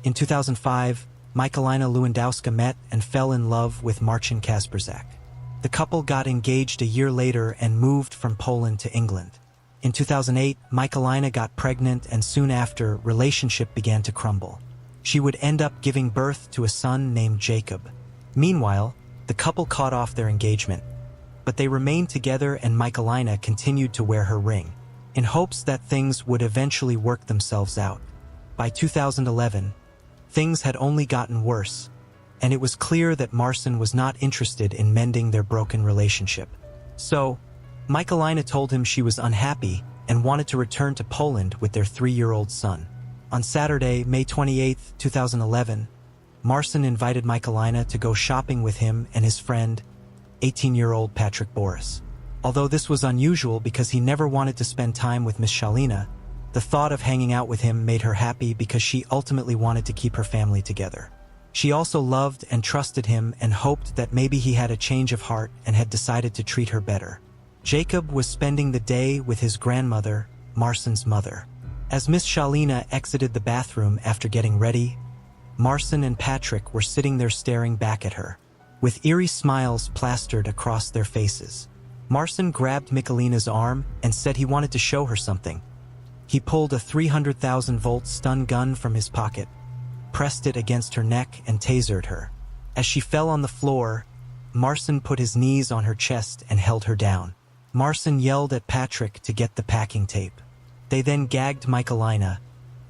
In 2005, Michalina Lewandowska met and fell in love with Marcin Kasperzak. The couple got engaged a year later and moved from Poland to England. In 2008, Michalina got pregnant, and soon after, relationship began to crumble. She would end up giving birth to a son named Jacob. Meanwhile, the couple caught off their engagement, but they remained together, and Michalina continued to wear her ring, in hopes that things would eventually work themselves out. By 2011, things had only gotten worse, and it was clear that Marcin was not interested in mending their broken relationship. So, Michalina told him she was unhappy and wanted to return to Poland with their 3-year-old son. On Saturday, May 28, 2011, Marcin invited Michalina to go shopping with him and his friend, 18-year-old Patrick Boris. Although this was unusual because he never wanted to spend time with Miss Shalina, the thought of hanging out with him made her happy because she ultimately wanted to keep her family together. She also loved and trusted him and hoped that maybe he had a change of heart and had decided to treat her better. Jacob was spending the day with his grandmother, Marcin's mother. As Miss Shalina exited the bathroom after getting ready, Marcin and Patrick were sitting there staring back at her, with eerie smiles plastered across their faces. Marcin grabbed Michalina's arm and said he wanted to show her something. He pulled a 300,000-volt stun gun from his pocket, pressed it against her neck, and tasered her. As she fell on the floor, Marcin put his knees on her chest and held her down. Marcin yelled at Patrick to get the packing tape. They then gagged Michalina,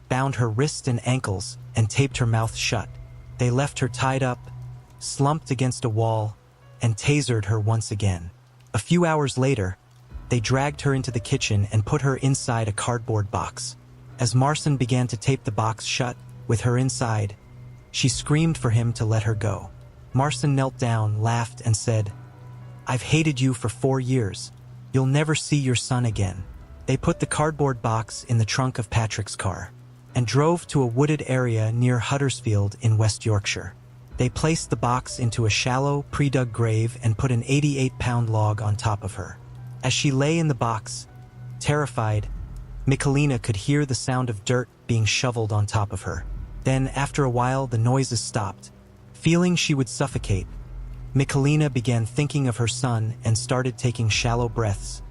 bound her wrists and ankles, and taped her mouth shut. They left her tied up, slumped against a wall, and tasered her once again. A few hours later, they dragged her into the kitchen and put her inside a cardboard box. As Marcin began to tape the box shut, with her inside, she screamed for him to let her go. Marcin knelt down, laughed, and said, "I've hated you for 4 years. You'll never see your son again." They put the cardboard box in the trunk of Patrick's car and drove to a wooded area near Huddersfield in West Yorkshire. They placed the box into a shallow, pre-dug grave and put an 88-pound log on top of her. As she lay in the box, terrified, Michalina could hear the sound of dirt being shoveled on top of her. Then, after a while, the noises stopped. Feeling she would suffocate, Michalina began thinking of her son and started taking shallow breaths,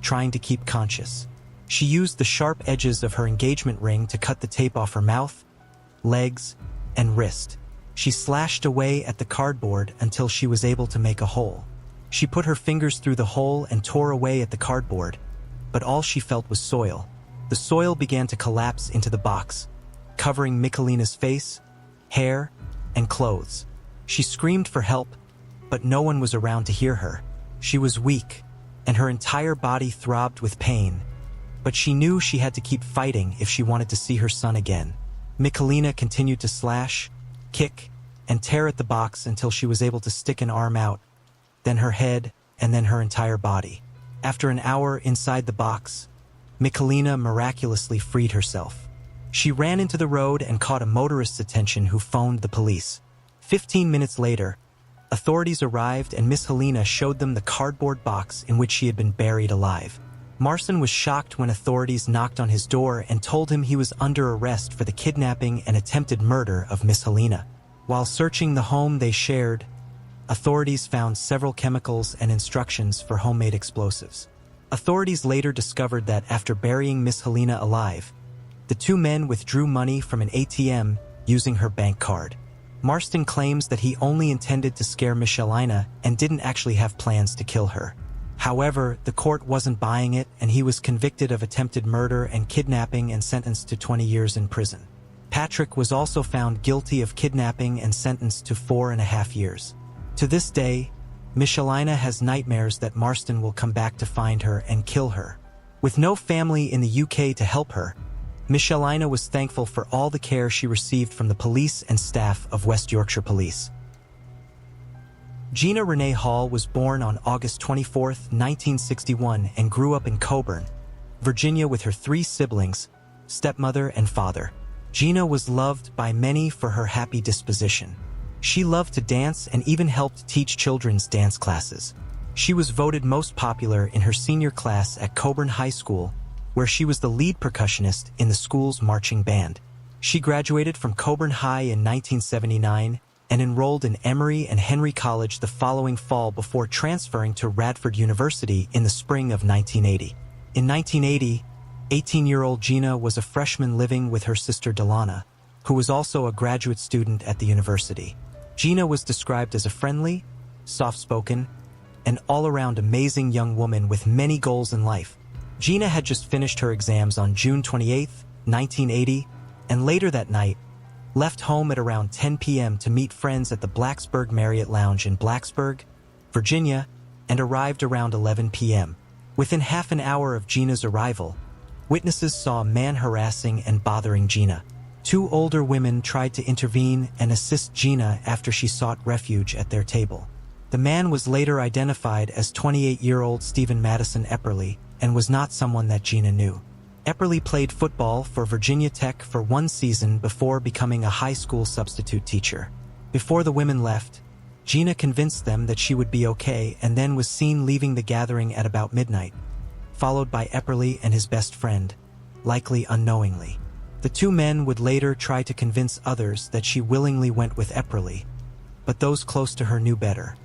trying to keep conscious. She used the sharp edges of her engagement ring to cut the tape off her mouth, legs, and wrist. She slashed away at the cardboard until she was able to make a hole. She put her fingers through the hole and tore away at the cardboard, but all she felt was soil. The soil began to collapse into the box, covering Michalina's face, hair, and clothes. She screamed for help, but no one was around to hear her. She was weak, and her entire body throbbed with pain, but she knew she had to keep fighting if she wanted to see her son again. Michalina continued to slash, kick, and tear at the box until she was able to stick an arm out, then her head, and then her entire body. After an hour inside the box, Michalina miraculously freed herself. She ran into the road and caught a motorist's attention, who phoned the police. 15 minutes later, authorities arrived and Miss Helena showed them the cardboard box in which she had been buried alive. Marcin was shocked when authorities knocked on his door and told him he was under arrest for the kidnapping and attempted murder of Miss Helena. While searching the home they shared, authorities found several chemicals and instructions for homemade explosives. Authorities later discovered that after burying Miss Helena alive, the two men withdrew money from an ATM using her bank card. Marcin claims that he only intended to scare Miss Helena and didn't actually have plans to kill her. However, the court wasn't buying it, and he was convicted of attempted murder and kidnapping and sentenced to 20 years in prison. Patrick was also found guilty of kidnapping and sentenced to 4.5 years. To this day, Miss Helena has nightmares that Marcin will come back to find her and kill her. With no family in the UK to help her, Miss Helena was thankful for all the care she received from the police and staff of West Yorkshire Police. Gina Renee Hall was born on August 24, 1961, and grew up in Coburn, Virginia, with her 3 siblings, stepmother and father. Gina was loved by many for her happy disposition. She loved to dance and even helped teach children's dance classes. She was voted most popular in her senior class at Coburn High School, where she was the lead percussionist in the school's marching band. She graduated from Coburn High in 1979 and enrolled in Emory and Henry College the following fall before transferring to Radford University in the spring of 1980. In 1980, 18-year-old Gina was a freshman living with her sister Delana, who was also a graduate student at the university. Gina was described as a friendly, soft-spoken, and all-around amazing young woman with many goals in life. Gina had just finished her exams on June 28, 1980, and later that night, left home at around 10 p.m. to meet friends at the Blacksburg Marriott Lounge in Blacksburg, Virginia, and arrived around 11 p.m. Within half an hour of Gina's arrival, witnesses saw a man harassing and bothering Gina. Two older women tried to intervene and assist Gina after she sought refuge at their table. The man was later identified as 28-year-old Stephen Madison Epperly and was not someone that Gina knew. Epperly played football for Virginia Tech for one season before becoming a high school substitute teacher. Before the women left, Gina convinced them that she would be okay and then was seen leaving the gathering at about midnight, followed by Epperly and his best friend, likely unknowingly. The two men would later try to convince others that she willingly went with Epperly, but those close to her knew better.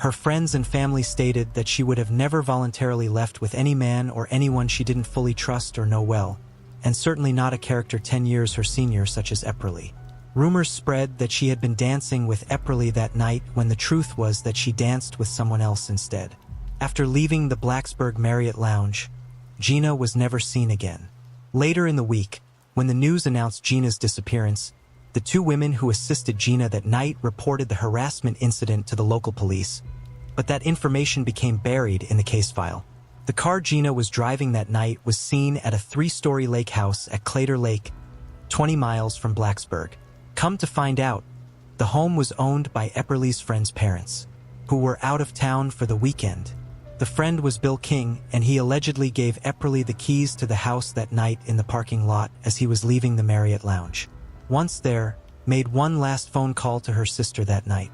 Her friends and family stated that she would have never voluntarily left with any man or anyone she didn't fully trust or know well, and certainly not a character 10 years her senior such as Epperly. Rumors spread that she had been dancing with Epperly that night when the truth was that she danced with someone else instead. After leaving the Blacksburg Marriott Lounge, Gina was never seen again. Later in the week, when the news announced Gina's disappearance, the two women who assisted Gina that night reported the harassment incident to the local police, but that information became buried in the case file. The car Gina was driving that night was seen at a 3-story lake house at Clater Lake, 20 miles from Blacksburg. Come to find out, the home was owned by Epperly's friend's parents, who were out of town for the weekend. The friend was Bill King, and he allegedly gave Epperly the keys to the house that night in the parking lot as he was leaving the Marriott Lounge. Once there, made one last phone call to her sister that night.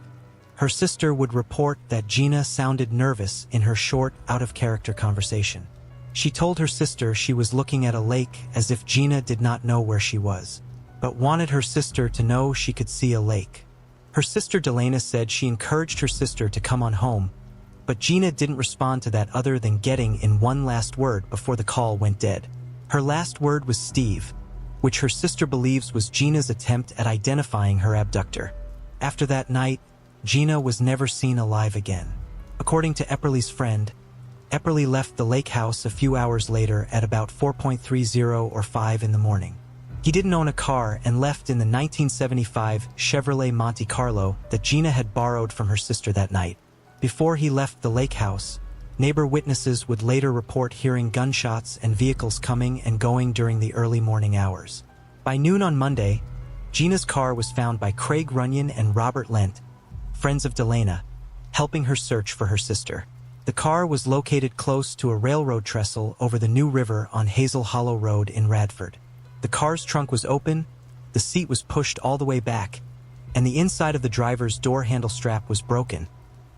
Her sister would report that Gina sounded nervous in her short, out-of-character conversation. She told her sister she was looking at a lake as if Gina did not know where she was, but wanted her sister to know she could see a lake. Her sister Delana said she encouraged her sister to come on home, but Gina didn't respond to that other than getting in one last word before the call went dead. Her last word was Steve, which her sister believes was Gina's attempt at identifying her abductor. After that night, Gina was never seen alive again. According to Epperly's friend, Epperly left the lake house a few hours later at about 4:30 or 5 in the morning. He didn't own a car and left in the 1975 Chevrolet Monte Carlo that Gina had borrowed from her sister that night. Before he left the lake house, neighbor witnesses would later report hearing gunshots and vehicles coming and going during the early morning hours. By noon on Monday, Gina's car was found by Craig Runyon and Robert Lent, friends of Delana, helping her search for her sister. The car was located close to a railroad trestle over the New River on Hazel Hollow Road in Radford. The car's trunk was open, the seat was pushed all the way back, and the inside of the driver's door handle strap was broken,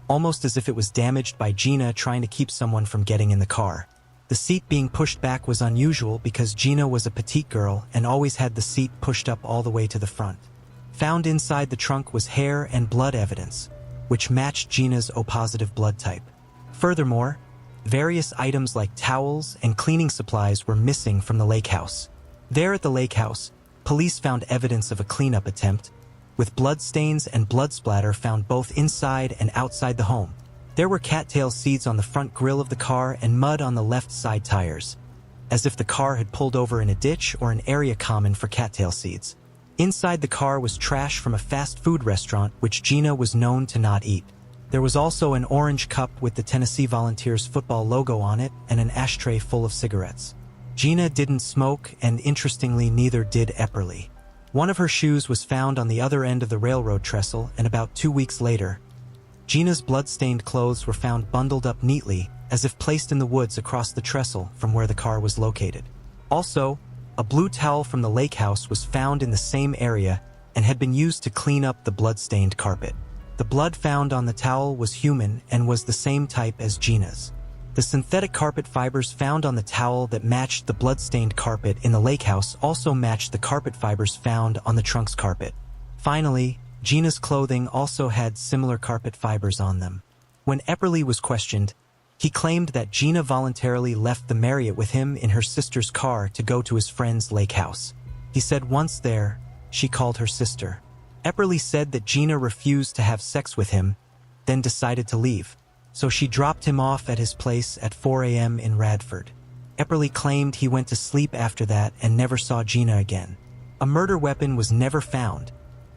almost as if it was damaged by Gina trying to keep someone from getting in the car. The seat being pushed back was unusual because Gina was a petite girl and always had the seat pushed up all the way to the front. Found inside the trunk was hair and blood evidence, which matched Gina's O-positive blood type. Furthermore, various items like towels and cleaning supplies were missing from the lake house. There at the lake house, police found evidence of a cleanup attempt, with blood stains and blood splatter found both inside and outside the home. There were cattail seeds on the front grille of the car and mud on the left side tires, as if the car had pulled over in a ditch or an area common for cattail seeds. Inside the car was trash from a fast food restaurant which Gina was known to not eat. There was also an orange cup with the Tennessee Volunteers football logo on it and an ashtray full of cigarettes. Gina didn't smoke, and interestingly neither did Epperly. One of her shoes was found on the other end of the railroad trestle, and about 2 weeks later, Gina's blood-stained clothes were found bundled up neatly, as if placed in the woods across the trestle from where the car was located. Also, a blue towel from the lake house was found in the same area and had been used to clean up the blood-stained carpet. The blood found on the towel was human and was the same type as Gina's. The synthetic carpet fibers found on the towel that matched the blood-stained carpet in the lake house also matched the carpet fibers found on the trunk's carpet. Finally, Gina's clothing also had similar carpet fibers on them. When Epperly was questioned, he claimed that Gina voluntarily left the Marriott with him in her sister's car to go to his friend's lake house. He said once there, she called her sister. Epperly said that Gina refused to have sex with him, then decided to leave. So she dropped him off at his place at 4 a.m. in Radford. Epperly claimed he went to sleep after that and never saw Gina again. A murder weapon was never found,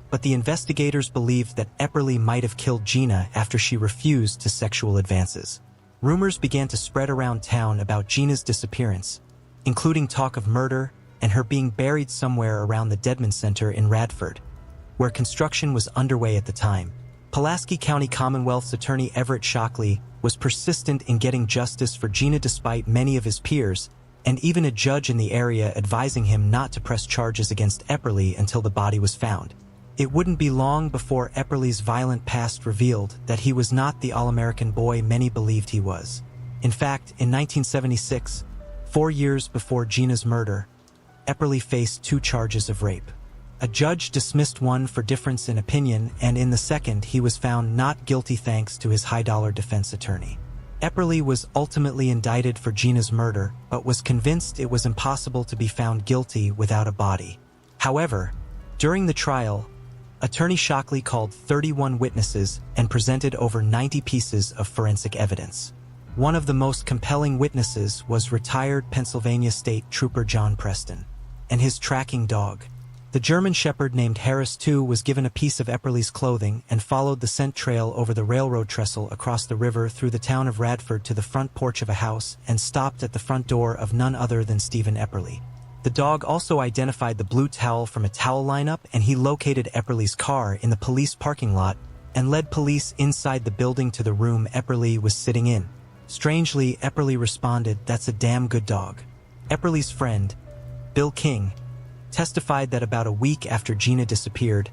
but the investigators believed that Epperly might have killed Gina after she refused to sexual advances. Rumors began to spread around town about Gina's disappearance, including talk of murder and her being buried somewhere around the Deadman Center in Radford, where construction was underway at the time. Pulaski County Commonwealth's attorney Everett Shockley was persistent in getting justice for Gina despite many of his peers, and even a judge in the area advising him not to press charges against Epperly until the body was found. It wouldn't be long before Epperly's violent past revealed that he was not the all-American boy many believed he was. In fact, in 1976, 4 years before Gina's murder, Epperly faced 2 charges of rape. A judge dismissed one for difference in opinion, and in the second he was found not guilty thanks to his high-dollar defense attorney. Epperly was ultimately indicted for Gina's murder, but was convinced it was impossible to be found guilty without a body. However, during the trial, Attorney Shockley called 31 witnesses and presented over 90 pieces of forensic evidence. One of the most compelling witnesses was retired Pennsylvania State Trooper John Preston and his tracking dog. The German Shepherd named Harris II was given a piece of Epperly's clothing and followed the scent trail over the railroad trestle across the river through the town of Radford to the front porch of a house and stopped at the front door of none other than Stephen Epperly. The dog also identified the blue towel from a towel lineup, and he located Epperly's car in the police parking lot and led police inside the building to the room Epperly was sitting in. Strangely, Epperly responded, "That's a damn good dog." Epperly's friend, Bill King, testified that about a week after Gina disappeared,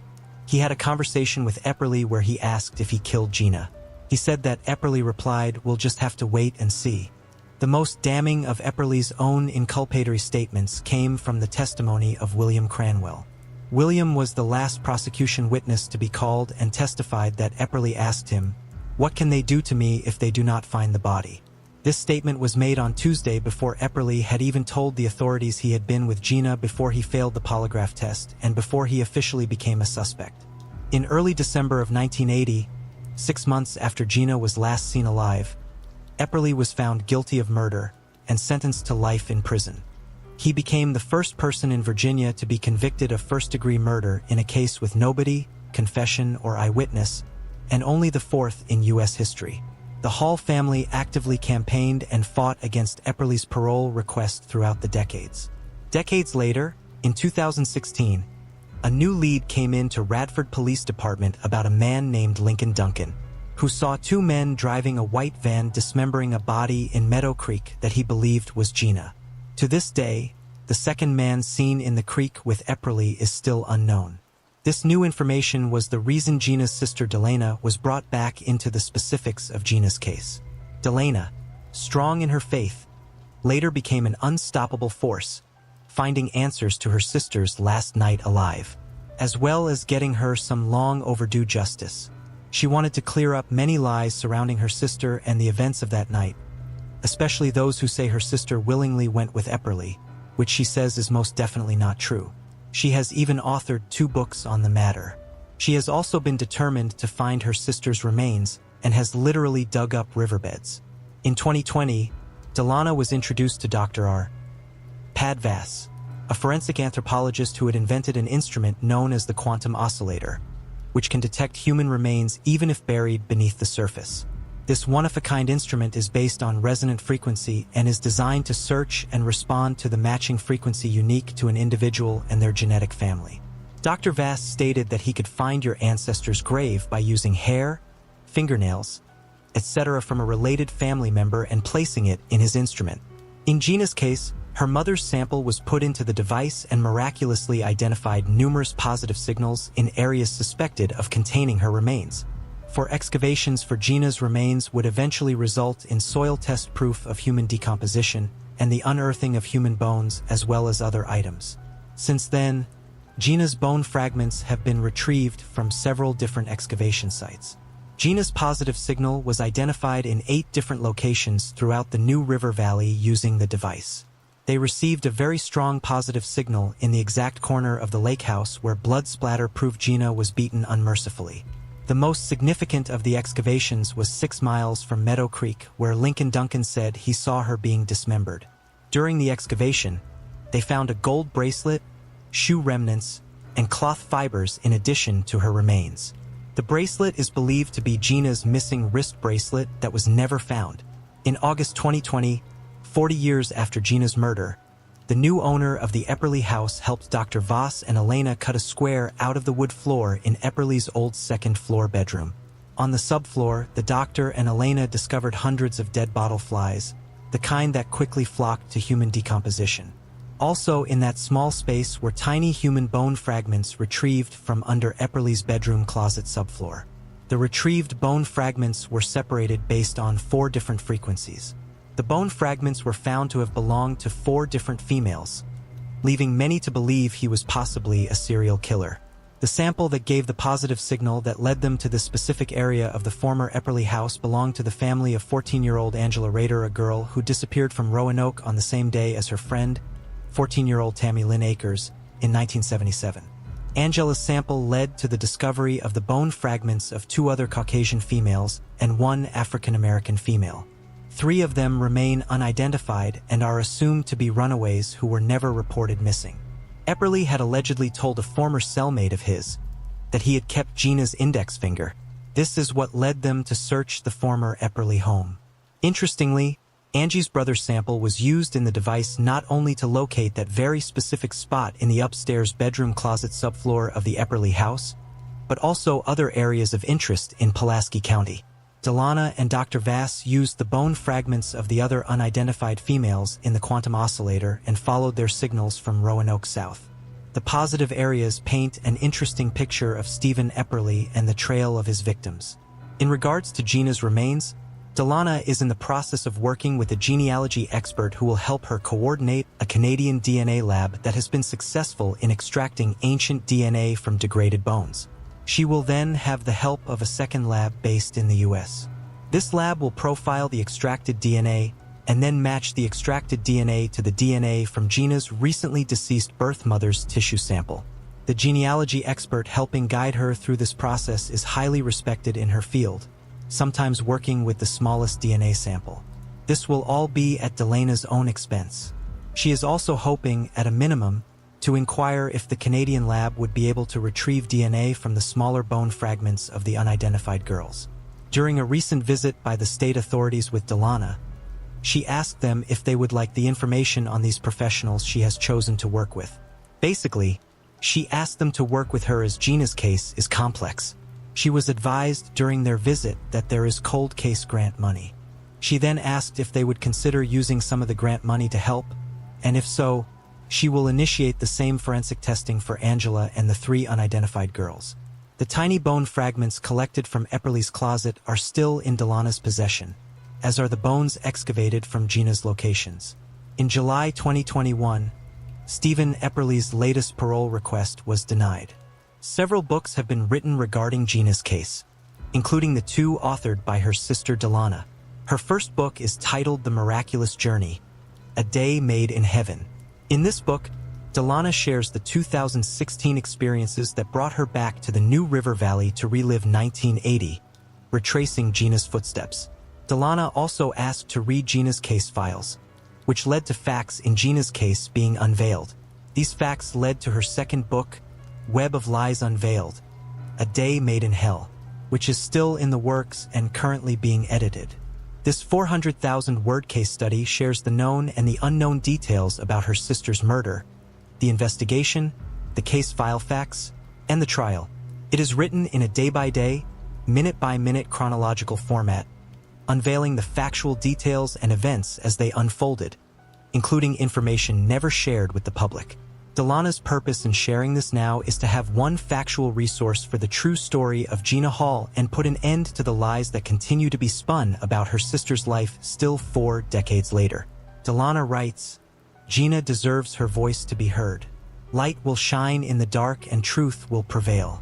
he had a conversation with Epperly where he asked if he killed Gina. He said that Epperly replied, "We'll just have to wait and see." The most damning of Epperly's own inculpatory statements came from the testimony of William Cranwell. William was the last prosecution witness to be called and testified that Epperly asked him, "What can they do to me if they do not find the body?" This statement was made on Tuesday before Epperly had even told the authorities he had been with Gina before he failed the polygraph test and before he officially became a suspect. In early December of 1980, 6 months after Gina was last seen alive, Epperly was found guilty of murder and sentenced to life in prison. He became the first person in Virginia to be convicted of first-degree murder in a case with nobody, confession, or eyewitness, and only the 4th in U.S. history. The Hall family actively campaigned and fought against Epperly's parole request throughout the decades. Decades later, in 2016, a new lead came into Radford Police Department about a man named Lincoln Duncan, who saw 2 men driving a white van dismembering a body in Meadow Creek that he believed was Gina. To this day, the second man seen in the creek with Epperly is still unknown. This new information was the reason Gina's sister Delana was brought back into the specifics of Gina's case. Delana, strong in her faith, later became an unstoppable force, finding answers to her sister's last night alive, as well as getting her some long overdue justice. She wanted to clear up many lies surrounding her sister and the events of that night, especially those who say her sister willingly went with Epperly, which she says is most definitely not true. She has even authored 2 books on the matter. She has also been determined to find her sister's remains and has literally dug up riverbeds. In 2020, Delana was introduced to Dr. R. Padvass, a forensic anthropologist who had invented an instrument known as the quantum oscillator, which can detect human remains even if buried beneath the surface. This one-of-a-kind instrument is based on resonant frequency and is designed to search and respond to the matching frequency unique to an individual and their genetic family. Dr. Vass stated that he could find your ancestor's grave by using hair, fingernails, etc. from a related family member and placing it in his instrument. In Gina's case, her mother's sample was put into the device and miraculously identified numerous positive signals in areas suspected of containing her remains. for excavations for Gina's remains would eventually result in soil test proof of human decomposition and the unearthing of human bones as well as other items. Since then, Gina's bone fragments have been retrieved from several different excavation sites. Gina's positive signal was identified in 8 different locations throughout the New River Valley using the device. They received a very strong positive signal in the exact corner of the lake house where blood splatter proved Gina was beaten unmercifully. The most significant of the excavations was 6 miles from Meadow Creek, where Lincoln Duncan said he saw her being dismembered. During the excavation, they found a gold bracelet, shoe remnants, and cloth fibers in addition to her remains. The bracelet is believed to be Gina's missing wrist bracelet that was never found. In August 2020, 40 years after Gina's murder, the new owner of the Epperly house helped Dr. Voss and Elena cut a square out of the wood floor in Epperly's old second-floor bedroom. On the subfloor, the doctor and Elena discovered hundreds of dead bottle flies, the kind that quickly flocked to human decomposition. Also in that small space were tiny human bone fragments retrieved from under Epperly's bedroom closet subfloor. The retrieved bone fragments were separated based on 4 different frequencies. The bone fragments were found to have belonged to 4 different females, leaving many to believe he was possibly a serial killer. The sample that gave the positive signal that led them to this specific area of the former Epperly house belonged to the family of 14-year-old Angela Rader, a girl who disappeared from Roanoke on the same day as her friend, 14-year-old Tammy Lynn Akers, in 1977. Angela's sample led to the discovery of the bone fragments of 2 other Caucasian females and 1 African-American female. 3 of them remain unidentified and are assumed to be runaways who were never reported missing. Epperly had allegedly told a former cellmate of his that he had kept Gina's index finger. This is what led them to search the former Epperly home. Interestingly, Angie's brother's sample was used in the device not only to locate that very specific spot in the upstairs bedroom closet subfloor of the Epperly house, but also other areas of interest in Pulaski County. Delana and Dr. Vass used the bone fragments of the other unidentified females in the quantum oscillator and followed their signals from Roanoke south. The positive areas paint an interesting picture of Stephen Epperly and the trail of his victims. In regards to Gina's remains, Delana is in the process of working with a genealogy expert who will help her coordinate a Canadian DNA lab that has been successful in extracting ancient DNA from degraded bones. She will then have the help of a second lab based in the US. This lab will profile the extracted DNA and then match the extracted DNA to the DNA from Gina's recently deceased birth mother's tissue sample. The genealogy expert helping guide her through this process is highly respected in her field, sometimes working with the smallest DNA sample. This will all be at Delana's own expense. She is also hoping, at a minimum, to inquire if the Canadian lab would be able to retrieve DNA from the smaller bone fragments of the unidentified girls. During a recent visit by the state authorities with Delana, she asked them if they would like the information on these professionals she has chosen to work with. Basically, she asked them to work with her as Gina's case is complex. She was advised during their visit that there is cold case grant money. She then asked if they would consider using some of the grant money to help, and if so, she will initiate the same forensic testing for Angela and the 3 unidentified girls. The tiny bone fragments collected from Epperly's closet are still in Delana's possession, as are the bones excavated from Gina's locations. In July 2021, Stephen Epperly's latest parole request was denied. Several books have been written regarding Gina's case, including the 2 authored by her sister Delana. Her first book is titled The Miraculous Journey, A Day Made in Heaven. In this book, Delana shares the 2016 experiences that brought her back to the New River Valley to relive 1980, retracing Gina's footsteps. Delana also asked to read Gina's case files, which led to facts in Gina's case being unveiled. These facts led to her second book, Web of Lies Unveiled, A Day Made in Hell, which is still in the works and currently being edited. This 400,000-word case study shares the known and the unknown details about her sister's murder, the investigation, the case file facts, and the trial. It is written in a day-by-day, minute-by-minute chronological format, unveiling the factual details and events as they unfolded, including information never shared with the public. Delana's purpose in sharing this now is to have one factual resource for the true story of Gina Hall and put an end to the lies that continue to be spun about her sister's life still 4 decades later. Delana writes, "Gina deserves her voice to be heard. Light will shine in the dark and truth will prevail."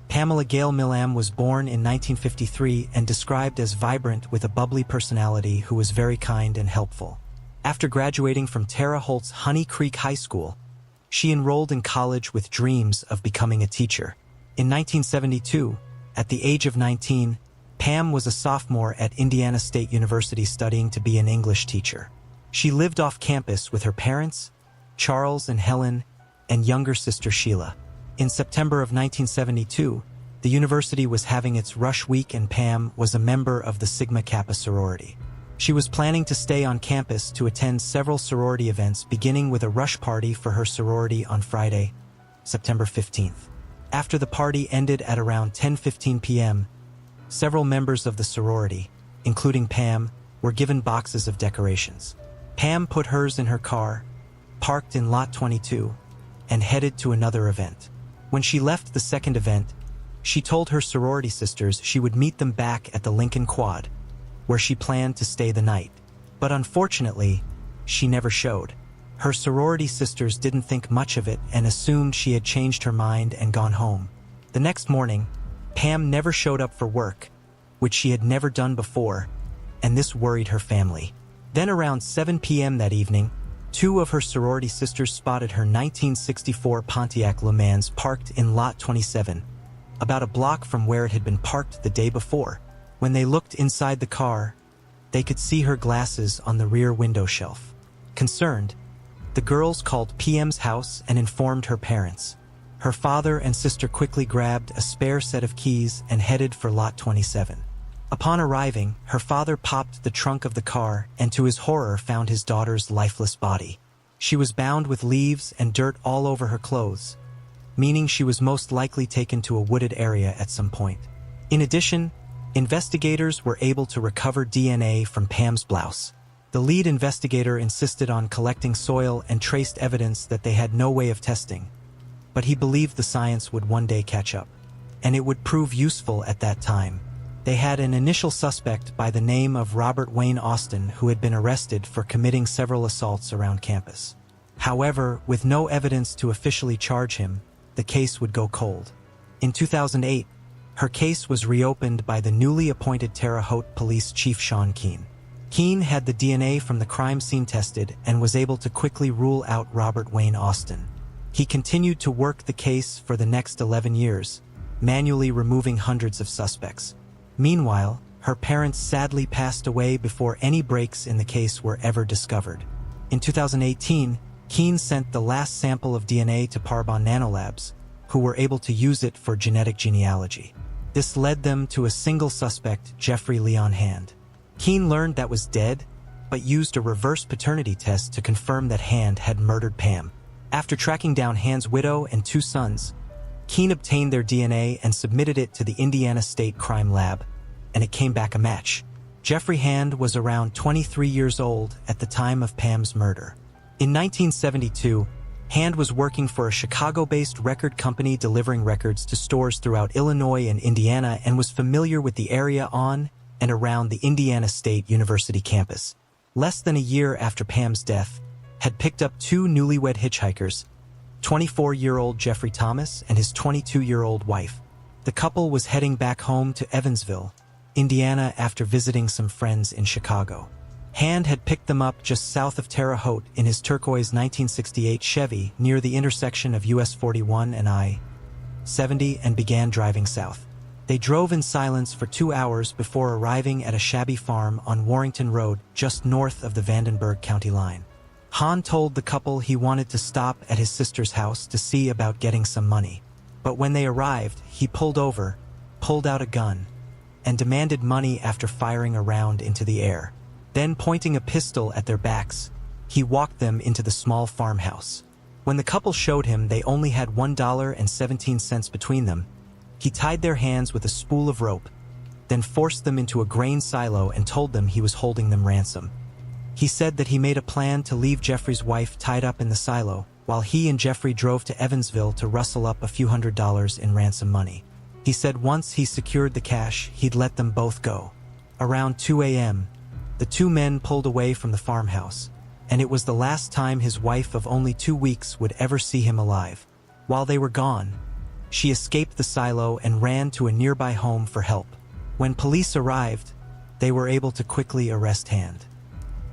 Pamela Gail Millam was born in 1953 and described as vibrant with a bubbly personality who was very kind and helpful. After graduating from Terre Hautte's Honey Creek High School, she enrolled in college with dreams of becoming a teacher. In 1972, at the age of 19, Pam was a sophomore at Indiana State University studying to be an English teacher. She lived off campus with her parents, Charles and Helen, and younger sister Sheila. In September of 1972, the university was having its Rush Week and Pam was a member of the Sigma Kappa sorority. She was planning to stay on campus to attend several sorority events, beginning with a rush party for her sorority on Friday, September 15th. After the party ended at around 10:15 p.m., several members of the sorority, including Pam, were given boxes of decorations. Pam put hers in her car, parked in Lot 22, and headed to another event. When she left the second event, she told her sorority sisters she would meet them back at the Lincoln Quad, where she planned to stay the night. But unfortunately, she never showed. Her sorority sisters didn't think much of it and assumed she had changed her mind and gone home. The next morning, Pam never showed up for work, which she had never done before, and this worried her family. Then around 7 p.m. that evening, 2 of her sorority sisters spotted her 1964 Pontiac Le Mans parked in Lot 27, about a block from where it had been parked the day before. When they looked inside the car, they could see her glasses on the rear window shelf. Concerned, the girls called PM's house and informed her parents. Her father and sister quickly grabbed a spare set of keys and headed for Lot 27. Upon arriving, her father popped the trunk of the car and to his horror found his daughter's lifeless body. She was bound with leaves and dirt all over her clothes, meaning she was most likely taken to a wooded area at some point. In addition, investigators were able to recover DNA from Pam's blouse. The lead investigator insisted on collecting soil and traced evidence that they had no way of testing, but he believed the science would one day catch up, and it would prove useful at that time. They had an initial suspect by the name of Robert Wayne Austin who had been arrested for committing several assaults around campus. However, with no evidence to officially charge him, the case would go cold. In 2008, her case was reopened by the newly appointed Terre Haute Police Chief Sean Keane. Keane had the DNA from the crime scene tested and was able to quickly rule out Robert Wayne Austin. He continued to work the case for the next 11 years, manually removing hundreds of suspects. Meanwhile, her parents sadly passed away before any breaks in the case were ever discovered. In 2018, Keane sent the last sample of DNA to Parbon Nanolabs, who were able to use it for genetic genealogy. This led them to a single suspect, Jeffrey Leon Hand. Keane learned that was dead, but used a reverse paternity test to confirm that Hand had murdered Pam. After tracking down Hand's widow and 2 sons, Keane obtained their DNA and submitted it to the Indiana State Crime Lab, and it came back a match. Jeffrey Hand was around 23 years old at the time of Pam's murder. In 1972, Hand was working for a Chicago-based record company delivering records to stores throughout Illinois and Indiana and was familiar with the area on and around the Indiana State University campus. Less than a year after Pam's death, had picked up 2 newlywed hitchhikers, 24-year-old Jeffrey Thomas and his 22-year-old wife. The couple was heading back home to Evansville, Indiana after visiting some friends in Chicago. Hand had picked them up just south of Terre Haute in his turquoise 1968 Chevy near the intersection of US 41 and I-70 and began driving south. They drove in silence for 2 hours before arriving at a shabby farm on Warrington Road just north of the Vandenberg County line. Han told the couple he wanted to stop at his sister's house to see about getting some money. But when they arrived, he pulled over, pulled out a gun, and demanded money after firing a round into the air. Then, pointing a pistol at their backs, he walked them into the small farmhouse. When the couple showed him they only had $1.17 between them, he tied their hands with a spool of rope, then forced them into a grain silo and told them he was holding them ransom. He said that he made a plan to leave Jeffrey's wife tied up in the silo, while he and Jeffrey drove to Evansville to rustle up a few $100s in ransom money. He said once he secured the cash, he'd let them both go. Around 2 a.m., the two men pulled away from the farmhouse, and it was the last time his wife of only 2 weeks would ever see him alive. While they were gone, she escaped the silo and ran to a nearby home for help. When police arrived, they were able to quickly arrest Hand.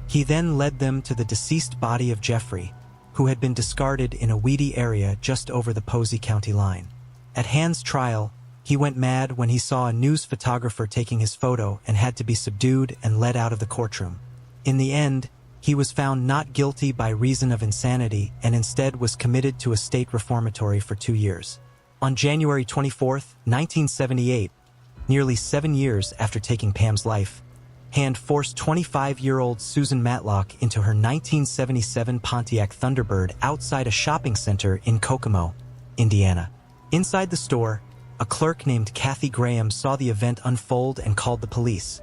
He then led them to the deceased body of Jeffrey, who had been discarded in a weedy area just over the Posey County line. At Hand's trial, he went mad when he saw a news photographer taking his photo and had to be subdued and led out of the courtroom. In the end, he was found not guilty by reason of insanity and instead was committed to a state reformatory for 2 years. On January 24, 1978, nearly 7 years after taking Pam's life, Hand forced 25-year-old Susan Matlock into her 1977 Pontiac Thunderbird outside a shopping center in Kokomo, Indiana. Inside the store, a clerk named Kathy Graham saw the event unfold and called the police,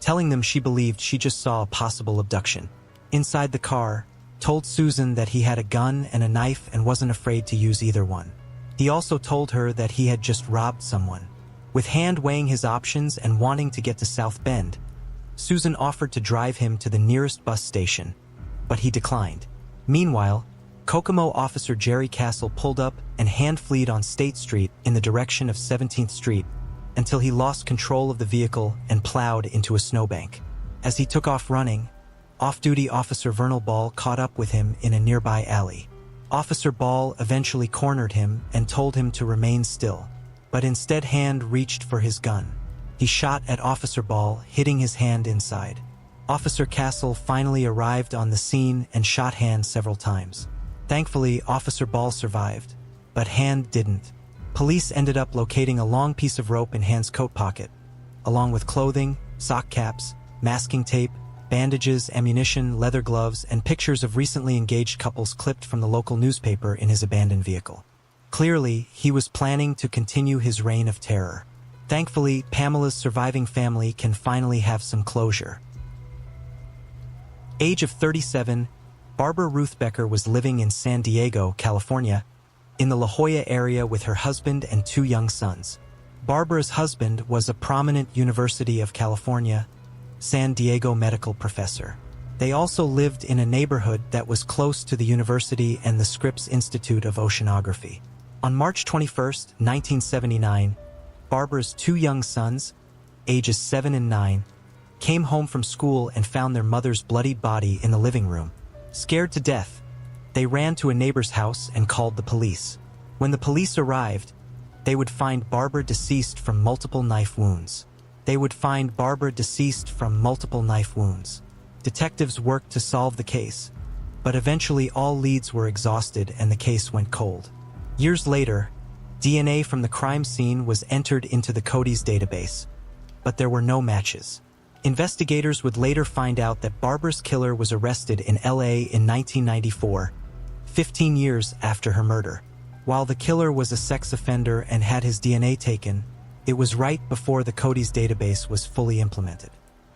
telling them she believed she just saw a possible abduction. Inside the car, told Susan that he had a gun and a knife and wasn't afraid to use either one. He also told her that he had just robbed someone. With Hand weighing his options and wanting to get to South Bend, Susan offered to drive him to the nearest bus station, but he declined. Meanwhile, Kokomo officer Jerry Castle pulled up and Hand fled on State Street in the direction of 17th Street until he lost control of the vehicle and plowed into a snowbank. As he took off running, off-duty Officer Vernal Ball caught up with him in a nearby alley. Officer Ball eventually cornered him and told him to remain still, but instead Hand reached for his gun. He shot at Officer Ball, hitting his hand inside. Officer Castle finally arrived on the scene and shot Hand several times. Thankfully, Officer Ball survived, but Hand didn't. Police ended up locating a long piece of rope in Hand's coat pocket, along with clothing, sock caps, masking tape, bandages, ammunition, leather gloves, and pictures of recently engaged couples clipped from the local newspaper in his abandoned vehicle. Clearly, he was planning to continue his reign of terror. Thankfully, Pamela's surviving family can finally have some closure. Age of 37, Barbara Ruth Becker was living in San Diego, California, in the La Jolla area with her husband and 2 young sons. Barbara's husband was a prominent University of California, San Diego medical professor. They also lived in a neighborhood that was close to the university and the Scripps Institute of Oceanography. On March 21, 1979, Barbara's 2 young sons, ages 7 and 9, came home from school and found their mother's bloodied body in the living room. Scared to death, they ran to a neighbor's house and called the police. When the police arrived, they would find Barbara deceased from multiple knife wounds. Detectives worked to solve the case, but eventually all leads were exhausted and the case went cold. Years later, DNA from the crime scene was entered into the Cody's database, but there were no matches. Investigators would later find out that Barbara's killer was arrested in LA in 1994, 15 years after her murder. While the killer was a sex offender and had his DNA taken, it was right before the Cody's database was fully implemented.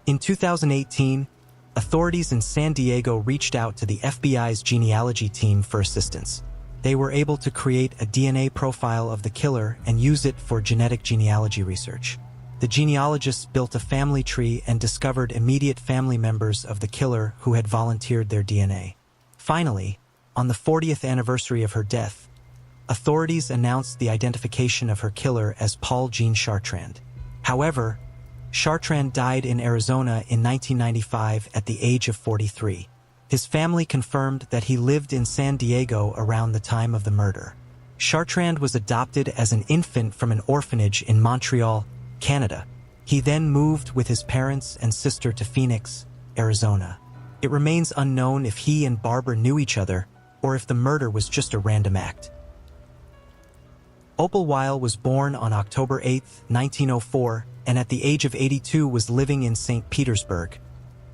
In 2018, authorities in San Diego reached out to the FBI's genealogy team for assistance. They were able to create a DNA profile of the killer and use it for genetic genealogy research. The genealogists built a family tree and discovered immediate family members of the killer who had volunteered their DNA. Finally, on the 40th anniversary of her death, authorities announced the identification of her killer as Paul Jean Chartrand. However, Chartrand died in Arizona in 1995 at the age of 43. His family confirmed that he lived in San Diego around the time of the murder. Chartrand was adopted as an infant from an orphanage in Montreal, Canada. He then moved with his parents and sister to Phoenix, Arizona. It remains unknown if he and Barbara knew each other or if the murder was just a random act. Opal Weil was born on October 8, 1904, and at the age of 82 was living in St. Petersburg,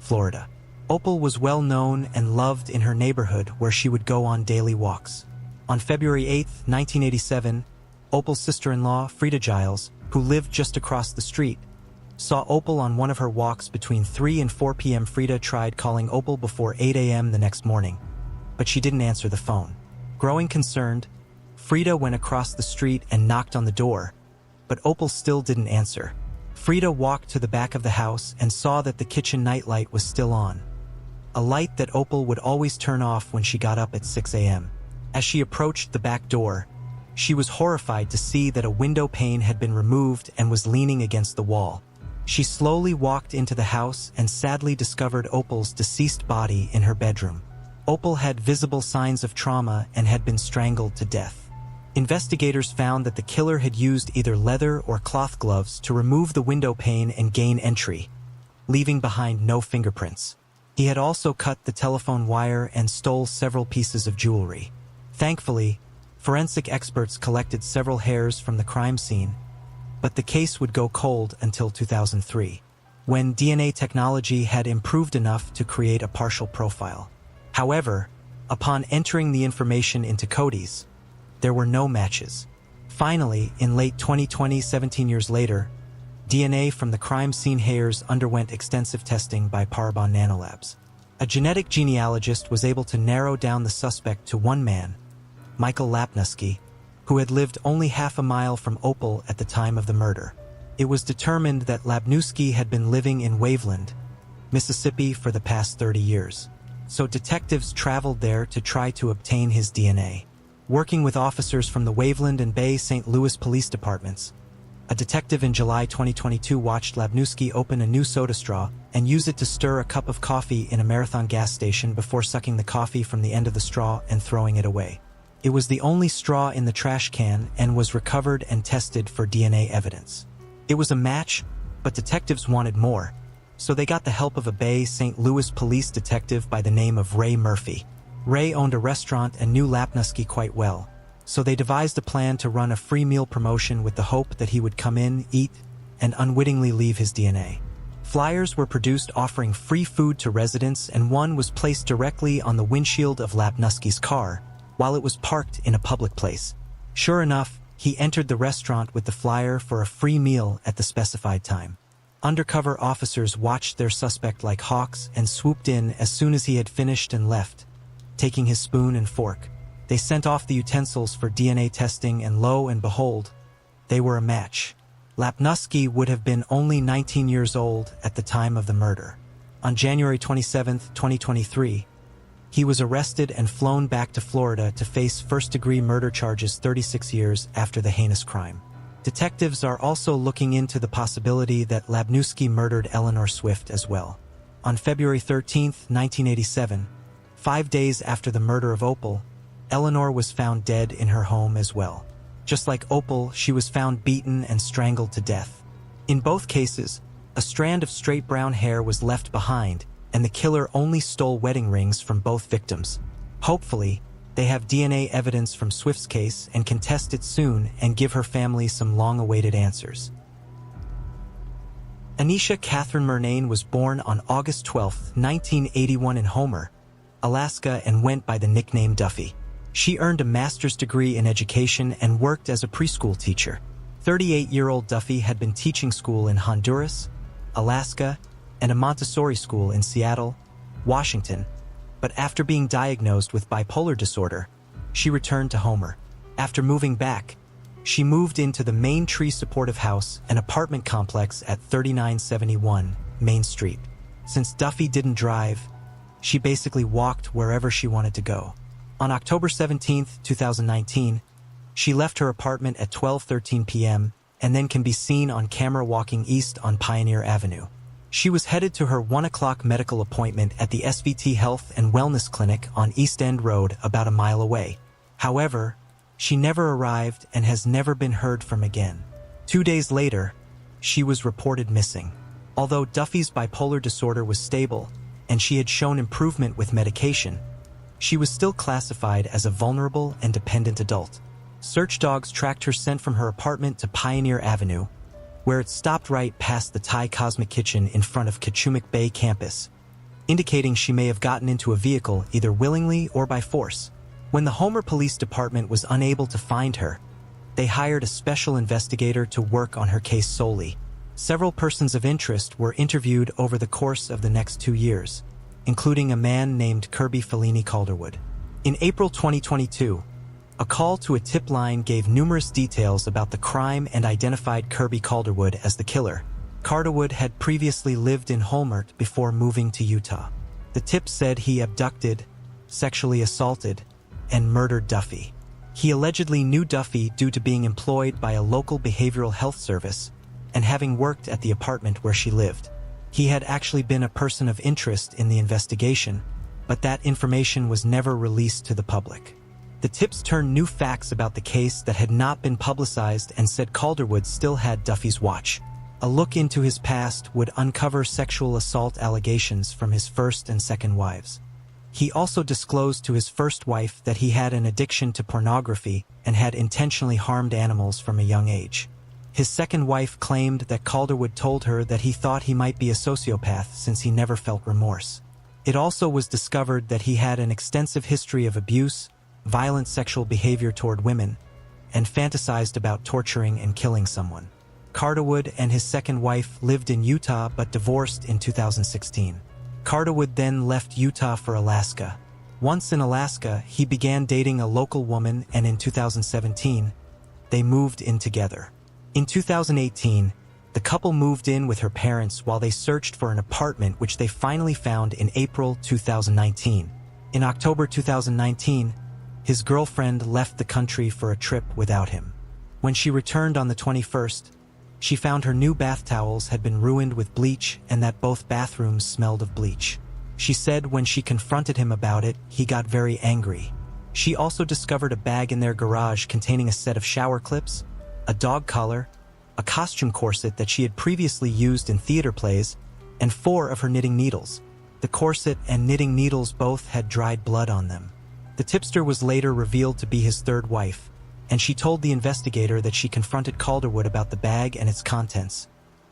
Florida. Opal was well known and loved in her neighborhood where she would go on daily walks. On February 8, 1987, Opal's sister-in-law, Frida Giles, who lived just across the street, saw Opal on one of her walks between 3 and 4 p.m. Frida tried calling Opal before 8 a.m. the next morning, but she didn't answer the phone. Growing concerned, Frida went across the street and knocked on the door, but Opal still didn't answer. Frida walked to the back of the house and saw that the kitchen nightlight was still on, a light that Opal would always turn off when she got up at 6 a.m. As she approached the back door, she was horrified to see that a window pane had been removed and was leaning against the wall. She slowly walked into the house and sadly discovered Opal's deceased body in her bedroom. Opal had visible signs of trauma and had been strangled to death. Investigators found that the killer had used either leather or cloth gloves to remove the window pane and gain entry, leaving behind no fingerprints. He had also cut the telephone wire and stole several pieces of jewelry. Thankfully, forensic experts collected several hairs from the crime scene, but the case would go cold until 2003, when DNA technology had improved enough to create a partial profile. However, upon entering the information into Cody's, there were no matches. Finally, in late 2020, 17 years later, DNA from the crime scene hairs underwent extensive testing by Parabon Nanolabs. A genetic genealogist was able to narrow down the suspect to one man, Michael Lapnusky, who had lived only half a mile from Opal at the time of the murder. It was determined that Lapnusky had been living in Waveland, Mississippi for the past 30 years. So detectives traveled there to try to obtain his DNA. Working with officers from the Waveland and Bay St. Louis police departments, a detective in July 2022 watched Lapnusky open a new soda straw and use it to stir a cup of coffee in a Marathon gas station before sucking the coffee from the end of the straw and throwing it away. It was the only straw in the trash can and was recovered and tested for DNA evidence. It was a match, but detectives wanted more, so they got the help of a Bay St. Louis police detective by the name of Ray Murphy. Ray owned a restaurant and knew Lapnusky quite well, so they devised a plan to run a free meal promotion with the hope that he would come in, eat, and unwittingly leave his DNA. Flyers were produced offering free food to residents, and one was placed directly on the windshield of Lapnusky's car while it was parked in a public place. Sure enough, he entered the restaurant with the flyer for a free meal at the specified time. Undercover officers watched their suspect like hawks and swooped in as soon as he had finished and left, taking his spoon and fork. They sent off the utensils for DNA testing, and lo and behold, they were a match. Lapnusky would have been only 19 years old at the time of the murder. On January 27, 2023, he was arrested and flown back to Florida to face first-degree murder charges 36 years after the heinous crime. Detectives are also looking into the possibility that Lapnusky murdered Eleanor Swift as well. On February 13, 1987, 5 days after the murder of Opal, Eleanor was found dead in her home as well. Just like Opal, she was found beaten and strangled to death. In both cases, a strand of straight brown hair was left behind, and the killer only stole wedding rings from both victims. Hopefully, they have DNA evidence from Swift's case and can test it soon and give her family some long-awaited answers. Anisha Catherine Murnane was born on August 12, 1981 in Homer, Alaska, and went by the nickname Duffy. She earned a master's degree in education and worked as a preschool teacher. 38-year-old Duffy had been teaching school in Honduras, Alaska, and a Montessori school in Seattle, Washington, but after being diagnosed with bipolar disorder, she returned to Homer. After moving back, she moved into the Main Tree Supportive House, an apartment complex at 3971 Main Street. Since Duffy didn't drive, she basically walked wherever she wanted to go. On October 17, 2019, she left her apartment at 12:13 p.m. and then can be seen on camera walking east on Pioneer Avenue. She was headed to her 1 o'clock medical appointment at the SVT Health and Wellness Clinic on East End Road, about a mile away. However, she never arrived and has never been heard from again. 2 days later, she was reported missing. Although Duffy's bipolar disorder was stable and she had shown improvement with medication, she was still classified as a vulnerable and dependent adult. Search dogs tracked her scent from her apartment to Pioneer Avenue, where it stopped right past the Thai Cosmic Kitchen in front of Kachumak Bay campus, indicating she may have gotten into a vehicle either willingly or by force. When the Homer Police Department was unable to find her, they hired a special investigator to work on her case solely. Several persons of interest were interviewed over the course of the next 2 years, including a man named Kirby Fellini Calderwood. In April 2022, a call to a tip line gave numerous details about the crime and identified Kirby Calderwood as the killer. Calderwood had previously lived in Holmert before moving to Utah. The tip said he abducted, sexually assaulted, and murdered Duffy. He allegedly knew Duffy due to being employed by a local behavioral health service and having worked at the apartment where she lived. He had actually been a person of interest in the investigation, but that information was never released to the public. The tips turned new facts about the case that had not been publicized and said Calderwood still had Duffy's watch. A look into his past would uncover sexual assault allegations from his first and second wives. He also disclosed to his first wife that he had an addiction to pornography and had intentionally harmed animals from a young age. His second wife claimed that Calderwood told her that he thought he might be a sociopath since he never felt remorse. It also was discovered that he had an extensive history of abuse, violent sexual behavior toward women, and fantasized about torturing and killing someone. Calderwood and his second wife lived in Utah but divorced in 2016. Calderwood then left Utah for Alaska. Once in Alaska, he began dating a local woman, and in 2017, they moved in together. In 2018, the couple moved in with her parents while they searched for an apartment, which they finally found in April 2019. In October 2019, his girlfriend left the country for a trip without him. When she returned on the 21st, she found her new bath towels had been ruined with bleach and that both bathrooms smelled of bleach. She said when she confronted him about it, he got very angry. She also discovered a bag in their garage containing a set of shower clips, a dog collar, a costume corset that she had previously used in theater plays, and 4 of her knitting needles. The corset and knitting needles both had dried blood on them. The tipster was later revealed to be his third wife, and she told the investigator that she confronted Calderwood about the bag and its contents.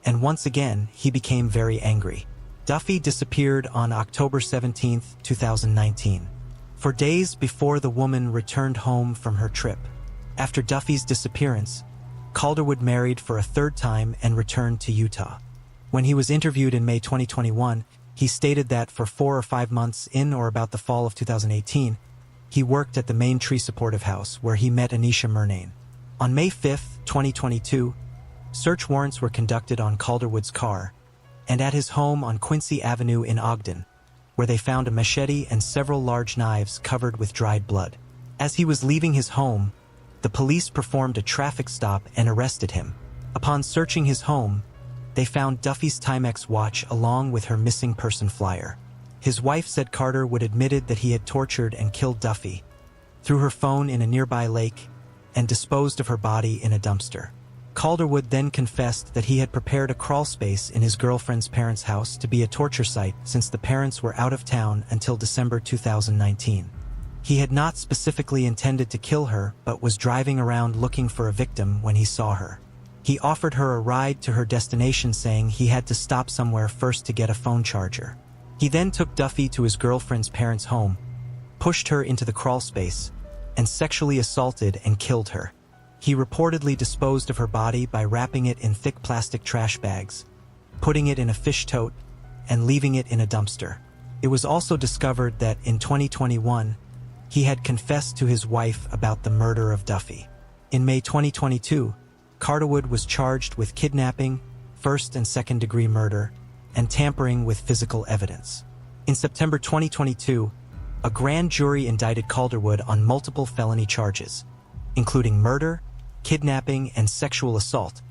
And once again, he became very angry. Duffy disappeared on October 17, 2019. For days before the woman returned home from her trip. After Duffy's disappearance, Calderwood married for a third time and returned to Utah. When he was interviewed in May 2021, he stated that for 4 or 5 months in or about the fall of 2018, he worked at the Main Tree Supportive House where he met Anisha Murnane. On May 5, 2022, search warrants were conducted on Calderwood's car and at his home on Quincy Avenue in Ogden, where they found a machete and several large knives covered with dried blood. As he was leaving his home, the police performed a traffic stop and arrested him. Upon searching his home, they found Duffy's Timex watch along with her missing person flyer. His wife said Calderwood admitted that he had tortured and killed Duffy, threw her phone in a nearby lake, and disposed of her body in a dumpster. Calderwood then confessed that he had prepared a crawl space in his girlfriend's parents' house to be a torture site since the parents were out of town until December 2019. He had not specifically intended to kill her but was driving around looking for a victim when he saw her. He offered her a ride to her destination, saying he had to stop somewhere first to get a phone charger. He then took Duffy to his girlfriend's parents' home, pushed her into the crawl space, and sexually assaulted and killed her. He reportedly disposed of her body by wrapping it in thick plastic trash bags, putting it in a fish tote, and leaving it in a dumpster. It was also discovered that in 2021, he had confessed to his wife about the murder of Duffy. In May 2022, Calderwood was charged with kidnapping, first and second-degree murder, and tampering with physical evidence. In September 2022, a grand jury indicted Calderwood on multiple felony charges, including murder, kidnapping, and sexual assault,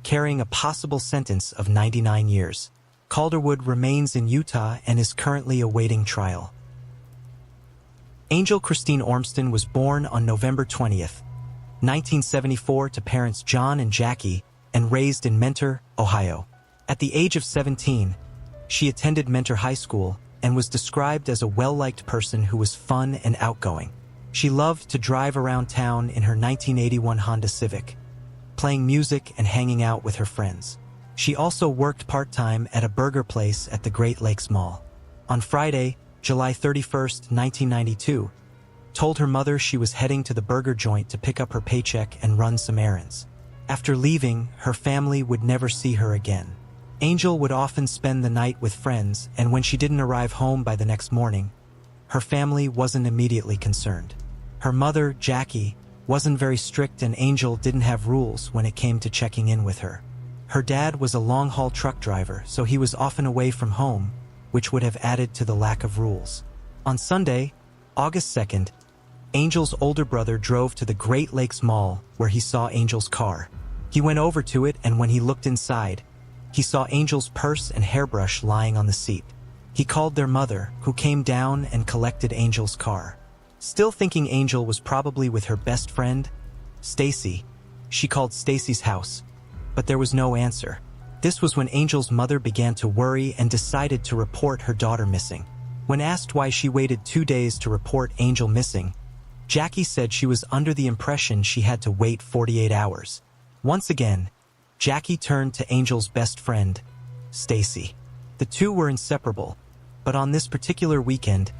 carrying a possible sentence of 99 years. Calderwood remains in Utah and is currently awaiting trial. Angel Christine Ormston was born on November 20th, 1974 to parents John and Jackie, and raised in Mentor, Ohio. At the age of 17, she attended Mentor High School and was described as a well-liked person who was fun and outgoing. She loved to drive around town in her 1981 Honda Civic, playing music and hanging out with her friends. She also worked part-time at a burger place at the Great Lakes Mall. On Friday, July 31st, 1992, told her mother she was heading to the burger joint to pick up her paycheck and run some errands. After leaving, her family would never see her again. Angel would often spend the night with friends, and when she didn't arrive home by the next morning, her family wasn't immediately concerned. Her mother, Jackie, wasn't very strict, and Angel didn't have rules when it came to checking in with her. Her dad was a long-haul truck driver, so he was often away from home, which would have added to the lack of rules. On Sunday, August 2nd, Angel's older brother drove to the Great Lakes Mall where he saw Angel's car. He went over to it, and when he looked inside, he saw Angel's purse and hairbrush lying on the seat. He called their mother, who came down and collected Angel's car. Still thinking Angel was probably with her best friend, Stacy, she called Stacy's house, but there was no answer. This was when Angel's mother began to worry and decided to report her daughter missing. When asked why she waited 2 days to report Angel missing, Jackie said she was under the impression she had to wait 48 hours. Once again, Jackie turned to Angel's best friend, Stacy. The two were inseparable, but on this particular weekend,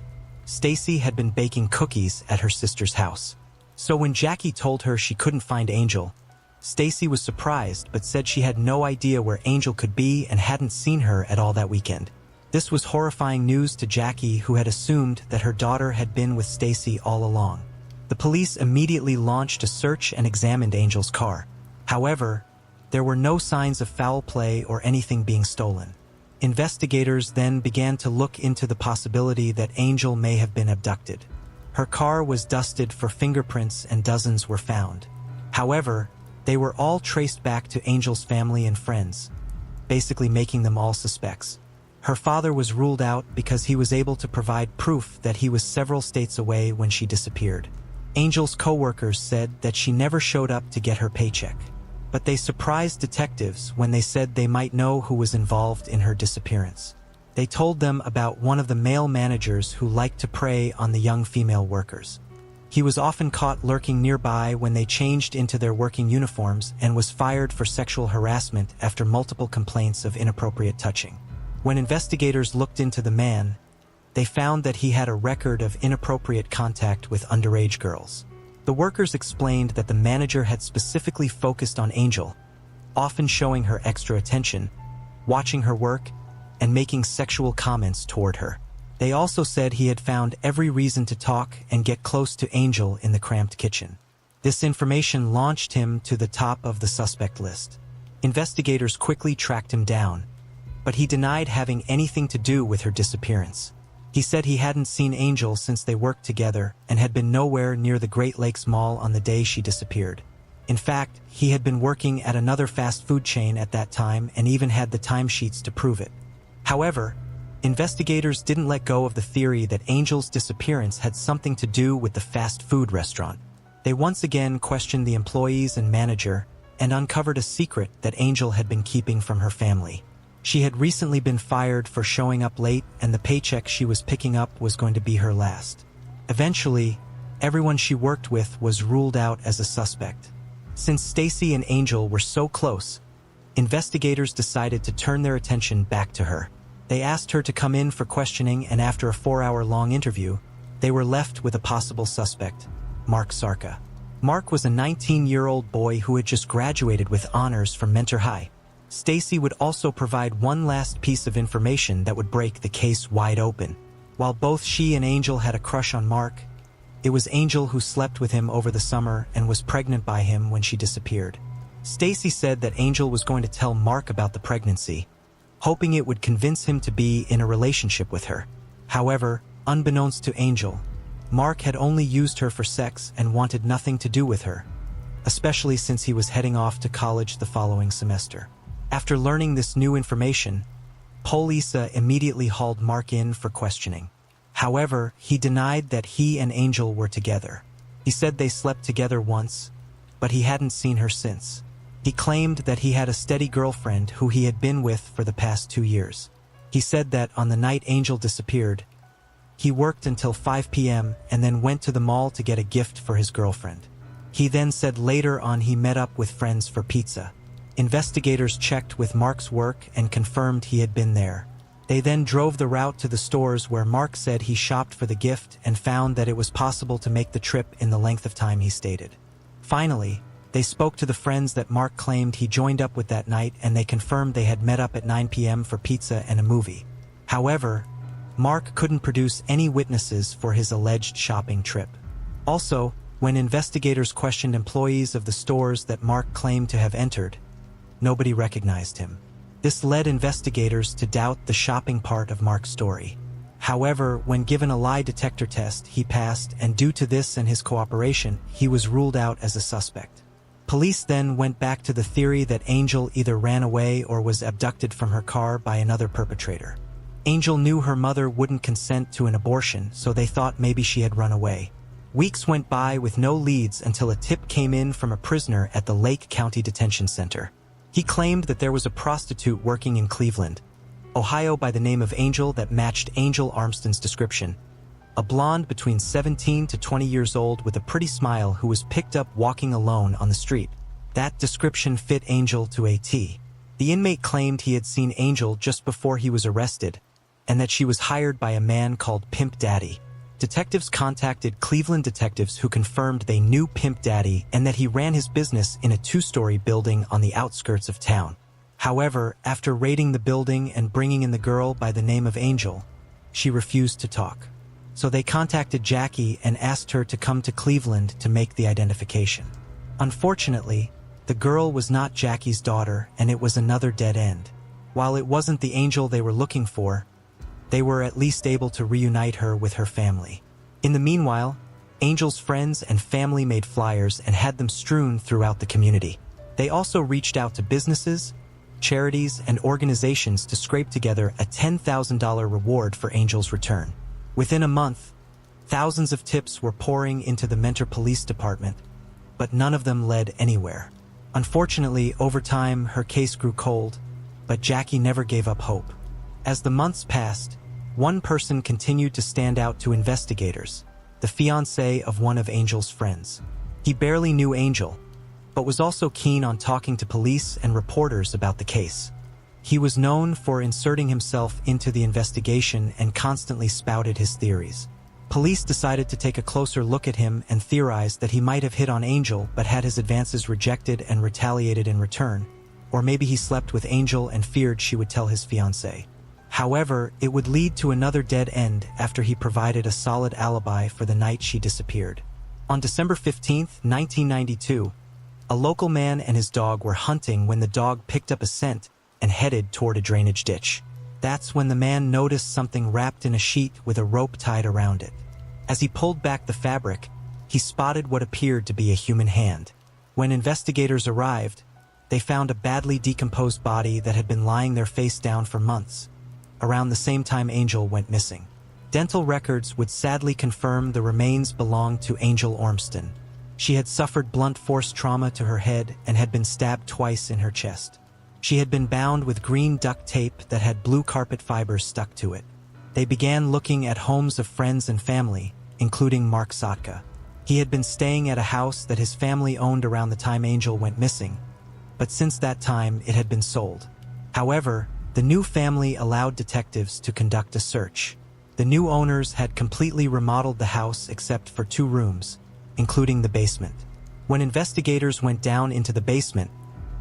Stacy had been baking cookies at her sister's house. So when Jackie told her she couldn't find Angel, Stacy was surprised but said she had no idea where Angel could be and hadn't seen her at all that weekend. This was horrifying news to Jackie, who had assumed that her daughter had been with Stacy all along. The police immediately launched a search and examined Angel's car. However, there were no signs of foul play or anything being stolen. Investigators then began to look into the possibility that Angel may have been abducted. Her car was dusted for fingerprints and dozens were found. However, they were all traced back to Angel's family and friends, basically making them all suspects. Her father was ruled out because he was able to provide proof that he was several states away when she disappeared. Angel's co-workers said that she never showed up to get her paycheck, but they surprised detectives when they said they might know who was involved in her disappearance. They told them about one of the male managers who liked to prey on the young female workers. He was often caught lurking nearby when they changed into their working uniforms and was fired for sexual harassment after multiple complaints of inappropriate touching. When investigators looked into the man, they found that he had a record of inappropriate contact with underage girls. The workers explained that the manager had specifically focused on Angel, often showing her extra attention, watching her work, and making sexual comments toward her. They also said he had found every reason to talk and get close to Angel in the cramped kitchen. This information launched him to the top of the suspect list. Investigators quickly tracked him down, but he denied having anything to do with her disappearance. He said he hadn't seen Angel since they worked together and had been nowhere near the Great Lakes Mall on the day she disappeared. In fact, he had been working at another fast food chain at that time and even had the timesheets to prove it. However, investigators didn't let go of the theory that Angel's disappearance had something to do with the fast food restaurant. They once again questioned the employees and manager and uncovered a secret that Angel had been keeping from her family. She had recently been fired for showing up late, and the paycheck she was picking up was going to be her last. Eventually, everyone she worked with was ruled out as a suspect. Since Stacy and Angel were so close, investigators decided to turn their attention back to her. They asked her to come in for questioning, and after a 4-hour-long interview, they were left with a possible suspect, Mark Sarka. Mark was a 19-year-old boy who had just graduated with honors from Mentor High. Stacy would also provide one last piece of information that would break the case wide open. While both she and Angel had a crush on Mark, it was Angel who slept with him over the summer and was pregnant by him when she disappeared. Stacy said that Angel was going to tell Mark about the pregnancy, hoping it would convince him to be in a relationship with her. However, unbeknownst to Angel, Mark had only used her for sex and wanted nothing to do with her, especially since he was heading off to college the following semester. After learning this new information, Polisa immediately hauled Mark in for questioning. However, he denied that he and Angel were together. He said they slept together once, but he hadn't seen her since. He claimed that he had a steady girlfriend who he had been with for the past 2 years. He said that on the night Angel disappeared, he worked until 5 p.m. and then went to the mall to get a gift for his girlfriend. He then said later on he met up with friends for pizza. Investigators checked with Mark's work and confirmed he had been there. They then drove the route to the stores where Mark said he shopped for the gift and found that it was possible to make the trip in the length of time he stated. Finally, They spoke to the friends that Mark claimed he joined up with that night, and they confirmed they had met up at 9 p.m. for pizza and a movie. However, Mark couldn't produce any witnesses for his alleged shopping trip. Also, when investigators questioned employees of the stores that Mark claimed to have entered, nobody recognized him. This led investigators to doubt the shopping part of Mark's story. However, when given a lie detector test, he passed, and due to this and his cooperation, he was ruled out as a suspect. Police then went back to the theory that Angel either ran away or was abducted from her car by another perpetrator. Angel knew her mother wouldn't consent to an abortion, so they thought maybe she had run away. Weeks went by with no leads until a tip came in from a prisoner at the Lake County Detention Center. He claimed that there was a prostitute working in Cleveland, Ohio by the name of Angel that matched Angel Armstrong's description. A blonde between 17 to 20 years old with a pretty smile who was picked up walking alone on the street. That description fit Angel to a T. The inmate claimed he had seen Angel just before he was arrested, and that she was hired by a man called Pimp Daddy. Detectives contacted Cleveland detectives who confirmed they knew Pimp Daddy and that he ran his business in a 2-story building on the outskirts of town. However, after raiding the building and bringing in the girl by the name of Angel, she refused to talk. So they contacted Jackie and asked her to come to Cleveland to make the identification. Unfortunately, the girl was not Jackie's daughter, and it was another dead end. While it wasn't the Angel they were looking for, they were at least able to reunite her with her family. In the meanwhile, Angel's friends and family made flyers and had them strewn throughout the community. They also reached out to businesses, charities, and organizations to scrape together a $10,000 reward for Angel's return. Within a month, thousands of tips were pouring into the Mentor Police Department, but none of them led anywhere. Unfortunately, over time, her case grew cold, but Jackie never gave up hope. As the months passed, one person continued to stand out to investigators, the fiancé of one of Angel's friends. He barely knew Angel, but was also keen on talking to police and reporters about the case. He was known for inserting himself into the investigation and constantly spouted his theories. Police decided to take a closer look at him and theorized that he might have hit on Angel but had his advances rejected and retaliated in return, or maybe he slept with Angel and feared she would tell his fiancé. However, it would lead to another dead end after he provided a solid alibi for the night she disappeared. On December 15, 1992, a local man and his dog were hunting when the dog picked up a scent and headed toward a drainage ditch. That's when the man noticed something wrapped in a sheet with a rope tied around it. As he pulled back the fabric, he spotted what appeared to be a human hand. When investigators arrived, they found a badly decomposed body that had been lying there face down for months, around the same time Angel went missing. Dental records would sadly confirm the remains belonged to Angel Ormston. She had suffered blunt force trauma to her head and had been stabbed twice in her chest. She had been bound with green duct tape that had blue carpet fibers stuck to it. They began looking at homes of friends and family, including Mark Sotka. He had been staying at a house that his family owned around the time Angel went missing, but since that time it had been sold. However, the new family allowed detectives to conduct a search. The new owners had completely remodeled the house except for 2 rooms, including the basement. When investigators went down into the basement,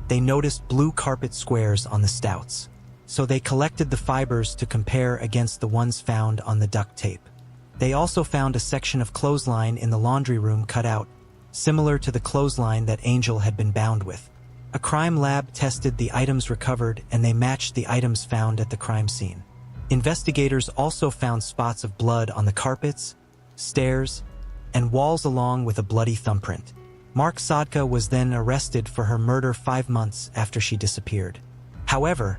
they noticed blue carpet squares on the stouts. So they collected the fibers to compare against the ones found on the duct tape. They also found a section of clothesline in the laundry room cut out, similar to the clothesline that Angel had been bound with. A crime lab tested the items recovered and they matched the items found at the crime scene. Investigators also found spots of blood on the carpets, stairs, and walls along with a bloody thumbprint. Mark Sotka was then arrested for her murder 5 months after she disappeared. However,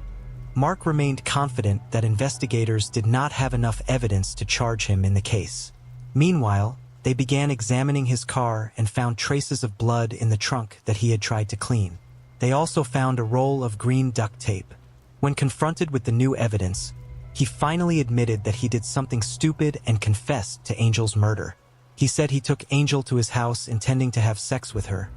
Mark remained confident that investigators did not have enough evidence to charge him in the case. Meanwhile, they began examining his car and found traces of blood in the trunk that he had tried to clean. They also found a roll of green duct tape. When confronted with the new evidence, he finally admitted that he did something stupid and confessed to Angel's murder. He said he took Angel to his house intending to have sex with her,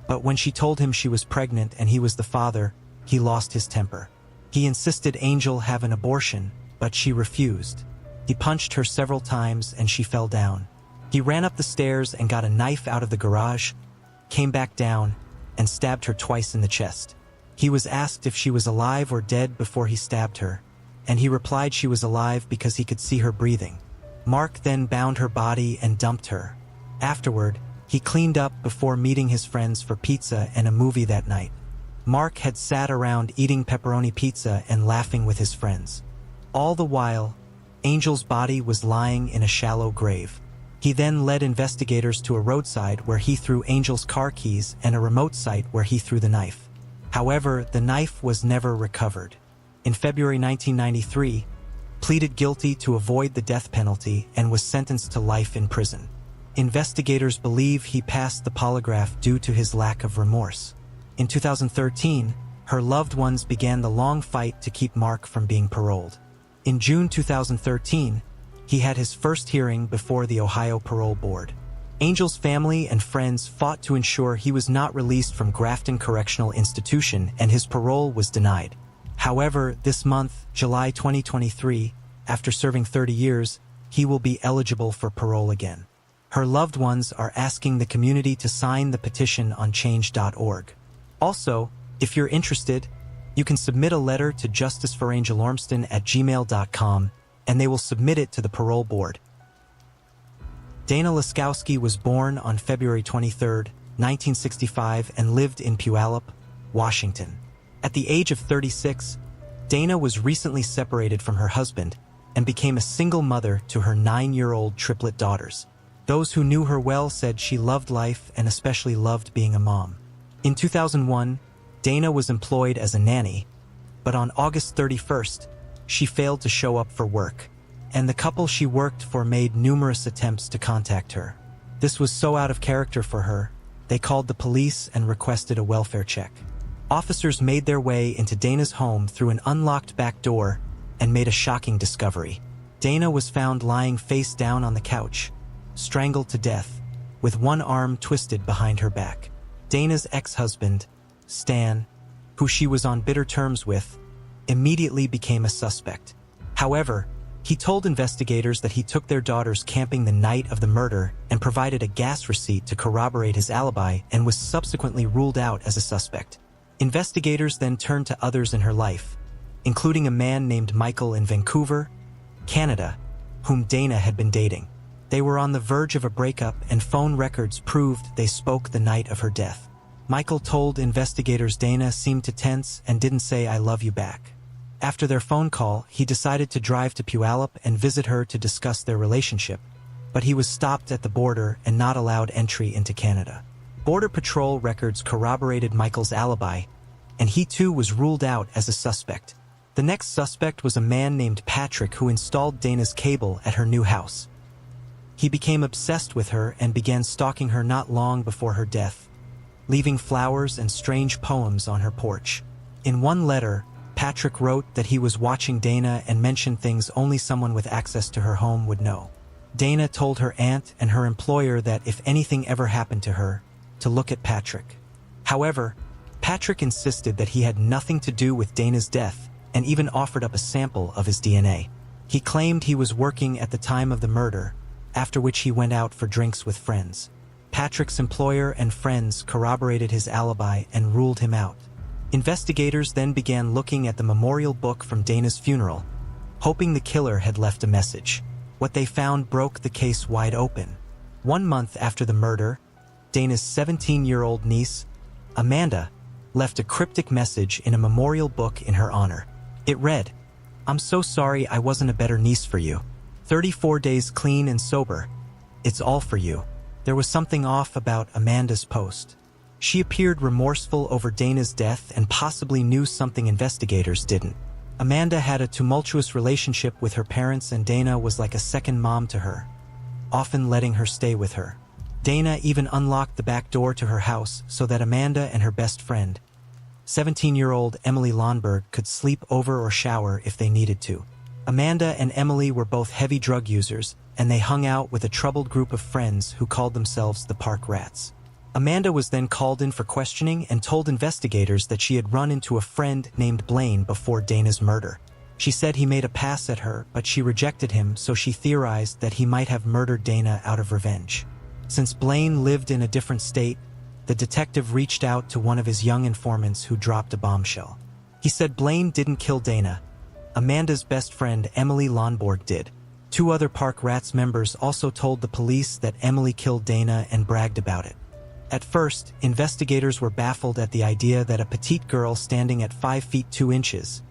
but when she told him she was pregnant and he was the father, he lost his temper. He insisted Angel have an abortion, but she refused. He punched her several times and she fell down. He ran up the stairs and got a knife out of the garage, came back down, and stabbed her twice in the chest. He was asked if she was alive or dead before he stabbed her, and he replied she was alive because he could see her breathing. Mark then bound her body and dumped her. Afterward, he cleaned up before meeting his friends for pizza and a movie that night. Mark had sat around eating pepperoni pizza and laughing with his friends. All the while, Angel's body was lying in a shallow grave. He then led investigators to a roadside where he threw Angel's car keys and a remote site where he threw the knife. However, the knife was never recovered. In February 1993, pleaded guilty to avoid the death penalty and was sentenced to life in prison. Investigators believe he passed the polygraph due to his lack of remorse. In 2013, her loved ones began the long fight to keep Mark from being paroled. In June 2013, he had his first hearing before the Ohio Parole Board. Angel's family and friends fought to ensure he was not released from Grafton Correctional Institution, and his parole was denied. However, this month, July 2023, after serving 30 years, he will be eligible for parole again. Her loved ones are asking the community to sign the petition on change.org. Also, if you're interested, you can submit a letter to justiceforangelormston@gmail.com, and they will submit it to the parole board. Dana Laskowski was born on February 23, 1965, and lived in Puyallup, Washington. At the age of 36, Dana was recently separated from her husband and became a single mother to her 9-year-old triplet daughters. Those who knew her well said she loved life and especially loved being a mom. In 2001, Dana was employed as a nanny, but on August 31st, she failed to show up for work, and the couple she worked for made numerous attempts to contact her. This was so out of character for her, they called the police and requested a welfare check. Officers made their way into Dana's home through an unlocked back door and made a shocking discovery. Dana was found lying face down on the couch, strangled to death, with one arm twisted behind her back. Dana's ex-husband, Stan, who she was on bitter terms with, immediately became a suspect. However, he told investigators that he took their daughters camping the night of the murder and provided a gas receipt to corroborate his alibi, and was subsequently ruled out as a suspect. Investigators then turned to others in her life, including a man named Michael in Vancouver, Canada, whom Dana had been dating. They were on the verge of a breakup, and phone records proved they spoke the night of her death. Michael told investigators Dana seemed to tense and didn't say "I love you" back. After their phone call, he decided to drive to Puyallup and visit her to discuss their relationship, but he was stopped at the border and not allowed entry into Canada. Border Patrol records corroborated Michael's alibi, and he too was ruled out as a suspect. The next suspect was a man named Patrick who installed Dana's cable at her new house. He became obsessed with her and began stalking her not long before her death, leaving flowers and strange poems on her porch. In one letter, Patrick wrote that he was watching Dana and mentioned things only someone with access to her home would know. Dana told her aunt and her employer that if anything ever happened to her, to look at Patrick. However, Patrick insisted that he had nothing to do with Dana's death and even offered up a sample of his DNA. He claimed he was working at the time of the murder, after which he went out for drinks with friends. Patrick's employer and friends corroborated his alibi and ruled him out. Investigators then began looking at the memorial book from Dana's funeral, hoping the killer had left a message. What they found broke the case wide open. 1 month after the murder, Dana's 17-year-old niece, Amanda, left a cryptic message in a memorial book in her honor. It read, "I'm so sorry I wasn't a better niece for you. 34 days clean and sober. It's all for you." There was something off about Amanda's post. She appeared remorseful over Dana's death and possibly knew something investigators didn't. Amanda had a tumultuous relationship with her parents, and Dana was like a second mom to her, often letting her stay with her. Dana even unlocked the back door to her house so that Amanda and her best friend, 17-year-old Emily Lonberg, could sleep over or shower if they needed to. Amanda and Emily were both heavy drug users, and they hung out with a troubled group of friends who called themselves the Park Rats. Amanda was then called in for questioning and told investigators that she had run into a friend named Blaine before Dana's murder. She said he made a pass at her, but she rejected him, so she theorized that he might have murdered Dana out of revenge. Since Blaine lived in a different state, the detective reached out to one of his young informants who dropped a bombshell. He said Blaine didn't kill Dana. Amanda's best friend Emily Lonborg did. Two other Park Rats members also told the police that Emily killed Dana and bragged about it. At first, investigators were baffled at the idea that a petite girl standing at 5 feet 2 inches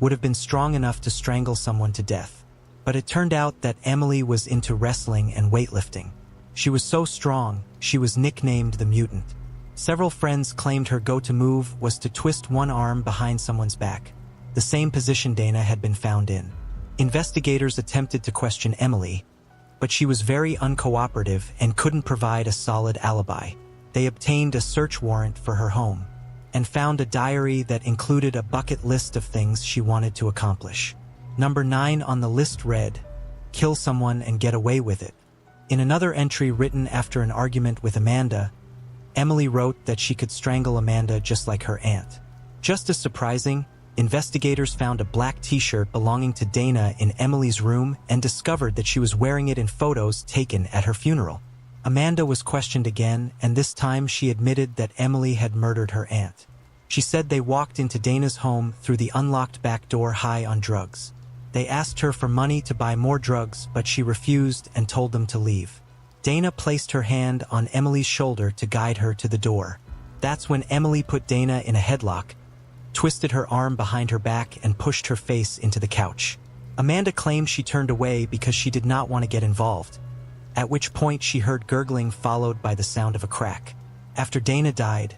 would have been strong enough to strangle someone to death. But it turned out that Emily was into wrestling and weightlifting. She was so strong, she was nicknamed the Mutant. Several friends claimed her go-to move was to twist one arm behind someone's back, the same position Dana had been found in. Investigators attempted to question Emily, but she was very uncooperative and couldn't provide a solid alibi. They obtained a search warrant for her home and found a diary that included a bucket list of things she wanted to accomplish. Number 9 on the list read, "Kill someone and get away with it." In another entry written after an argument with Amanda, Emily wrote that she could strangle Amanda just like her aunt. Just as surprising, investigators found a black t-shirt belonging to Dana in Emily's room and discovered that she was wearing it in photos taken at her funeral. Amanda was questioned again, and this time she admitted that Emily had murdered her aunt. She said they walked into Dana's home through the unlocked back door high on drugs. They asked her for money to buy more drugs, but she refused and told them to leave. Dana placed her hand on Emily's shoulder to guide her to the door. That's when Emily put Dana in a headlock, twisted her arm behind her back, and pushed her face into the couch. Amanda claimed she turned away because she did not want to get involved, at which point she heard gurgling followed by the sound of a crack. After Dana died,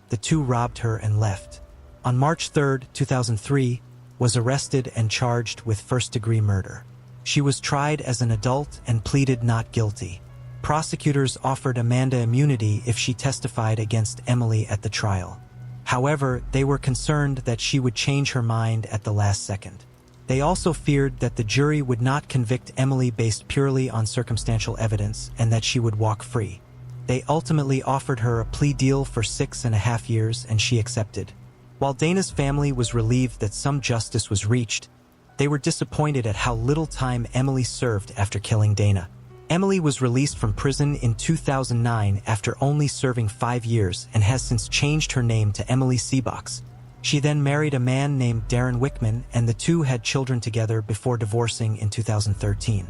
the two robbed her and left. On March 3, 2003, was arrested and charged with first-degree murder. She was tried as an adult and pleaded not guilty. Prosecutors offered Amanda immunity if she testified against Emily at the trial. However, they were concerned that she would change her mind at the last second. They also feared that the jury would not convict Emily based purely on circumstantial evidence and that she would walk free. They ultimately offered her a plea deal for 6.5 years, and she accepted. While Dana's family was relieved that some justice was reached, they were disappointed at how little time Emily served after killing Dana. Emily was released from prison in 2009 after only serving 5 years and has since changed her name to Emily Seabox. She then married a man named Darren Wickman, and the two had children together before divorcing in 2013.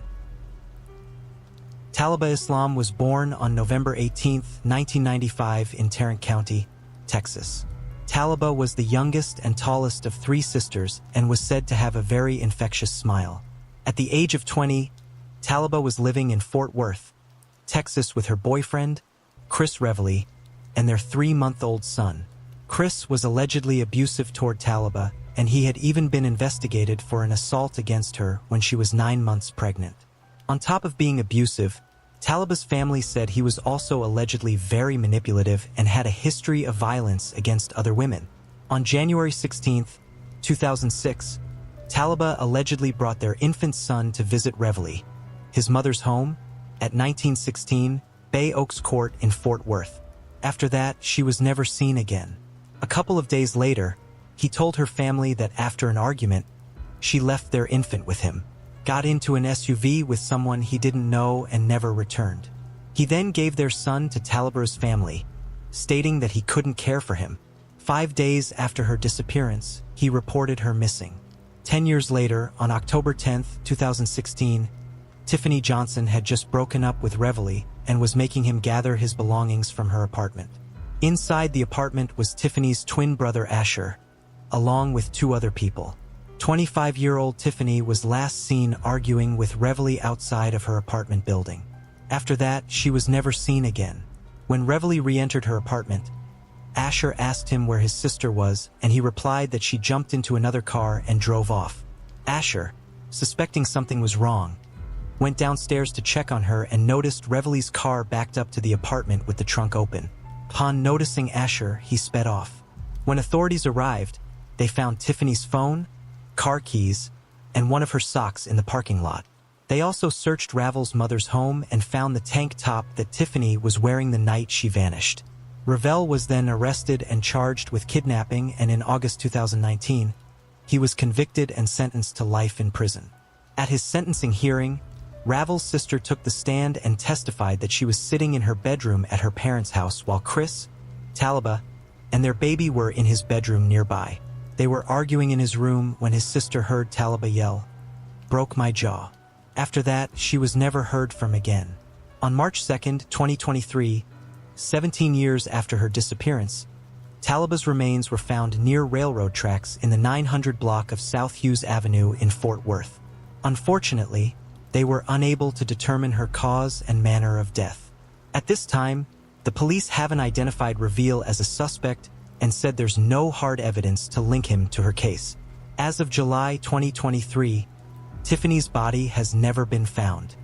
Talaba Islam was born on November 18, 1995 in Tarrant County, Texas. Talaba was the youngest and tallest of 3 sisters and was said to have a very infectious smile. At the age of 20, Talaba was living in Fort Worth, Texas with her boyfriend, Chris Reveley, and their 3-month-old son. Chris was allegedly abusive toward Talaba, and he had even been investigated for an assault against her when she was 9 months pregnant. On top of being abusive, Talaba's family said he was also allegedly very manipulative and had a history of violence against other women. On January 16, 2006, Talaba allegedly brought their infant son to visit Reveley, his mother's home, at 1916 Bay Oaks Court in Fort Worth. After that, she was never seen again. A couple of days later, he told her family that after an argument, she left their infant with him, got into an SUV with someone he didn't know, and never returned. He then gave their son to Talaba's family, stating that he couldn't care for him. 5 days after her disappearance, he reported her missing. 10 years later, on October 10, 2016, Tiffany Johnson had just broken up with Reveley and was making him gather his belongings from her apartment. Inside the apartment was Tiffany's twin brother Asher, along with 2 other people. 25-year-old Tiffany was last seen arguing with Reveley outside of her apartment building. After that, she was never seen again. When Reveley re-entered her apartment, Asher asked him where his sister was, and he replied that she jumped into another car and drove off. Asher, suspecting something was wrong, went downstairs to check on her and noticed Reveley's car backed up to the apartment with the trunk open. Upon noticing Asher, he sped off. When authorities arrived, they found Tiffany's phone, car keys, and one of her socks in the parking lot. They also searched Ravel's mother's home and found the tank top that Tiffany was wearing the night she vanished. Ravel was then arrested and charged with kidnapping, and in August 2019, he was convicted and sentenced to life in prison. At his sentencing hearing, Ravel's sister took the stand and testified that she was sitting in her bedroom at her parents' house while Chris, Talaba, and their baby were in his bedroom nearby. They were arguing in his room when his sister heard Talaba yell, "Broke my jaw." After that, she was never heard from again. On March 2, 2023, 17 years after her disappearance, Talaba's remains were found near railroad tracks in the 900 block of South Hughes Avenue in Fort Worth. Unfortunately, they were unable to determine her cause and manner of death. At this time, the police haven't identified Reveal as a suspect and said there's no hard evidence to link him to her case. As of July 2023, Tiffany's body has never been found.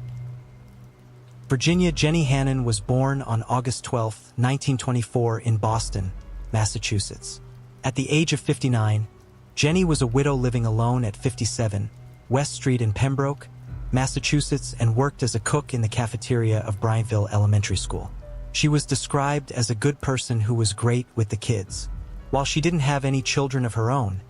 Virginia Jenny Hannon was born on August 12, 1924 in Boston, Massachusetts. At the age of 59, Jenny was a widow living alone at 57 West Street in Pembroke, Massachusetts, and worked as a cook in the cafeteria of Bryanttville Elementary School. She was described as a good person who was great with the kids. While she didn't have any children of her own,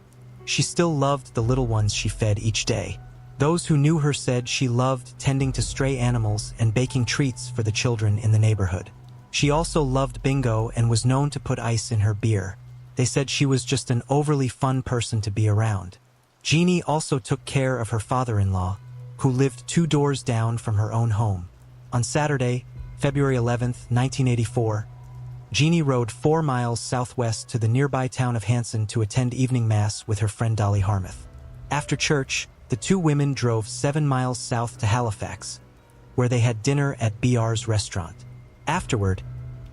she still loved the little ones she fed each day. Those who knew her said she loved tending to stray animals and baking treats for the children in the neighborhood. She also loved bingo and was known to put ice in her beer. They said she was just an overly fun person to be around. Jeannie also took care of her father-in-law, who lived 2 doors down from her own home. On Saturday, February 11, 1984, Jeannie rode 4 miles southwest to the nearby town of Hanson to attend evening mass with her friend Dolly Harmouth. After church, the 2 women drove 7 miles south to Halifax, where they had dinner at BR's restaurant. Afterward,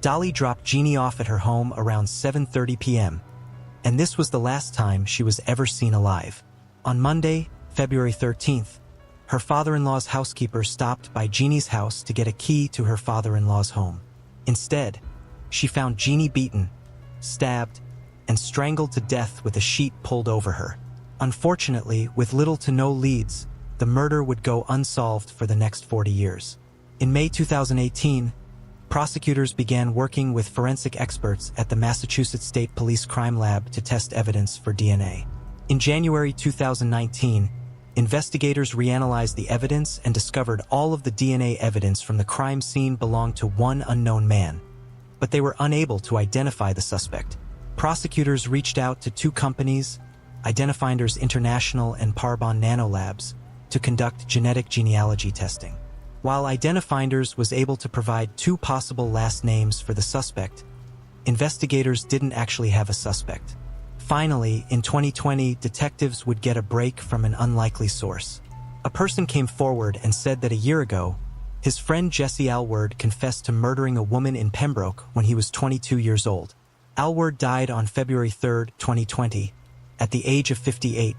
Dolly dropped Jeannie off at her home around 7:30 p.m., and this was the last time she was ever seen alive. On Monday, February 13th, her father-in-law's housekeeper stopped by Jeannie's house to get a key to her father-in-law's home. Instead, she found Jeannie beaten, stabbed, and strangled to death with a sheet pulled over her. Unfortunately, with little to no leads, the murder would go unsolved for the next 40 years. In May 2018, prosecutors began working with forensic experts at the Massachusetts State Police Crime Lab to test evidence for DNA. In January 2019, investigators reanalyzed the evidence and discovered all of the DNA evidence from the crime scene belonged to one unknown man, but they were unable to identify the suspect. Prosecutors reached out to 2 companies, Identifinders International and Parbon Nanolabs, to conduct genetic genealogy testing. While Identifinders was able to provide 2 possible last names for the suspect, investigators didn't actually have a suspect. Finally, in 2020, detectives would get a break from an unlikely source. A person came forward and said that a year ago, his friend Jesse Alward confessed to murdering a woman in Pembroke when he was 22 years old. Alward died on February 3, 2020, at the age of 58,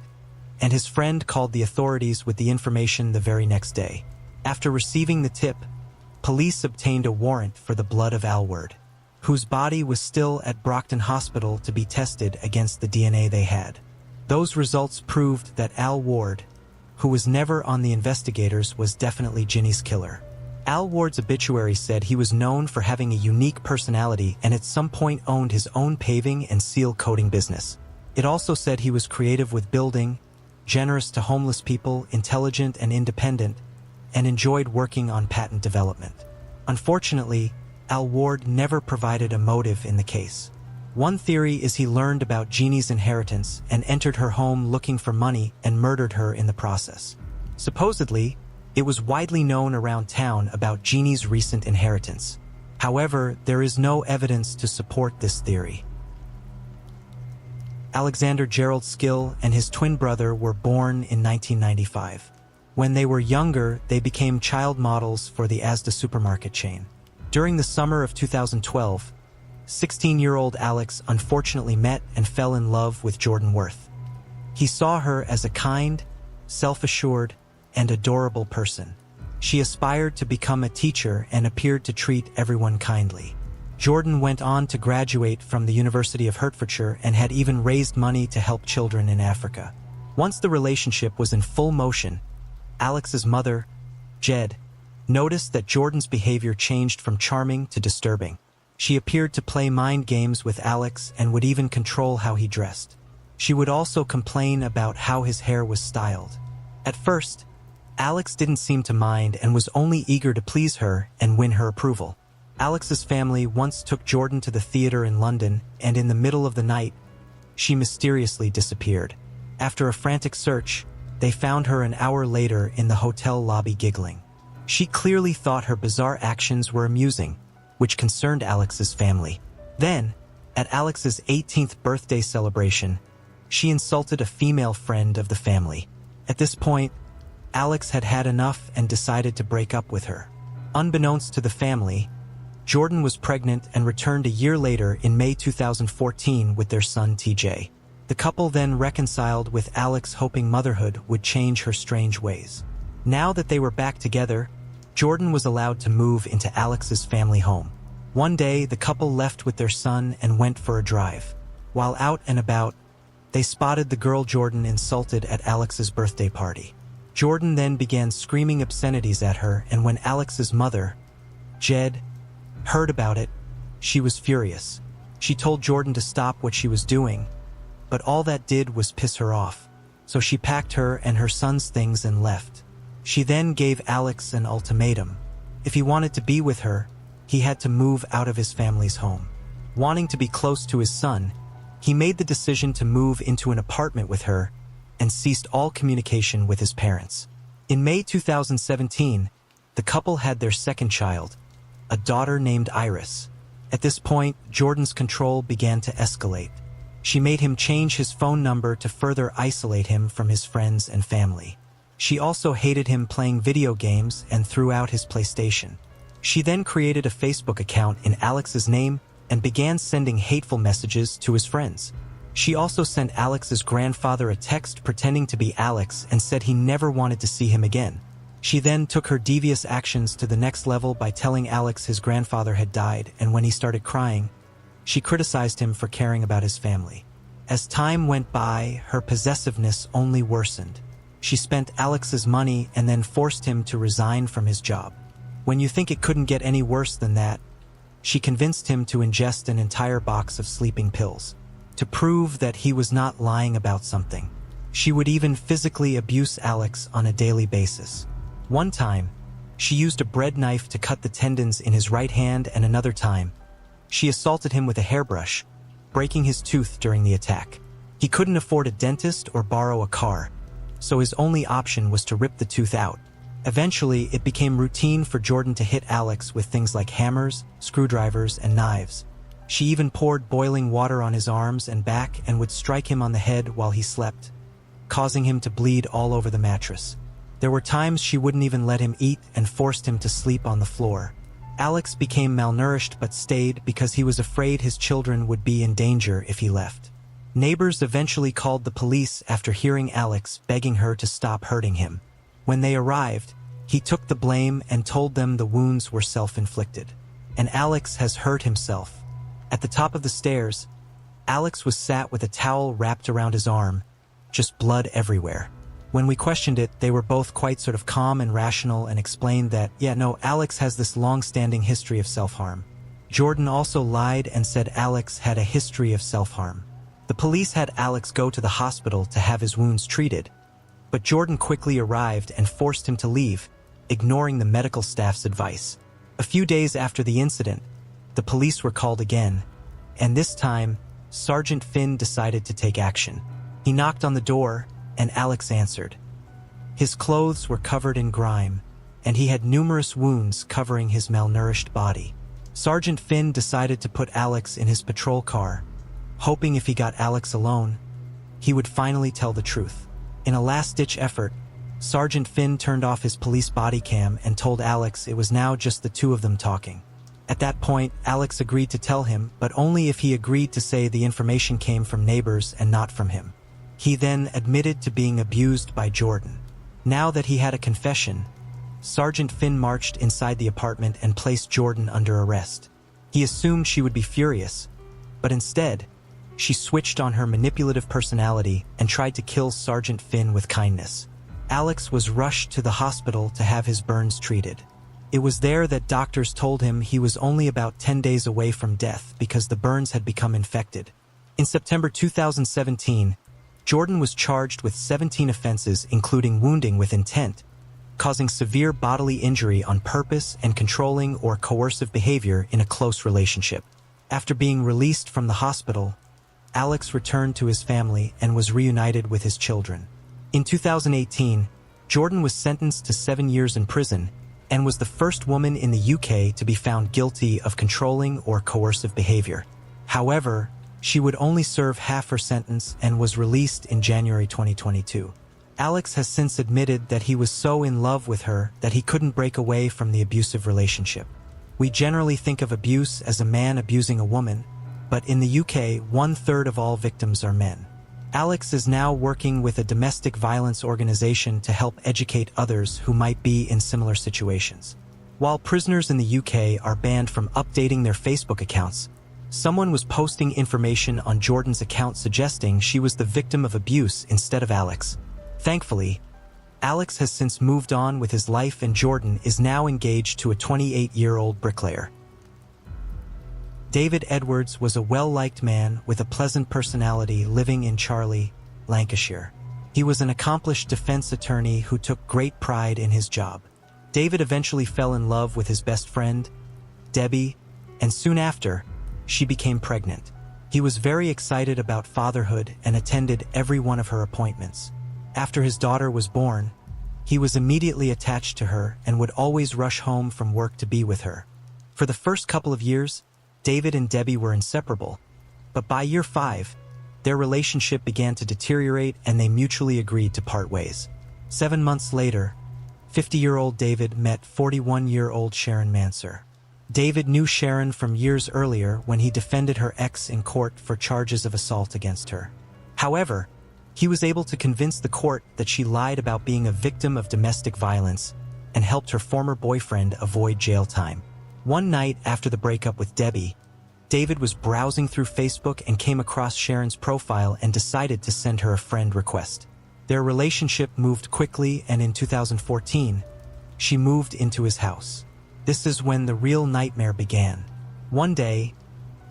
and his friend called the authorities with the information the very next day. After receiving the tip, police obtained a warrant for the blood of Alward, whose body was still at Brockton Hospital to be tested against the DNA they had. Those results proved that Al Ward, who was never on the investigators, was definitely Ginny's killer. Al Ward's obituary said he was known for having a unique personality and at some point owned his own paving and seal coating business. It also said he was creative with building, generous to homeless people, intelligent and independent, and enjoyed working on patent development. Unfortunately, Al Ward never provided a motive in the case. One theory is he learned about Jeannie's inheritance and entered her home looking for money and murdered her in the process. Supposedly, it was widely known around town about Jeannie's recent inheritance. However, there is no evidence to support this theory. Alexander Gerald Skill and his twin brother were born in 1995. When they were younger, they became child models for the Asda supermarket chain. During the summer of 2012, 16-year-old Alex unfortunately met and fell in love with Jordan Worth. He saw her as a kind, self-assured, and adorable person. She aspired to become a teacher and appeared to treat everyone kindly. Jordan went on to graduate from the University of Hertfordshire and had even raised money to help children in Africa. Once the relationship was in full motion, Alex's mother, Jed, noticed that Jordan's behavior changed from charming to disturbing. She appeared to play mind games with Alex and would even control how he dressed. She would also complain about how his hair was styled. At first, Alex didn't seem to mind and was only eager to please her and win her approval. Alex's family once took Jordan to the theater in London, and in the middle of the night, she mysteriously disappeared. After a frantic search, they found her an hour later in the hotel lobby giggling. She clearly thought her bizarre actions were amusing, which concerned Alex's family. Then, at Alex's 18th birthday celebration, she insulted a female friend of the family. At this point, Alex had had enough and decided to break up with her. Unbeknownst to the family, Jordan was pregnant and returned a year later in May 2014 with their son TJ. The couple then reconciled with Alex, hoping motherhood would change her strange ways. Now that they were back together, Jordan was allowed to move into Alex's family home. One day, the couple left with their son and went for a drive. While out and about, they spotted the girl Jordan insulted at Alex's birthday party. Jordan then began screaming obscenities at her, and when Alex's mother, Jed, heard about it, she was furious. She told Jordan to stop what she was doing, but all that did was piss her off. So she packed her and her son's things and left. She then gave Alex an ultimatum. If he wanted to be with her, he had to move out of his family's home. Wanting to be close to his son, he made the decision to move into an apartment with her and ceased all communication with his parents. In May 2017, the couple had their second child, a daughter named Iris. At this point, Jordan's control began to escalate. She made him change his phone number to further isolate him from his friends and family. She also hated him playing video games and threw out his PlayStation. She then created a Facebook account in Alex's name and began sending hateful messages to his friends. She also sent Alex's grandfather a text pretending to be Alex and said he never wanted to see him again. She then took her devious actions to the next level by telling Alex his grandfather had died, and when he started crying, she criticized him for caring about his family. As time went by, her possessiveness only worsened. She spent Alex's money and then forced him to resign from his job. When you think it couldn't get any worse than that, she convinced him to ingest an entire box of sleeping pills to prove that he was not lying about something. She would even physically abuse Alex on a daily basis. One time, she used a bread knife to cut the tendons in his right hand, and another time, she assaulted him with a hairbrush, breaking his tooth during the attack. He couldn't afford a dentist or borrow a car, so his only option was to rip the tooth out. Eventually, it became routine for Jordan to hit Alex with things like hammers, screwdrivers, and knives. She even poured boiling water on his arms and back and would strike him on the head while he slept, causing him to bleed all over the mattress. There were times she wouldn't even let him eat and forced him to sleep on the floor. Alex became malnourished but stayed because he was afraid his children would be in danger if he left. Neighbors eventually called the police after hearing Alex begging her to stop hurting him. When they arrived, he took the blame and told them the wounds were self-inflicted. And Alex has hurt himself. At the top of the stairs, Alex was sat with a towel wrapped around his arm, just blood everywhere. When we questioned it, they were both quite sort of calm and rational and explained that, Alex has this long-standing history of self-harm. Jordan also lied and said Alex had a history of self-harm. The police had Alex go to the hospital to have his wounds treated, but Jordan quickly arrived and forced him to leave, ignoring the medical staff's advice. A few days after the incident, the police were called again, and this time, Sergeant Finn decided to take action. He knocked on the door, and Alex answered. His clothes were covered in grime, and he had numerous wounds covering his malnourished body. Sergeant Finn decided to put Alex in his patrol car, hoping if he got Alex alone, he would finally tell the truth. In a last-ditch effort, Sergeant Finn turned off his police body cam and told Alex it was now just the two of them talking. At that point, Alex agreed to tell him, but only if he agreed to say the information came from neighbors and not from him. He then admitted to being abused by Jordan. Now that he had a confession, Sergeant Finn marched inside the apartment and placed Jordan under arrest. He assumed she would be furious, but instead, she switched on her manipulative personality and tried to kill Sergeant Finn with kindness. Alex was rushed to the hospital to have his burns treated. It was there that doctors told him he was only about 10 days away from death because the burns had become infected. In September 2017, Jordan was charged with 17 offenses including wounding with intent, causing severe bodily injury on purpose and controlling or coercive behavior in a close relationship. After being released from the hospital, Alex returned to his family and was reunited with his children. In 2018, Jordan was sentenced to 7 years in prison and was the first woman in the UK to be found guilty of controlling or coercive behavior. However, she would only serve half her sentence and was released in January 2022. Alex has since admitted that he was so in love with her that he couldn't break away from the abusive relationship. We generally think of abuse as a man abusing a woman, but in the UK, 1/3 of all victims are men. Alex is now working with a domestic violence organization to help educate others who might be in similar situations. While prisoners in the UK are banned from updating their Facebook accounts, someone was posting information on Jordan's account suggesting she was the victim of abuse instead of Alex. Thankfully, Alex has since moved on with his life and Jordan is now engaged to a 28-year-old bricklayer. David Edwards was a well-liked man with a pleasant personality living in Charlie, Lancashire. He was an accomplished defense attorney who took great pride in his job. David eventually fell in love with his best friend, Debbie, and soon after, she became pregnant. He was very excited about fatherhood and attended every one of her appointments. After his daughter was born, he was immediately attached to her and would always rush home from work to be with her. For the first couple of years, David and Debbie were inseparable, but by year 5, their relationship began to deteriorate and they mutually agreed to part ways. 7 months later, 50-year-old David met 41-year-old Sharon Manser. David knew Sharon from years earlier when he defended her ex in court for charges of assault against her. However, he was able to convince the court that she lied about being a victim of domestic violence and helped her former boyfriend avoid jail time. One night after the breakup with Debbie, David was browsing through Facebook and came across Sharon's profile and decided to send her a friend request. Their relationship moved quickly and in 2014, she moved into his house. This is when the real nightmare began. One day,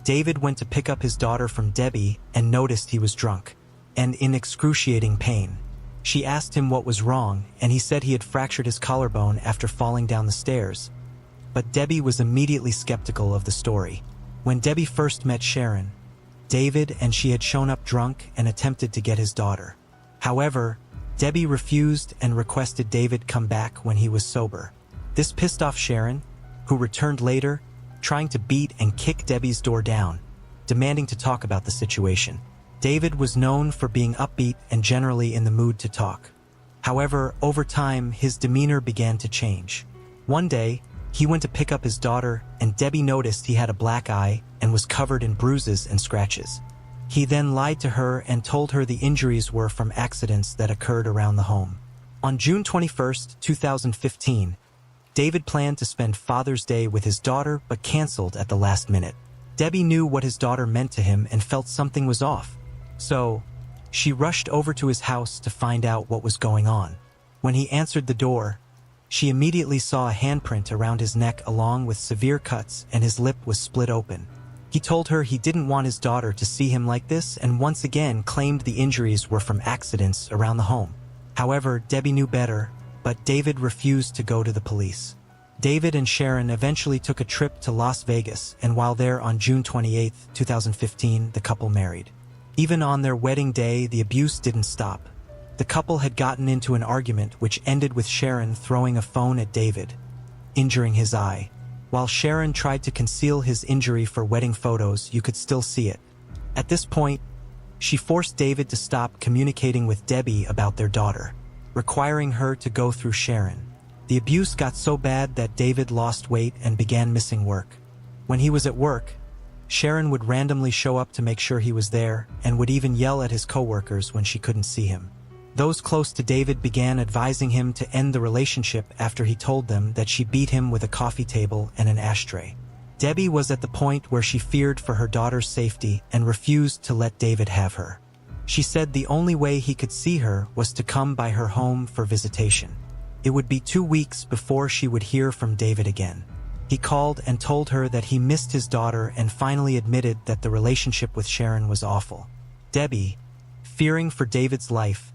David went to pick up his daughter from Debbie and noticed he was drunk and in excruciating pain. She asked him what was wrong and he said he had fractured his collarbone after falling down the stairs. But Debbie was immediately skeptical of the story. When Debbie first met Sharon, David and she had shown up drunk and attempted to get his daughter. However, Debbie refused and requested David come back when he was sober. This pissed off Sharon, who returned later, trying to beat and kick Debbie's door down, demanding to talk about the situation. David was known for being upbeat and generally in the mood to talk. However, over time, his demeanor began to change. One day, he went to pick up his daughter, and Debbie noticed he had a black eye and was covered in bruises and scratches. He then lied to her and told her the injuries were from accidents that occurred around the home. On June 21, 2015, David planned to spend Father's Day with his daughter but canceled at the last minute. Debbie knew what his daughter meant to him and felt something was off. So, she rushed over to his house to find out what was going on. When he answered the door, she immediately saw a handprint around his neck along with severe cuts and his lip was split open. He told her he didn't want his daughter to see him like this and once again claimed the injuries were from accidents around the home. However, Debbie knew better, but David refused to go to the police. David and Sharon eventually took a trip to Las Vegas, and while there on June 28, 2015, the couple married. Even on their wedding day, the abuse didn't stop. The couple had gotten into an argument which ended with Sharon throwing a phone at David, injuring his eye. While Sharon tried to conceal his injury for wedding photos, you could still see it. At this point, she forced David to stop communicating with Debbie about their daughter, requiring her to go through Sharon. The abuse got so bad that David lost weight and began missing work. When he was at work, Sharon would randomly show up to make sure he was there and would even yell at his coworkers when she couldn't see him. Those close to David began advising him to end the relationship after he told them that she beat him with a coffee table and an ashtray. Debbie was at the point where she feared for her daughter's safety and refused to let David have her. She said the only way he could see her was to come by her home for visitation. It would be 2 weeks before she would hear from David again. He called and told her that he missed his daughter and finally admitted that the relationship with Sharon was awful. Debbie, fearing for David's life,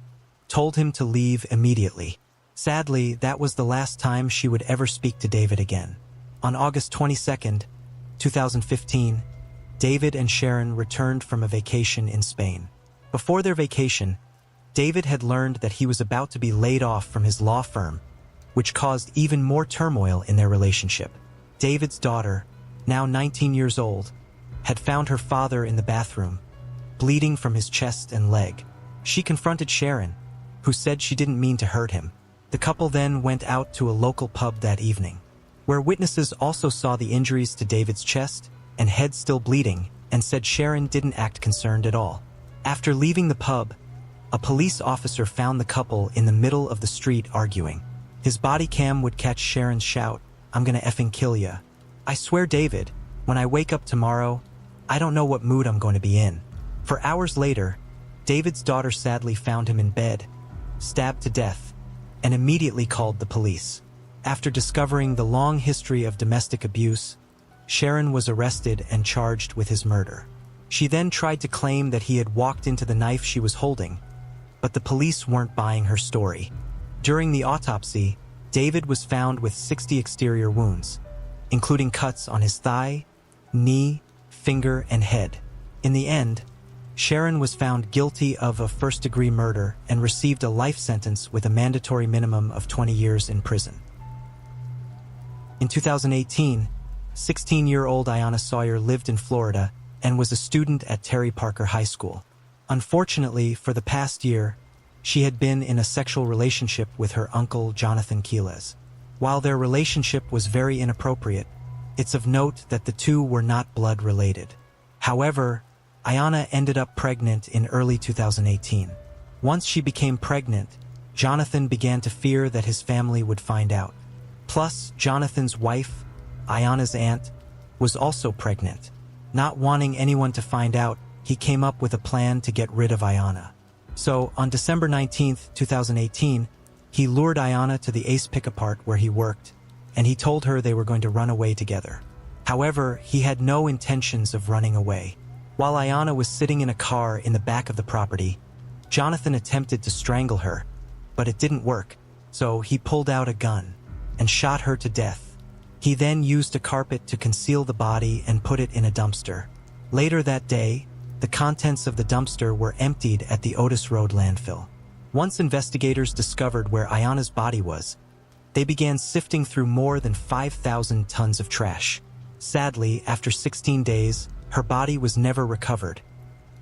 told him to leave immediately. Sadly, that was the last time she would ever speak to David again. On August 22, 2015, David and Sharon returned from a vacation in Spain. Before their vacation, David had learned that he was about to be laid off from his law firm, which caused even more turmoil in their relationship. David's daughter, now 19 years old, had found her father in the bathroom, bleeding from his chest and leg. She confronted Sharon, who said she didn't mean to hurt him. The couple then went out to a local pub that evening, where witnesses also saw the injuries to David's chest and head still bleeding, and said Sharon didn't act concerned at all. After leaving the pub, a police officer found the couple in the middle of the street arguing. His body cam would catch Sharon's shout, "I'm gonna effing kill ya. I swear, David, when I wake up tomorrow, I don't know what mood I'm going to be in." For hours later, David's daughter sadly found him in bed, stabbed to death, and immediately called the police. After discovering the long history of domestic abuse, Sharon was arrested and charged with his murder. She then tried to claim that he had walked into the knife she was holding, but the police weren't buying her story. During the autopsy, David was found with 60 exterior wounds, including cuts on his thigh, knee, finger, and head. In the end, Sharon was found guilty of a first-degree murder and received a life sentence with a mandatory minimum of 20 years in prison. In 2018, 16-year-old Ayanna Sawyer lived in Florida and was a student at Terry Parker High School. Unfortunately, for the past year, she had been in a sexual relationship with her uncle, Jonathan Quiles. While their relationship was very inappropriate, it's of note that the two were not blood-related. However, Ayanna ended up pregnant in early 2018. Once she became pregnant, Jonathan began to fear that his family would find out. Plus, Jonathan's wife, Ayanna's aunt, was also pregnant. Not wanting anyone to find out, he came up with a plan to get rid of Ayanna. So, on December 19, 2018, he lured Ayanna to the Ace Pick-a-Part where he worked, and he told her they were going to run away together. However, he had no intentions of running away. While Ayanna was sitting in a car in the back of the property, Jonathan attempted to strangle her, but it didn't work, so he pulled out a gun and shot her to death. He then used a carpet to conceal the body and put it in a dumpster. Later that day, the contents of the dumpster were emptied at the Otis Road landfill. Once investigators discovered where Ayanna's body was, they began sifting through more than 5,000 tons of trash. Sadly, after 16 days, her body was never recovered,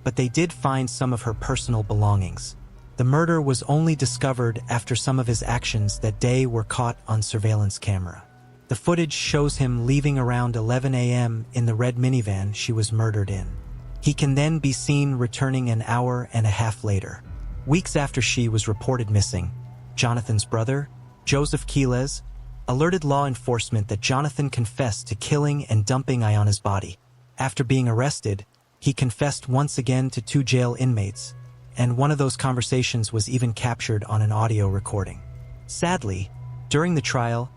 but they did find some of her personal belongings. The murder was only discovered after some of his actions that day were caught on surveillance camera. The footage shows him leaving around 11 a.m. in the red minivan she was murdered in. He can then be seen returning an hour and a half later. Weeks after she was reported missing, Jonathan's brother, Joseph Quiles, alerted law enforcement that Jonathan confessed to killing and dumping Ayanna's body. After being arrested, he confessed once again to 2 jail inmates, and one of those conversations was even captured on an audio recording. Sadly, during the trial,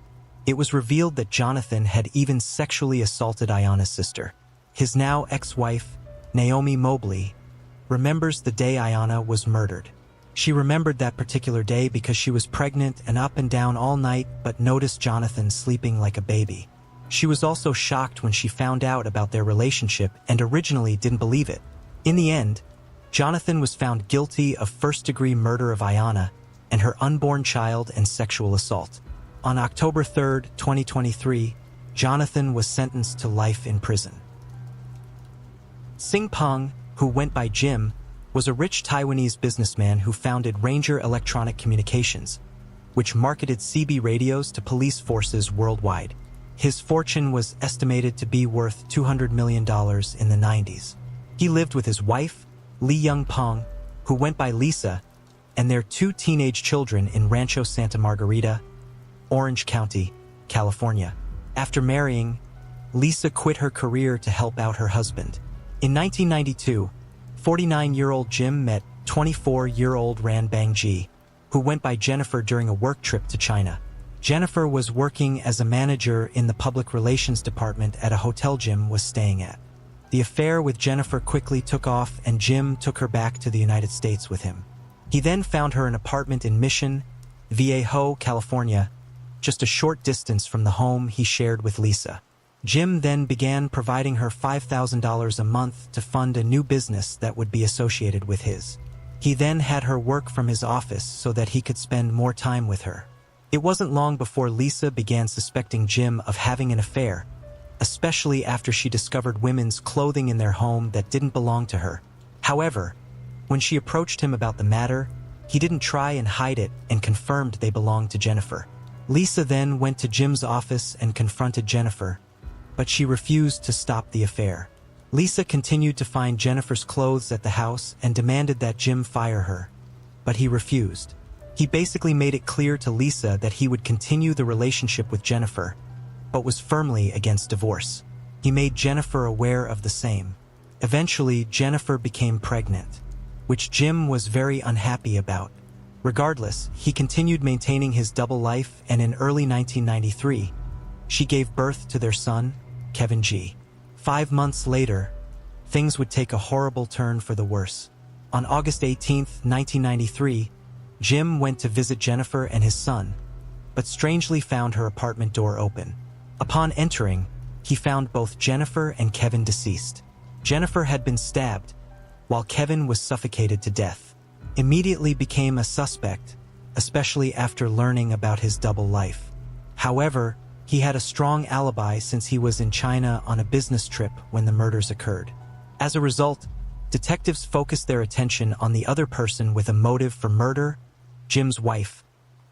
it was revealed that Jonathan had even sexually assaulted Ayanna's sister. His now ex-wife, Naomi Mobley, remembers the day Ayanna was murdered. She remembered that particular day because she was pregnant and up and down all night but noticed Jonathan sleeping like a baby. She was also shocked when she found out about their relationship and originally didn't believe it. In the end, Jonathan was found guilty of first-degree murder of Ayanna and her unborn child and sexual assault. On October 3, 2023, Jonathan was sentenced to life in prison. Sing Pong, who went by Jim, was a rich Taiwanese businessman who founded Ranger Electronic Communications, which marketed CB radios to police forces worldwide. His fortune was estimated to be worth $200 million in the 90s. He lived with his wife, Lee Young Pong, who went by Lisa, and their 2 teenage children in Rancho Santa Margarita, Orange County, California. After marrying, Lisa quit her career to help out her husband. In 1992, 49-year-old Jim met 24-year-old Ran Bangji, who went by Jennifer during a work trip to China. Jennifer was working as a manager in the public relations department at a hotel Jim was staying at. The affair with Jennifer quickly took off and Jim took her back to the United States with him. He then found her an apartment in Mission Vallejo, California, just a short distance from the home he shared with Lisa. Jim then began providing her $5,000 a month to fund a new business that would be associated with his. He then had her work from his office so that he could spend more time with her. It wasn't long before Lisa began suspecting Jim of having an affair, especially after she discovered women's clothing in their home that didn't belong to her. However, when she approached him about the matter, he didn't try and hide it and confirmed they belonged to Jennifer. Lisa then went to Jim's office and confronted Jennifer, but she refused to stop the affair. Lisa continued to find Jennifer's clothes at the house and demanded that Jim fire her, but he refused. He basically made it clear to Lisa that he would continue the relationship with Jennifer, but was firmly against divorce. He made Jennifer aware of the same. Eventually, Jennifer became pregnant, which Jim was very unhappy about. Regardless, he continued maintaining his double life, and in early 1993, she gave birth to their son, Kevin G. 5 months later, things would take a horrible turn for the worse. On August 18, 1993, Jim went to visit Jennifer and his son, but strangely found her apartment door open. Upon entering, he found both Jennifer and Kevin deceased. Jennifer had been stabbed, while Kevin was suffocated to death. Immediately became a suspect, especially after learning about his double life. However, he had a strong alibi since he was in China on a business trip when the murders occurred. As a result, detectives focused their attention on the other person with a motive for murder, Jim's wife,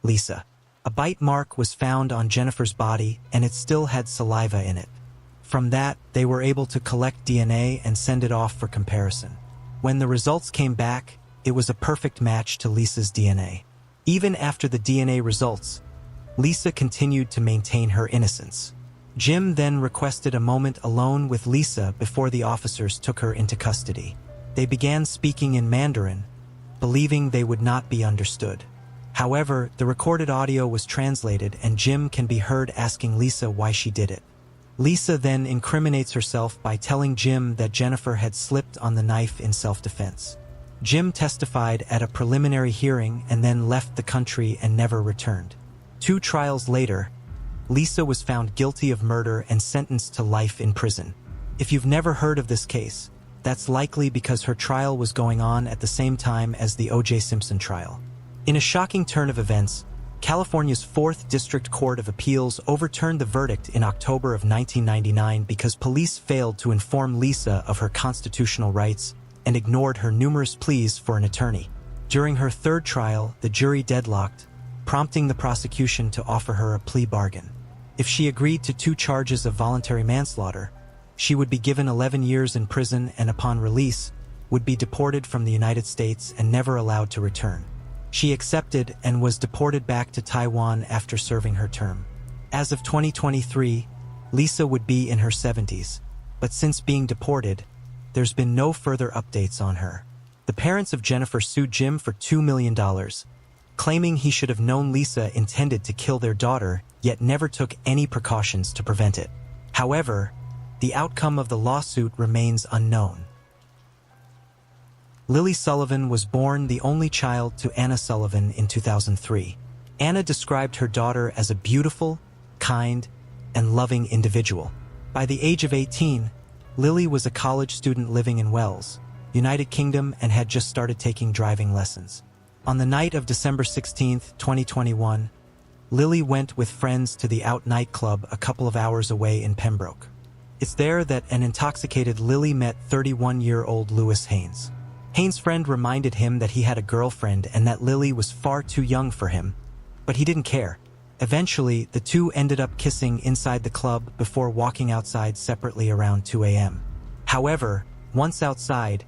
Lisa. A bite mark was found on Jennifer's body, and it still had saliva in it. From that, they were able to collect DNA and send it off for comparison. When the results came back, it was a perfect match to Lisa's DNA. Even after the DNA results, Lisa continued to maintain her innocence. Jim then requested a moment alone with Lisa before the officers took her into custody. They began speaking in Mandarin, believing they would not be understood. However, the recorded audio was translated and Jim can be heard asking Lisa why she did it. Lisa then incriminates herself by telling Jim that Jennifer had slipped on the knife in self-defense. Jim testified at a preliminary hearing and then left the country and never returned. 2 trials later, Lisa was found guilty of murder and sentenced to life in prison. If you've never heard of this case, that's likely because her trial was going on at the same time as the O.J. Simpson trial. In a shocking turn of events, California's 4th District Court of Appeals overturned the verdict in October of 1999 because police failed to inform Lisa of her constitutional rights and ignored her numerous pleas for an attorney. During her 3rd trial, the jury deadlocked, prompting the prosecution to offer her a plea bargain. If she agreed to 2 charges of voluntary manslaughter, she would be given 11 years in prison and upon release, would be deported from the United States and never allowed to return. She accepted and was deported back to Taiwan after serving her term. As of 2023, Lisa would be in her 70s, but since being deported, there's been no further updates on her. The parents of Jennifer sued Jim for $2 million, claiming he should have known Lisa intended to kill their daughter, yet never took any precautions to prevent it. However, the outcome of the lawsuit remains unknown. Lily Sullivan was born the only child to Anna Sullivan in 2003. Anna described her daughter as a beautiful, kind, and loving individual. By the age of 18, Lily was a college student living in Wales, United Kingdom, and had just started taking driving lessons. On the night of December 16, 2021, Lily went with friends to the Out nightclub a couple of hours away in Pembroke. It's there that an intoxicated Lily met 31-year-old Lewis Haynes. Haynes' friend reminded him that he had a girlfriend and that Lily was far too young for him, but he didn't care. Eventually, the two ended up kissing inside the club before walking outside separately around 2 a.m. However, once outside,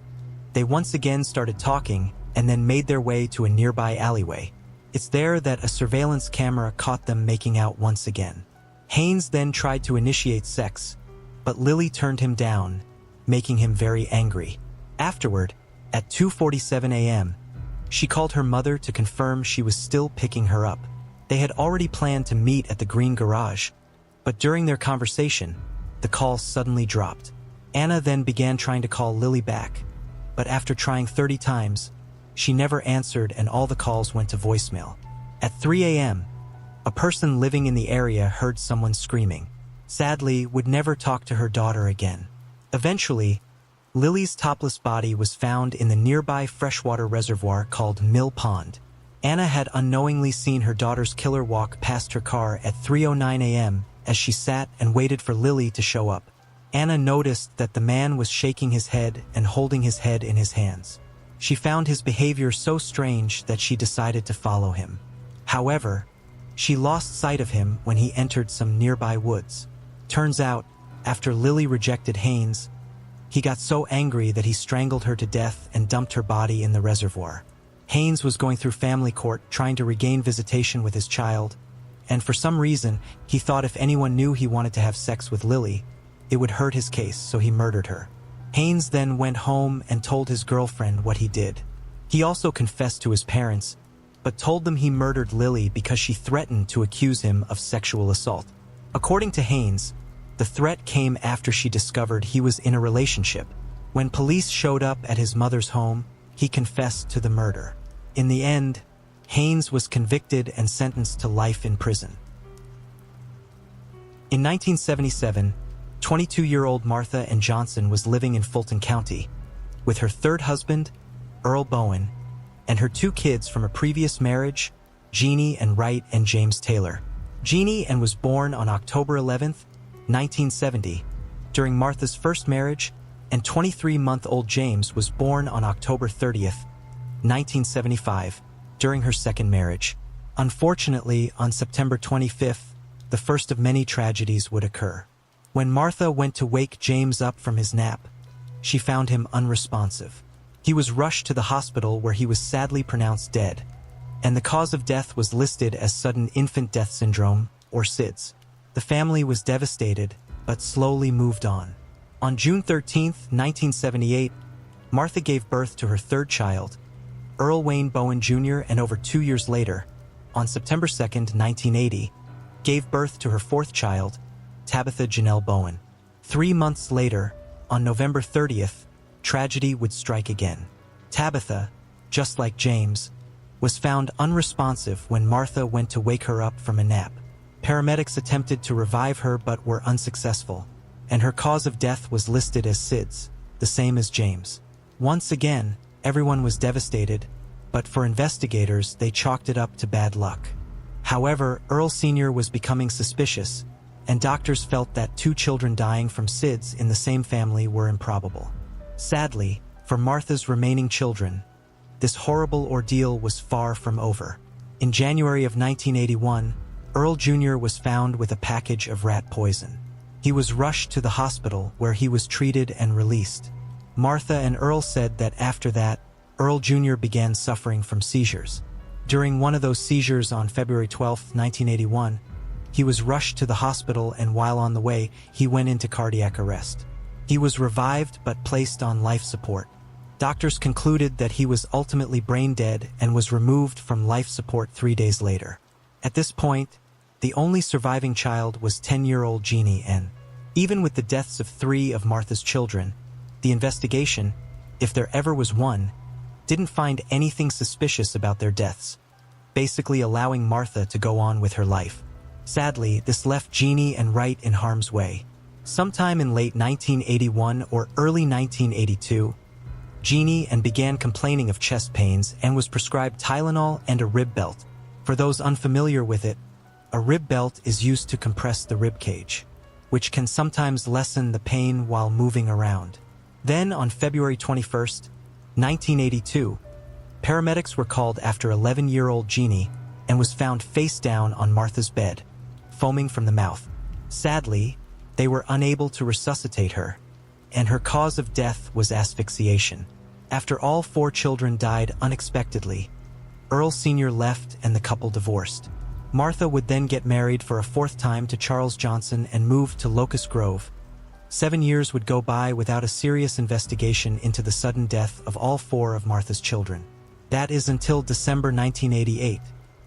they once again started talking and then made their way to a nearby alleyway. It's there that a surveillance camera caught them making out once again. Haynes then tried to initiate sex, but Lily turned him down, making him very angry. Afterward, at 2:47 a.m., she called her mother to confirm she was still picking her up. They had already planned to meet at the Green Garage, but during their conversation, the call suddenly dropped. Anna then began trying to call Lily back, but after trying 30 times, she never answered and all the calls went to voicemail. At 3 a.m., a person living in the area heard someone screaming. Sadly, would never talk to her daughter again. Eventually, Lily's topless body was found in the nearby freshwater reservoir called Mill Pond. Anna had unknowingly seen her daughter's killer walk past her car at 3:09 a.m. as she sat and waited for Lily to show up. Anna noticed that the man was shaking his head and holding his head in his hands. She found his behavior so strange that she decided to follow him. However, she lost sight of him when he entered some nearby woods. Turns out, after Lily rejected Haynes, he got so angry that he strangled her to death and dumped her body in the reservoir. Haynes was going through family court trying to regain visitation with his child, and for some reason, he thought if anyone knew he wanted to have sex with Lily, it would hurt his case, so he murdered her. Haynes then went home and told his girlfriend what he did. He also confessed to his parents, but told them he murdered Lily because she threatened to accuse him of sexual assault. According to Haynes, the threat came after she discovered he was in a relationship. When police showed up at his mother's home, he confessed to the murder. In the end, Haynes was convicted and sentenced to life in prison. In 1977, 22-year-old Martha Ann Johnson was living in Fulton County with her third husband, Earl Bowen, and her 2 kids from a previous marriage, Jeannie Ann Wright and James Taylor. Jeannie Ann was born on October 11, 1970, during Martha's first marriage, and 23-month-old James was born on October 30, 1975, during her second marriage. Unfortunately, on September 25th, the first of many tragedies would occur. When Martha went to wake James up from his nap, she found him unresponsive. He was rushed to the hospital where he was sadly pronounced dead, and the cause of death was listed as sudden infant death syndrome, or SIDS. The family was devastated, but slowly moved on. On June 13, 1978, Martha gave birth to her third child, Earl Wayne Bowen Jr., and over 2 years later, on September 2, 1980, gave birth to her fourth child, Tabitha Janelle Bowen. 3 months later, on November 30th, tragedy would strike again. Tabitha, just like James, was found unresponsive when Martha went to wake her up from a nap. Paramedics attempted to revive her but were unsuccessful, and her cause of death was listed as SIDS, the same as James. Once again, everyone was devastated, but for investigators, they chalked it up to bad luck. However, Earl Sr. was becoming suspicious, and doctors felt that 2 children dying from SIDS in the same family were improbable. Sadly, for Martha's remaining children, this horrible ordeal was far from over. In January of 1981, Earl Jr. was found with a package of rat poison. He was rushed to the hospital where he was treated and released. Martha and Earl said that after that, Earl Jr. began suffering from seizures. During one of those seizures on February 12, 1981, he was rushed to the hospital, and while on the way, he went into cardiac arrest. He was revived but placed on life support. Doctors concluded that he was ultimately brain dead and was removed from life support 3 days later. At this point, the only surviving child was 10-year-old Jeannie Ann. Even with the deaths of 3 of Martha's children, the investigation, if there ever was one, didn't find anything suspicious about their deaths, basically allowing Martha to go on with her life. Sadly, this left Jeannie Ann Wright in harm's way. Sometime in late 1981 or early 1982, Jeannie Ann began complaining of chest pains and was prescribed Tylenol and a rib belt. For those unfamiliar with it, a rib belt is used to compress the rib cage, which can sometimes lessen the pain while moving around. Then, on February 21, 1982, paramedics were called after 11-year-old Jeannie and was found face down on Martha's bed, foaming from the mouth. Sadly, they were unable to resuscitate her, and her cause of death was asphyxiation. After all 4 children died unexpectedly, Earl Sr. left and the couple divorced. Martha would then get married for a 4th time to Charles Johnson and move to Locust Grove. 7 years would go by without a serious investigation into the sudden death of all 4 of Martha's children. That is until December 1988,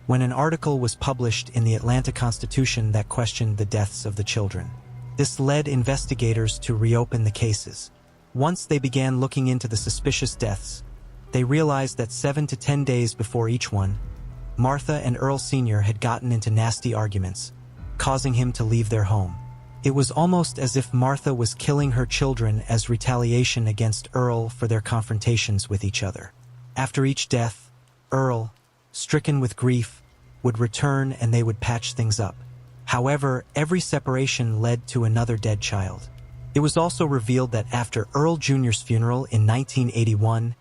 when an article was published in the Atlanta Constitution that questioned the deaths of the children. This led investigators to reopen the cases. Once they began looking into the suspicious deaths, they realized that 7 to 10 days before each one, Martha and Earl Sr. had gotten into nasty arguments, causing him to leave their home. It was almost as if Martha was killing her children as retaliation against Earl for their confrontations with each other. After each death, Earl, stricken with grief, would return and they would patch things up. However, every separation led to another dead child. It was also revealed that after Earl Jr.'s funeral in 1981,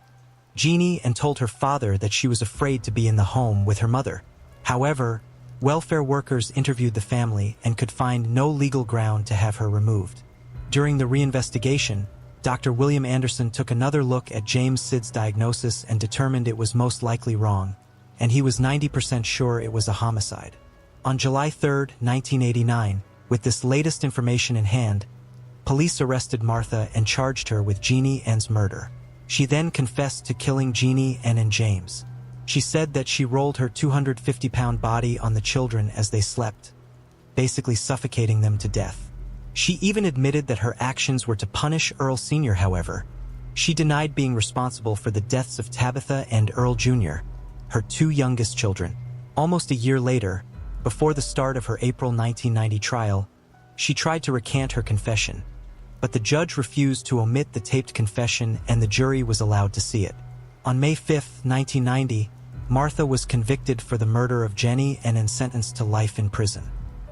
Jeannie told her father that she was afraid to be in the home with her mother. However, welfare workers interviewed the family and could find no legal ground to have her removed. During the reinvestigation, Dr. William Anderson took another look at James Sid's diagnosis and determined it was most likely wrong, and he was 90% sure it was a homicide. On July 3, 1989, with this latest information in hand, police arrested Martha and charged her with Jeannie Ann's murder. She then confessed to killing Jeannie Ann and James. She said that she rolled her 250-pound body on the children as they slept, basically suffocating them to death. She even admitted that her actions were to punish Earl Sr. However, she denied being responsible for the deaths of Tabitha and Earl Jr., her two youngest children. Almost a year later, before the start of her April 1990 trial, she tried to recant her confession, but the judge refused to omit the taped confession and the jury was allowed to see it. On May 5, 1990, Martha was convicted for the murder of Jenny and sentenced to life in prison.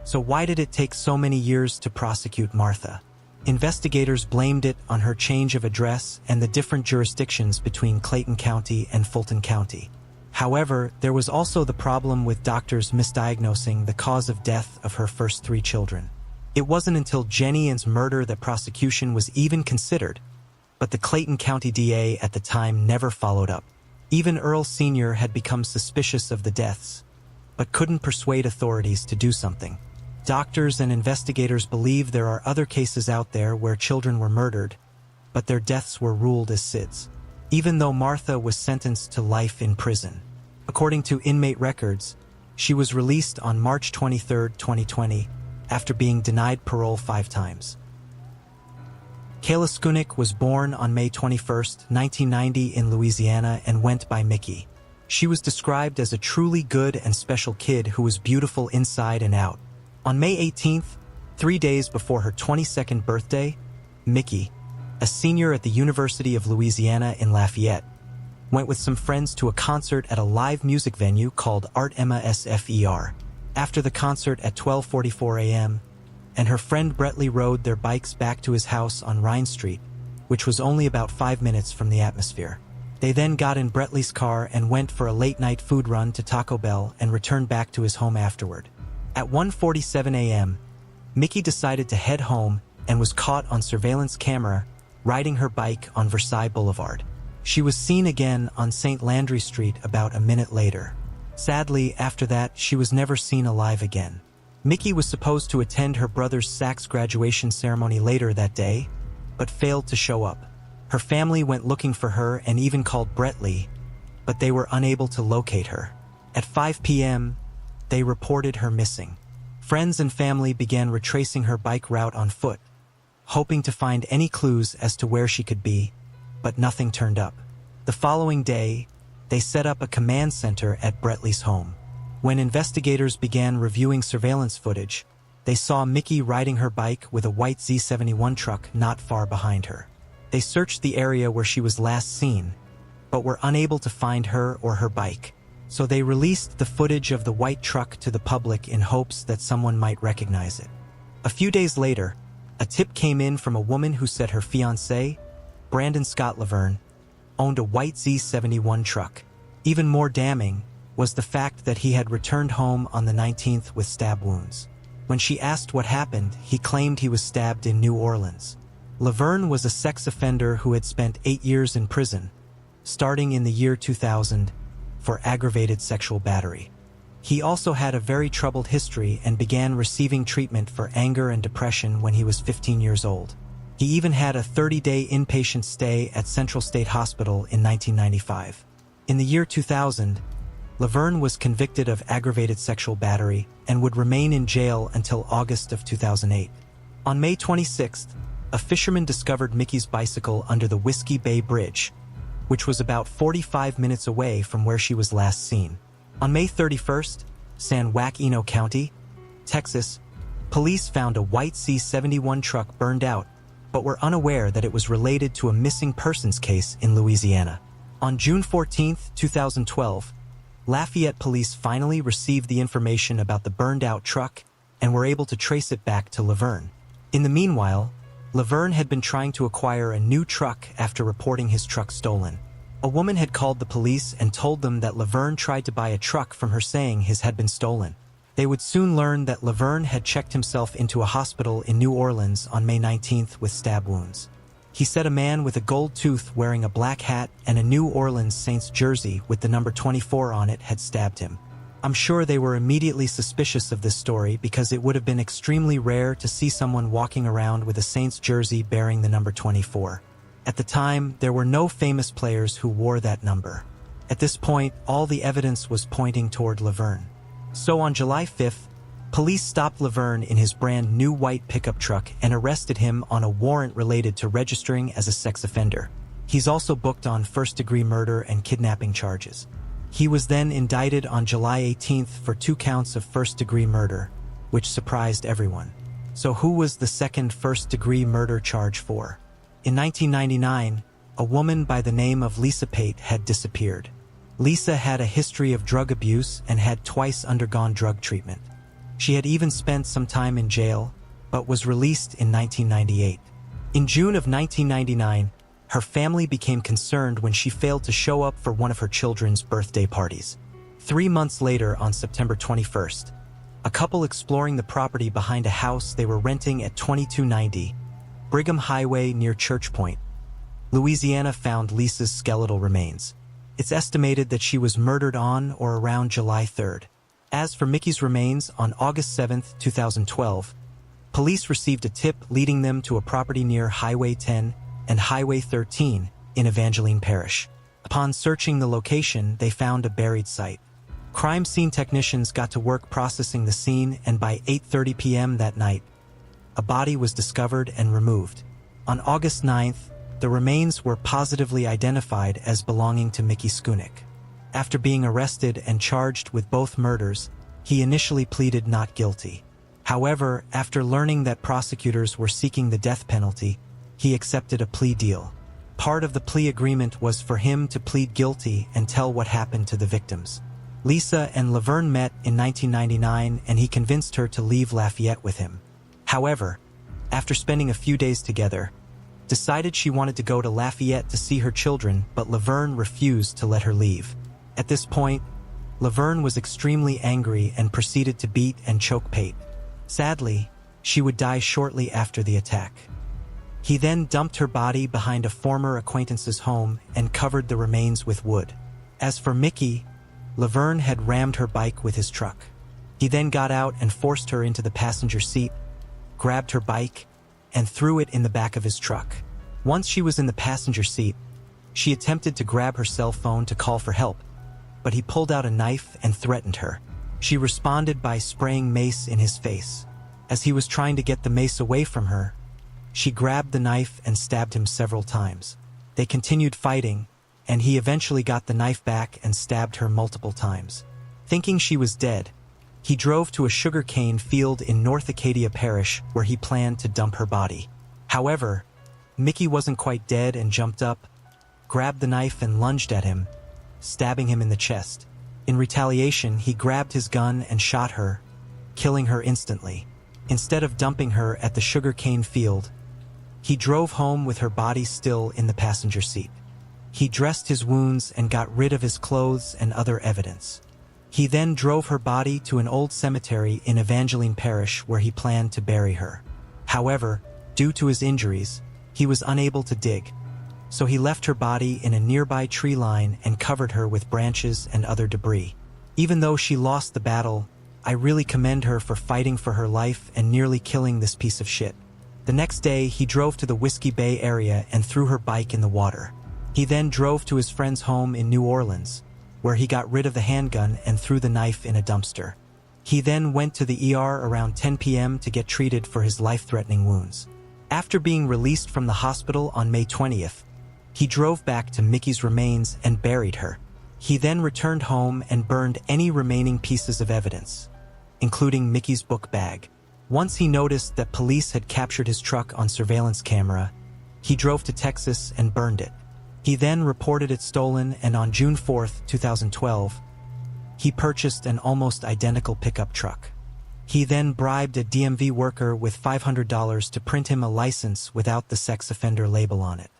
So why did it take so many years to prosecute Martha? Investigators blamed it on her change of address and the different jurisdictions between Clayton County and Fulton County. However, there was also the problem with doctors misdiagnosing the cause of death of her first three children. It wasn't until Jenny Ann's murder that prosecution was even considered, but the Clayton County DA at the time never followed up. Even Earl Sr. had become suspicious of the deaths, but couldn't persuade authorities to do something. Doctors and investigators believe there are other cases out there where children were murdered, but their deaths were ruled as SIDS, even though Martha was sentenced to life in prison. According to inmate records, she was released on March 23, 2020, after being denied parole 5 times. Kayla Skunik was born on May 21, 1990 in Louisiana and went by Mickey. She was described as a truly good and special kid who was beautiful inside and out. On May 18th, 3 days before her 22nd birthday, Mickey, a senior at the University of Louisiana in Lafayette, went with some friends to a concert at a live music venue called Art Emma SFER. After the concert at 12:44 a.m., and her friend Brettley rode their bikes back to his house on Rhine Street, which was only about 5 minutes from the atmosphere. They then got in Brettley's car and went for a late-night food run to Taco Bell and returned back to his home afterward. At 1:47 a.m., Mickey decided to head home and was caught on surveillance camera riding her bike on Versailles Boulevard. She was seen again on St. Landry Street about a minute later. Sadly, after that, she was never seen alive again. Mickey was supposed to attend her brother's sax graduation ceremony later that day, but failed to show up. Her family went looking for her and even called Brettley, but they were unable to locate her. At 5 p.m., they reported her missing. Friends and family began retracing her bike route on foot, hoping to find any clues as to where she could be, but nothing turned up. The following day, they set up a command center at Brettley's home. When investigators began reviewing surveillance footage, they saw Mickey riding her bike with a white Z71 truck not far behind her. They searched the area where she was last seen, but were unable to find her or her bike. So they released the footage of the white truck to the public in hopes that someone might recognize it. A few days later, a tip came in from a woman who said her fiancé, Brandon Scott Laverne, owned a white Z71 truck. Even more damning was the fact that he had returned home on the 19th with stab wounds. When she asked what happened, he claimed he was stabbed in New Orleans. Laverne was a sex offender who had spent 8 years in prison, starting in the year 2000, for aggravated sexual battery. He also had a very troubled history and began receiving treatment for anger and depression when he was 15 years old. He even had a 30-day inpatient stay at Central State Hospital in 1995. In the year 2000, Laverne was convicted of aggravated sexual battery and would remain in jail until August of 2008. On May 26th, a fisherman discovered Mickey's bicycle under the Whiskey Bay Bridge, which was about 45 minutes away from where she was last seen. On May 31st, San Joaquin County, Texas, police found a white C-71 truck burned out, but were unaware that it was related to a missing persons case in Louisiana. On June 14, 2012, Lafayette police finally received the information about the burned-out truck and were able to trace it back to Laverne. In the meanwhile, Laverne had been trying to acquire a new truck after reporting his truck stolen. A woman had called the police and told them that Laverne tried to buy a truck from her, saying his had been stolen. They would soon learn that Laverne had checked himself into a hospital in New Orleans on May 19th with stab wounds. He said a man with a gold tooth wearing a black hat and a New Orleans Saints jersey with the number 24 on it had stabbed him. I'm sure they were immediately suspicious of this story because it would have been extremely rare to see someone walking around with a Saints jersey bearing the number 24. At the time, there were no famous players who wore that number. At this point, all the evidence was pointing toward Laverne. So on July 5th, police stopped Laverne in his brand new white pickup truck and arrested him on a warrant related to registering as a sex offender. He's also booked on first-degree murder and kidnapping charges. He was then indicted on July 18th for 2 counts of first-degree murder, which surprised everyone. So who was the second first-degree murder charge for? In 1999, a woman by the name of Lisa Pate had disappeared. Lisa had a history of drug abuse and had twice undergone drug treatment. She had even spent some time in jail, but was released in 1998. In June of 1999, her family became concerned when she failed to show up for one of her children's birthday parties. 3 months later, on September 21st, a couple exploring the property behind a house they were renting at 2290 Brigham Highway near Church Point, Louisiana found Lisa's skeletal remains. It's estimated that she was murdered on or around July 3rd. As for Mickey's remains, on August 7, 2012, police received a tip leading them to a property near Highway 10 and Highway 13 in Evangeline Parish. Upon searching the location, they found a buried site. Crime scene technicians got to work processing the scene, and by 8:30 p.m. that night, a body was discovered and removed. On August 9th, the remains were positively identified as belonging to Mickey Skunik. After being arrested and charged with both murders, he initially pleaded not guilty. However, after learning that prosecutors were seeking the death penalty, he accepted a plea deal. Part of the plea agreement was for him to plead guilty and tell what happened to the victims. Lisa and Laverne met in 1999, and he convinced her to leave Lafayette with him. However, after spending a few days together, decided she wanted to go to Lafayette to see her children, but Laverne refused to let her leave. At this point, Laverne was extremely angry and proceeded to beat and choke Pate. Sadly, she would die shortly after the attack. He then dumped her body behind a former acquaintance's home and covered the remains with wood. As for Mickey, Laverne had rammed her bike with his truck. He then got out and forced her into the passenger seat, grabbed her bike, and threw it in the back of his truck. Once she was in the passenger seat, she attempted to grab her cell phone to call for help, but he pulled out a knife and threatened her. She responded by spraying mace in his face. As he was trying to get the mace away from her, she grabbed the knife and stabbed him several times. They continued fighting, and he eventually got the knife back and stabbed her multiple times. Thinking she was dead, he drove to a sugarcane field in North Acadia Parish where he planned to dump her body. However, Mickey wasn't quite dead and jumped up, grabbed the knife and lunged at him, stabbing him in the chest. In retaliation, he grabbed his gun and shot her, killing her instantly. Instead of dumping her at the sugarcane field, he drove home with her body still in the passenger seat. He dressed his wounds and got rid of his clothes and other evidence. He then drove her body to an old cemetery in Evangeline Parish where he planned to bury her. However, due to his injuries, he was unable to dig, so he left her body in a nearby tree line and covered her with branches and other debris. Even though she lost the battle, I really commend her for fighting for her life and nearly killing this piece of shit. The next day, he drove to the Whiskey Bay area and threw her bike in the water. He then drove to his friend's home in New Orleans, where he got rid of the handgun and threw the knife in a dumpster. He then went to the ER around 10 p.m. to get treated for his life-threatening wounds. After being released from the hospital on May 20th, he drove back to Mickey's remains and buried her. He then returned home and burned any remaining pieces of evidence, including Mickey's book bag. Once he noticed that police had captured his truck on surveillance camera, he drove to Texas and burned it. He then reported it stolen, and on June 4, 2012, he purchased an almost identical pickup truck. He then bribed a DMV worker with $500 to print him a license without the sex offender label on it.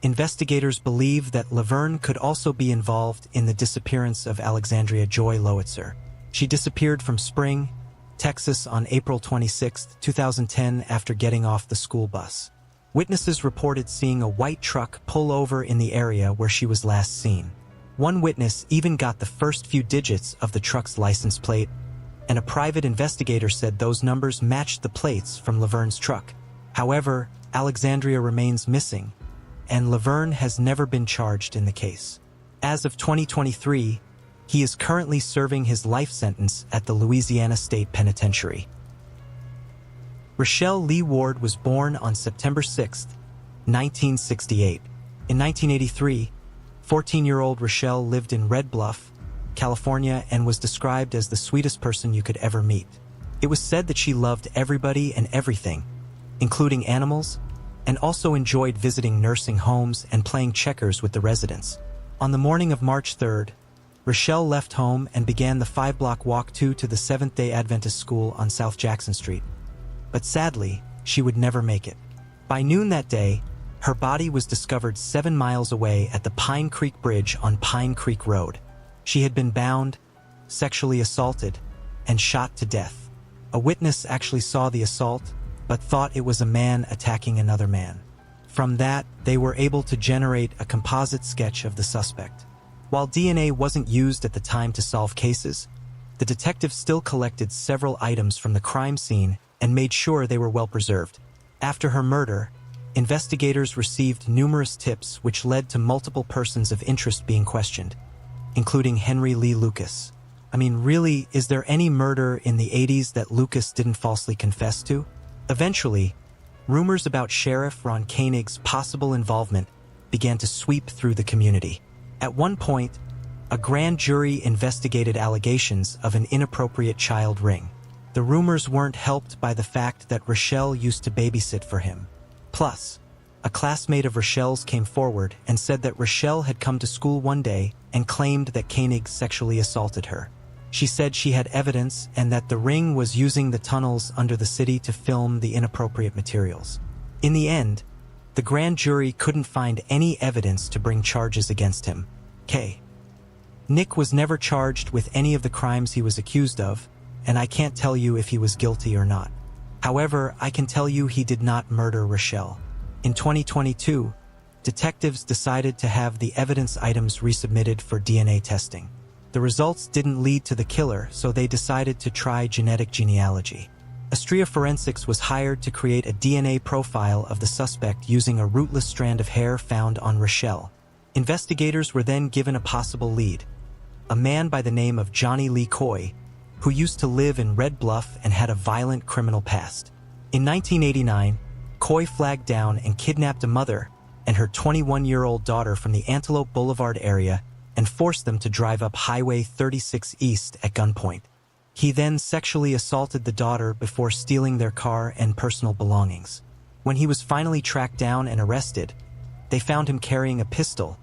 Investigators believe that Laverne could also be involved in the disappearance of Alexandria Joy Lowitzer. She disappeared from Spring, Texas on April 26, 2010 after getting off the school bus. Witnesses reported seeing a white truck pull over in the area where she was last seen. One witness even got the first few digits of the truck's license plate, and a private investigator said those numbers matched the plates from Laverne's truck. However, Alexandria remains missing, and Laverne has never been charged in the case. As of 2023, he is currently serving his life sentence at the Louisiana State Penitentiary. Rochelle Lee Ward was born on September 6, 1968. In 1983, 14-year-old Rochelle lived in Red Bluff, California, and was described as the sweetest person you could ever meet. It was said that she loved everybody and everything, including animals, and also enjoyed visiting nursing homes and playing checkers with the residents. On the morning of March 3rd, Rochelle left home and began the 5-block walk to the Seventh-day Adventist School on South Jackson Street. But sadly, she would never make it. By noon that day, her body was discovered 7 miles away at the Pine Creek Bridge on Pine Creek Road. She had been bound, sexually assaulted, and shot to death. A witness actually saw the assault, but thought it was a man attacking another man. From that, they were able to generate a composite sketch of the suspect. While DNA wasn't used at the time to solve cases, the detectives still collected several items from the crime scene and made sure they were well preserved. After her murder, investigators received numerous tips which led to multiple persons of interest being questioned, including Henry Lee Lucas. I mean, really, is there any murder in the 80s that Lucas didn't falsely confess to? Eventually, rumors about Sheriff Ron Koenig's possible involvement began to sweep through the community. At one point, a grand jury investigated allegations of an inappropriate child ring. The rumors weren't helped by the fact that Rochelle used to babysit for him. Plus, a classmate of Rochelle's came forward and said that Rochelle had come to school one day and claimed that Koenig sexually assaulted her. She said she had evidence and that the ring was using the tunnels under the city to film the inappropriate materials. In the end, the grand jury couldn't find any evidence to bring charges against him. Nick was never charged with any of the crimes he was accused of, and I can't tell you if he was guilty or not. However, I can tell you he did not murder Rochelle. In 2022, detectives decided to have the evidence items resubmitted for DNA testing. The results didn't lead to the killer, so they decided to try genetic genealogy. Astria Forensics was hired to create a DNA profile of the suspect using a rootless strand of hair found on Rochelle. Investigators were then given a possible lead, a man by the name of Johnny Lee Coy, who used to live in Red Bluff and had a violent criminal past. In 1989, Coy flagged down and kidnapped a mother and her 21-year-old daughter from the Antelope Boulevard area and forced them to drive up Highway 36 East at gunpoint. He then sexually assaulted the daughter before stealing their car and personal belongings. When he was finally tracked down and arrested, they found him carrying a pistol,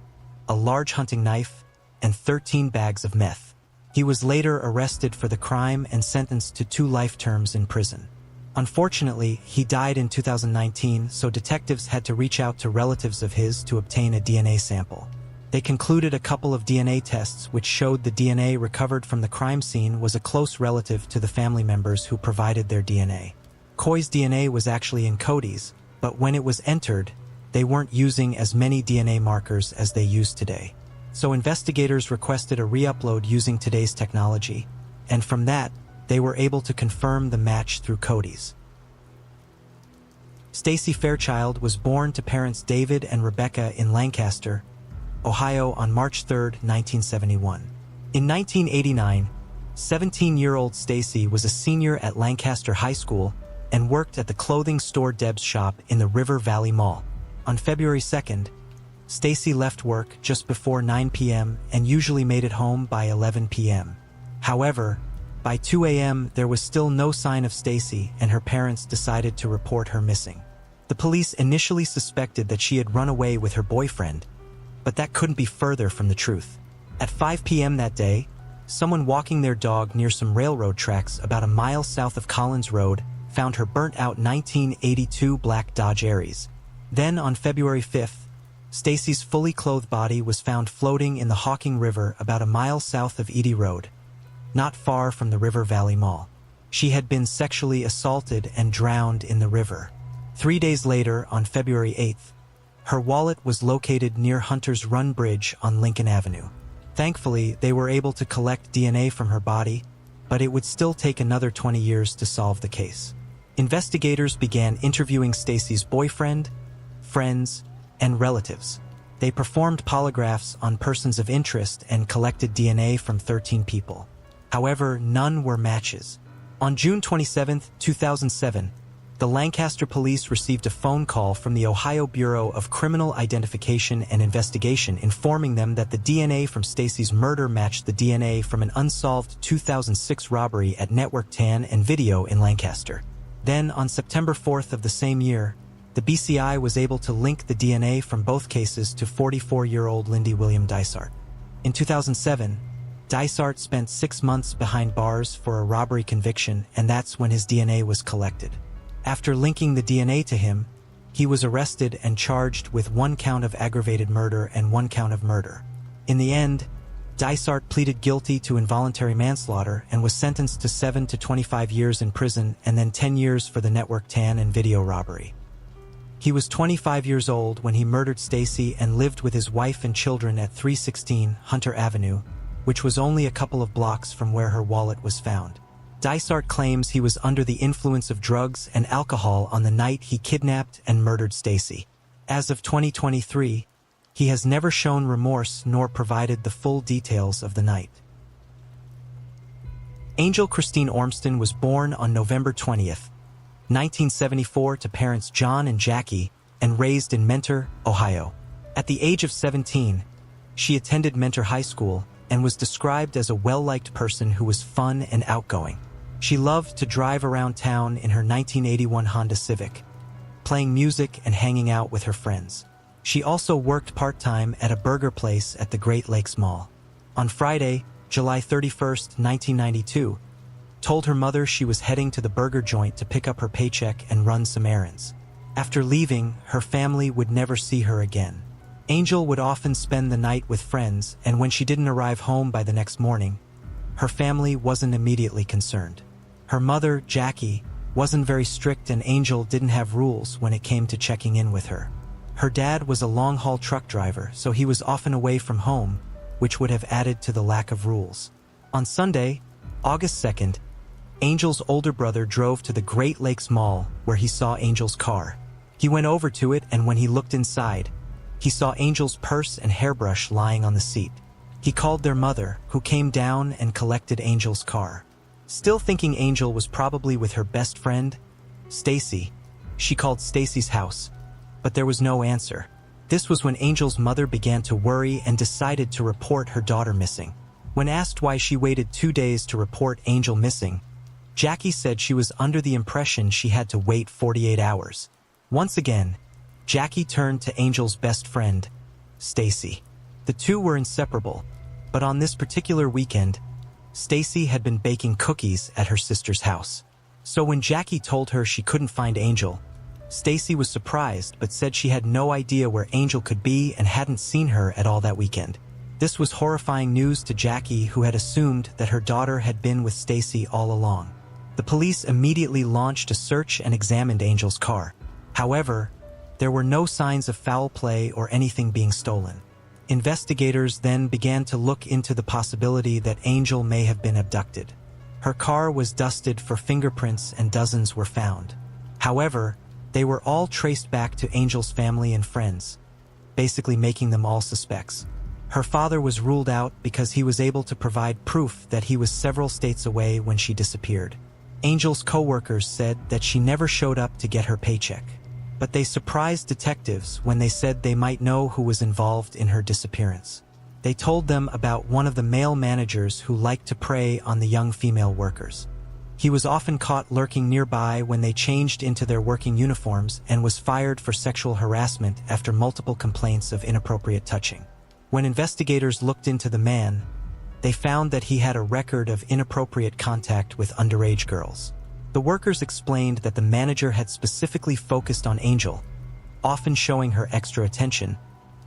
a large hunting knife, and 13 bags of meth. He was later arrested for the crime and sentenced to 2 life terms in prison. Unfortunately, he died in 2019, so detectives had to reach out to relatives of his to obtain a DNA sample. They concluded a couple of DNA tests which showed the DNA recovered from the crime scene was a close relative to the family members who provided their DNA. Coy's DNA was actually in Cody's, but when it was entered, they weren't using as many DNA markers as they use today. So investigators requested a re-upload using today's technology, and from that, they were able to confirm the match through Cody's. Stacy Fairchild was born to parents David and Rebecca in Lancaster, Ohio on March 3, 1971. In 1989, 17-year-old Stacy was a senior at Lancaster High School and worked at the clothing store Deb's shop in the River Valley Mall. On February 2nd, Stacy left work just before 9 p.m. and usually made it home by 11 p.m. However, by 2 a.m. there was still no sign of Stacy, and her parents decided to report her missing. The police initially suspected that she had run away with her boyfriend, but that couldn't be further from the truth. At 5 p.m. that day, someone walking their dog near some railroad tracks about a mile south of Collins Road found her burnt-out 1982 black Dodge Aries. Then, on February 5th, Stacy's fully clothed body was found floating in the Hawking River about a mile south of Edie Road, not far from the River Valley Mall. She had been sexually assaulted and drowned in the river. 3 days later, on February 8th, her wallet was located near Hunter's Run Bridge on Lincoln Avenue. Thankfully, they were able to collect DNA from her body, but it would still take another 20 years to solve the case. Investigators began interviewing Stacy's boyfriend, friends, and relatives. They performed polygraphs on persons of interest and collected DNA from 13 people. However, none were matches. On June 27, 2007, the Lancaster police received a phone call from the Ohio Bureau of Criminal Identification and Investigation informing them that the DNA from Stacy's murder matched the DNA from an unsolved 2006 robbery at Network Tan and Video in Lancaster. Then, on September 4th of the same year, the BCI was able to link the DNA from both cases to 44-year-old Lindy William Dysart. In 2007, Dysart spent 6 months behind bars for a robbery conviction, and that's when his DNA was collected. After linking the DNA to him, he was arrested and charged with 1 count of aggravated murder and 1 count of murder. In the end, Dysart pleaded guilty to involuntary manslaughter and was sentenced to 7 to 25 years in prison and then 10 years for the Network Tan and Video robbery. He was 25 years old when he murdered Stacy and lived with his wife and children at 316 Hunter Avenue, which was only a couple of blocks from where her wallet was found. Dysart claims he was under the influence of drugs and alcohol on the night he kidnapped and murdered Stacy. As of 2023, he has never shown remorse nor provided the full details of the night. Angel Christine Ormston was born on November 20th, 1974 to parents John and Jackie, and raised in Mentor, Ohio. At the age of 17, she attended Mentor High School and was described as a well-liked person who was fun and outgoing. She loved to drive around town in her 1981 Honda Civic, playing music and hanging out with her friends. She also worked part-time at a burger place at the Great Lakes Mall. On Friday, July 31st, 1992, told her mother she was heading to the burger joint to pick up her paycheck and run some errands. After leaving, her family would never see her again. Angel would often spend the night with friends, and when she didn't arrive home by the next morning, her family wasn't immediately concerned. Her mother, Jackie, wasn't very strict, and Angel didn't have rules when it came to checking in with her. Her dad was a long-haul truck driver, so he was often away from home, which would have added to the lack of rules. On Sunday, August 2nd, Angel's older brother drove to the Great Lakes Mall where he saw Angel's car. He went over to it, and when he looked inside, he saw Angel's purse and hairbrush lying on the seat. He called their mother, who came down and collected Angel's car. Still thinking Angel was probably with her best friend, Stacy, she called Stacy's house, but there was no answer. This was when Angel's mother began to worry and decided to report her daughter missing. When asked why she waited 2 days to report Angel missing, Jackie said she was under the impression she had to wait 48 hours. Once again, Jackie turned to Angel's best friend, Stacy. The two were inseparable, but on this particular weekend, Stacy had been baking cookies at her sister's house. So when Jackie told her she couldn't find Angel, Stacy was surprised but said she had no idea where Angel could be and hadn't seen her at all that weekend. This was horrifying news to Jackie, who had assumed that her daughter had been with Stacy all along. The police immediately launched a search and examined Angel's car. However, there were no signs of foul play or anything being stolen. Investigators then began to look into the possibility that Angel may have been abducted. Her car was dusted for fingerprints and dozens were found. However, they were all traced back to Angel's family and friends, basically making them all suspects. Her father was ruled out because he was able to provide proof that he was several states away when she disappeared. Angel's co-workers said that she never showed up to get her paycheck. but they surprised detectives when they said they might know who was involved in her disappearance. They told them about one of the male managers who liked to prey on the young female workers. He was often caught lurking nearby when they changed into their working uniforms and was fired for sexual harassment after multiple complaints of inappropriate touching. When investigators looked into the man, they found that he had a record of inappropriate contact with underage girls. The workers explained that the manager had specifically focused on Angel, often showing her extra attention,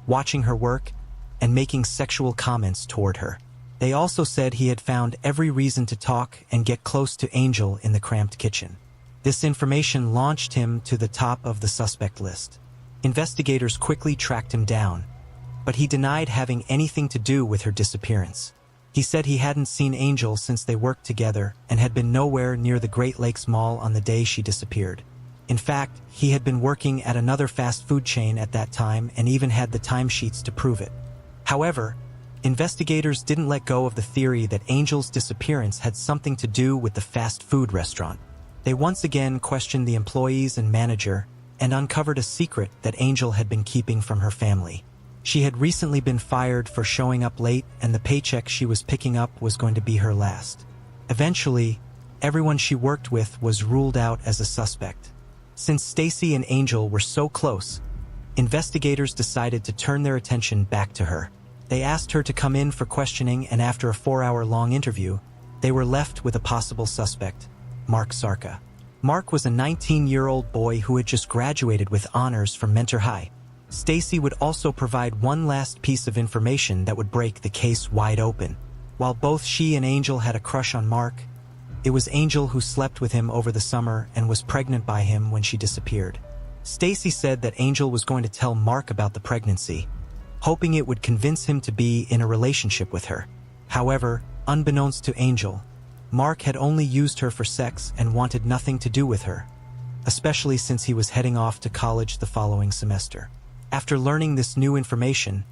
watching her work, and making sexual comments toward her. They also said he had found every reason to talk and get close to Angel in the cramped kitchen. This information launched him to the top of the suspect list. Investigators quickly tracked him down, but he denied having anything to do with her disappearance. He said he hadn't seen Angel since they worked together and had been nowhere near the Great Lakes Mall on the day she disappeared. In fact, he had been working at another fast food chain at that time and even had the timesheets to prove it. However, investigators didn't let go of the theory that Angel's disappearance had something to do with the fast food restaurant. They once again questioned the employees and manager and uncovered a secret that Angel had been keeping from her family. She had recently been fired for showing up late, and the paycheck she was picking up was going to be her last. Eventually, everyone she worked with was ruled out as a suspect. Since Stacy and Angel were so close, investigators decided to turn their attention back to her. They asked her to come in for questioning, and after a 4-hour-long interview, they were left with a possible suspect, Mark Sarka. Mark was a 19-year-old boy who had just graduated with honors from Mentor High. Stacy would also provide one last piece of information that would break the case wide open. While both she and Angel had a crush on Mark, it was Angel who slept with him over the summer and was pregnant by him when she disappeared. Stacy said that Angel was going to tell Mark about the pregnancy, hoping it would convince him to be in a relationship with her. However, unbeknownst to Angel, Mark had only used her for sex and wanted nothing to do with her, especially since he was heading off to college the following semester. After learning this new information,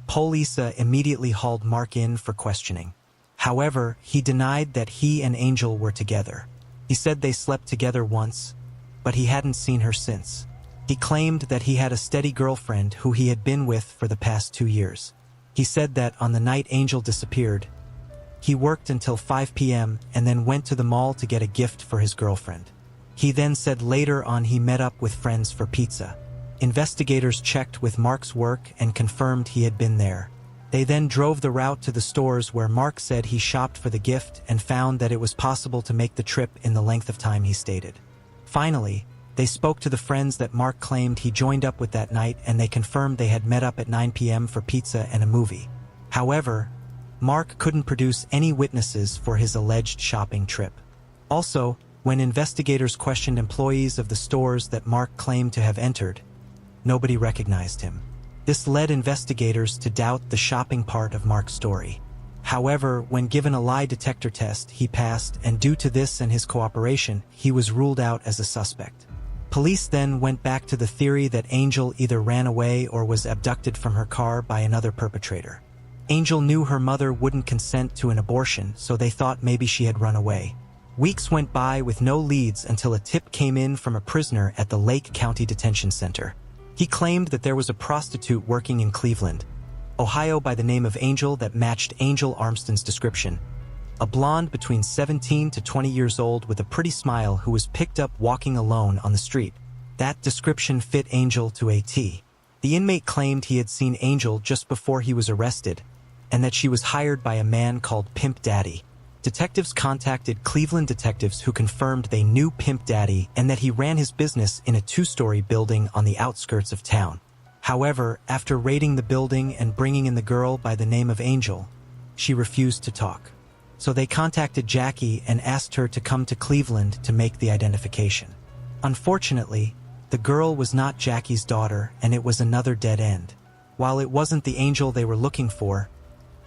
Polisa immediately hauled Mark in for questioning. However, he denied that he and Angel were together. He said they slept together once, but he hadn't seen her since. He claimed that he had a steady girlfriend who he had been with for the past 2 years. He said that on the night Angel disappeared, he worked until 5 p.m. and then went to the mall to get a gift for his girlfriend. He then said later on he met up with friends for pizza. Investigators checked with Mark's work and confirmed he had been there. They then drove the route to the stores where Mark said he shopped for the gift and found that it was possible to make the trip in the length of time he stated. Finally, they spoke to the friends that Mark claimed he joined up with that night, and they confirmed they had met up at 9 p.m. for pizza and a movie. However, Mark couldn't produce any witnesses for his alleged shopping trip. Also, when investigators questioned employees of the stores that Mark claimed to have entered, nobody recognized him. This led investigators to doubt the shopping part of Mark's story. However, when given a lie detector test, he passed, and due to this and his cooperation, he was ruled out as a suspect. Police then went back to the theory that Angel either ran away or was abducted from her car by another perpetrator. Angel knew her mother wouldn't consent to an abortion, so they thought maybe she had run away. Weeks went by with no leads until a tip came in from a prisoner at the Lake County Detention Center. He claimed that there was a prostitute working in Cleveland, Ohio by the name of Angel that matched Angel Armston's description. A blonde between 17 to 20 years old with a pretty smile who was picked up walking alone on the street. That description fit Angel to a T. The inmate claimed he had seen Angel just before he was arrested, and that she was hired by a man called Pimp Daddy. Detectives contacted Cleveland detectives who confirmed they knew Pimp Daddy and that he ran his business in a 2-story building on the outskirts of town. However, after raiding the building and bringing in the girl by the name of Angel, she refused to talk. So they contacted Jackie and asked her to come to Cleveland to make the identification. Unfortunately, the girl was not Jackie's daughter, and it was another dead end. While it wasn't the Angel they were looking for,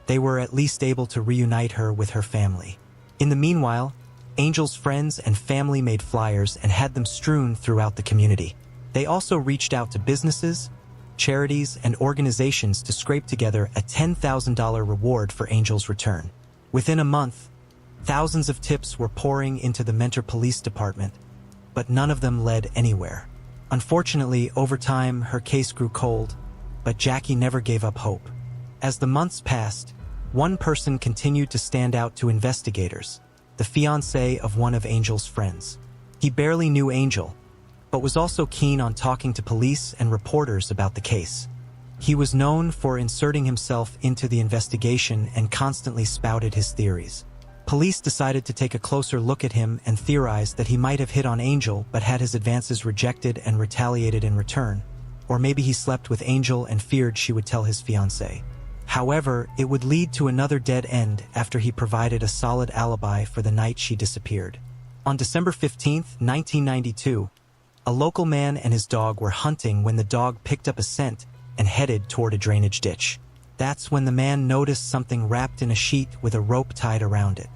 they were at least able to reunite her with her family. In the meanwhile, Angel's friends and family made flyers and had them strewn throughout the community. They also reached out to businesses, charities, and organizations to scrape together a $10,000 reward for Angel's return. Within a month, thousands of tips were pouring into the Mentor Police Department, but none of them led anywhere. Unfortunately, over time, her case grew cold, but Jackie never gave up hope. As the months passed, one person continued to stand out to investigators, the fiancé of one of Angel's friends. He barely knew Angel, but was also keen on talking to police and reporters about the case. He was known for inserting himself into the investigation and constantly spouted his theories. Police decided to take a closer look at him and theorized that he might have hit on Angel but had his advances rejected and retaliated in return, or maybe he slept with Angel and feared she would tell his fiancé. However, it would lead to another dead end after he provided a solid alibi for the night she disappeared. On December 15, 1992, a local man and his dog were hunting when the dog picked up a scent and headed toward a drainage ditch. That's when the man noticed something wrapped in a sheet with a rope tied around it.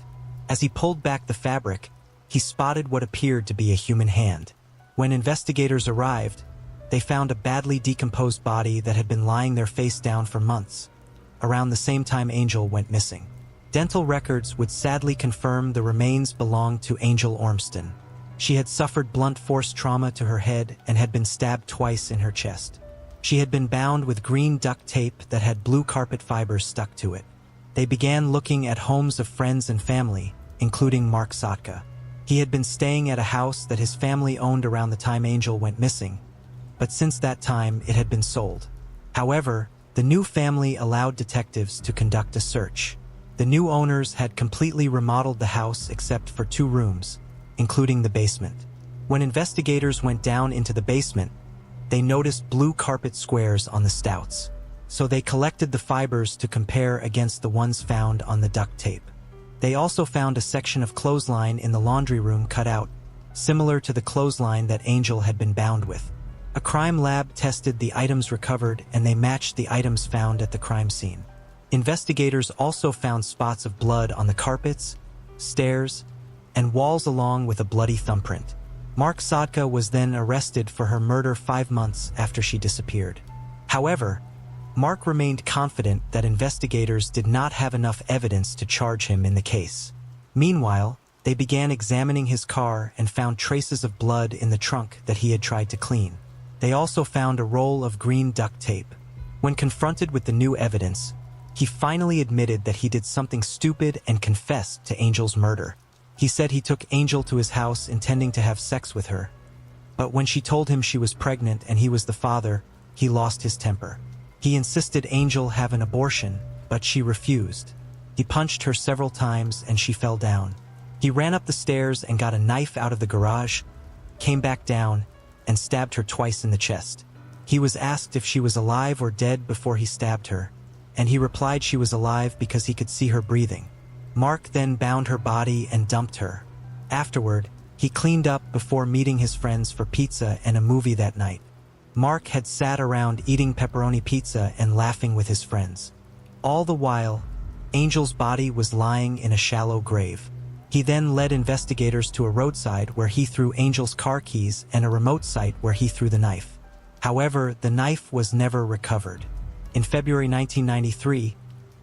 As he pulled back the fabric, he spotted what appeared to be a human hand. When investigators arrived, they found a badly decomposed body that had been lying there face down for months, around the same time Angel went missing. Dental records would sadly confirm the remains belonged to Angel Ormston. She had suffered blunt force trauma to her head and had been stabbed twice in her chest. She had been bound with green duct tape that had blue carpet fibers stuck to it. They began looking at homes of friends and family, including Mark Sotka. He had been staying at a house that his family owned around the time Angel went missing, but since that time it had been sold. However, the new family allowed detectives to conduct a search. The new owners had completely remodeled the house except for 2 rooms, including the basement. When investigators went down into the basement, they noticed blue carpet squares on the stouts, so they collected the fibers to compare against the ones found on the duct tape. They also found a section of clothesline in the laundry room cut out, similar to the clothesline that Angel had been bound with. A crime lab tested the items recovered and they matched the items found at the crime scene. Investigators also found spots of blood on the carpets, stairs, and walls along with a bloody thumbprint. Mark Sotka was then arrested for her murder 5 months after she disappeared. However, Mark remained confident that investigators did not have enough evidence to charge him in the case. Meanwhile, they began examining his car and found traces of blood in the trunk that he had tried to clean. They also found a roll of green duct tape. When confronted with the new evidence, he finally admitted that he did something stupid and confessed to Angel's murder. He said he took Angel to his house intending to have sex with her, but when she told him she was pregnant and he was the father, he lost his temper. He insisted Angel have an abortion, but she refused. He punched her several times and she fell down. He ran up the stairs and got a knife out of the garage, came back down, and stabbed her twice in the chest. He was asked if she was alive or dead before he stabbed her, and he replied she was alive because he could see her breathing. Mark then bound her body and dumped her. Afterward, he cleaned up before meeting his friends for pizza and a movie that night. Mark had sat around eating pepperoni pizza and laughing with his friends. All the while, Angel's body was lying in a shallow grave. He then led investigators to a roadside where he threw Angel's car keys and a remote site where he threw the knife. However, the knife was never recovered. In February 1993,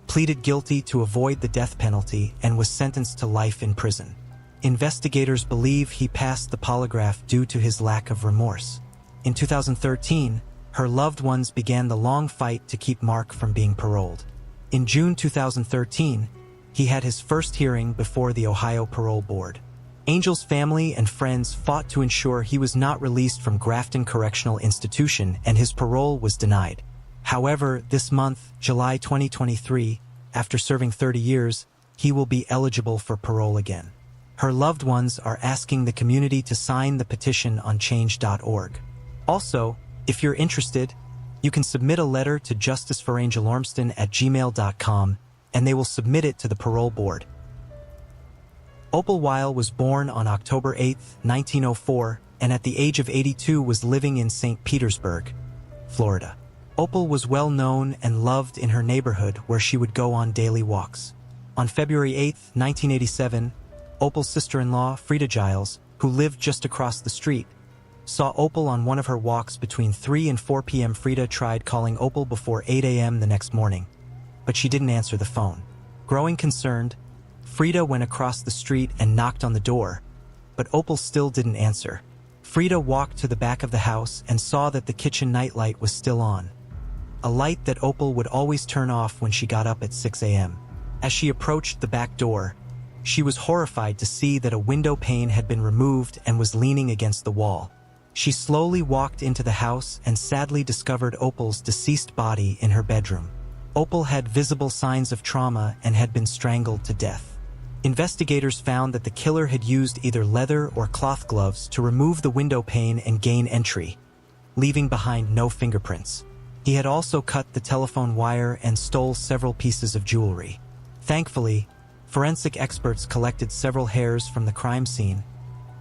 pleaded guilty to avoid the death penalty and was sentenced to life in prison. Investigators believe he passed the polygraph due to his lack of remorse. In 2013, her loved ones began the long fight to keep Mark from being paroled. In June 2013, he had his first hearing before the Ohio Parole Board. Angel's family and friends fought to ensure he was not released from Grafton Correctional Institution and his parole was denied. However, this month, July 2023, after serving 30 years, he will be eligible for parole again. Her loved ones are asking the community to sign the petition on change.org. Also, if you're interested, you can submit a letter to justiceforangelormston@gmail.com and they will submit it to the parole board. Opal Weil was born on October 8, 1904, and at the age of 82 was living in St. Petersburg, Florida. Opal was well known and loved in her neighborhood where she would go on daily walks. On February 8, 1987, Opal's sister-in-law, Frida Giles, who lived just across the street, saw Opal on one of her walks between 3 and 4 p.m. Frida tried calling Opal before 8 a.m. the next morning, but she didn't answer the phone. Growing concerned, Frida went across the street and knocked on the door, but Opal still didn't answer. Frida walked to the back of the house and saw that the kitchen nightlight was still on, a light that Opal would always turn off when she got up at 6 a.m. As she approached the back door, she was horrified to see that a window pane had been removed and was leaning against the wall. She slowly walked into the house and sadly discovered Opal's deceased body in her bedroom. Opal had visible signs of trauma and had been strangled to death. Investigators found that the killer had used either leather or cloth gloves to remove the window pane and gain entry, leaving behind no fingerprints. He had also cut the telephone wire and stole several pieces of jewelry. Thankfully, forensic experts collected several hairs from the crime scene,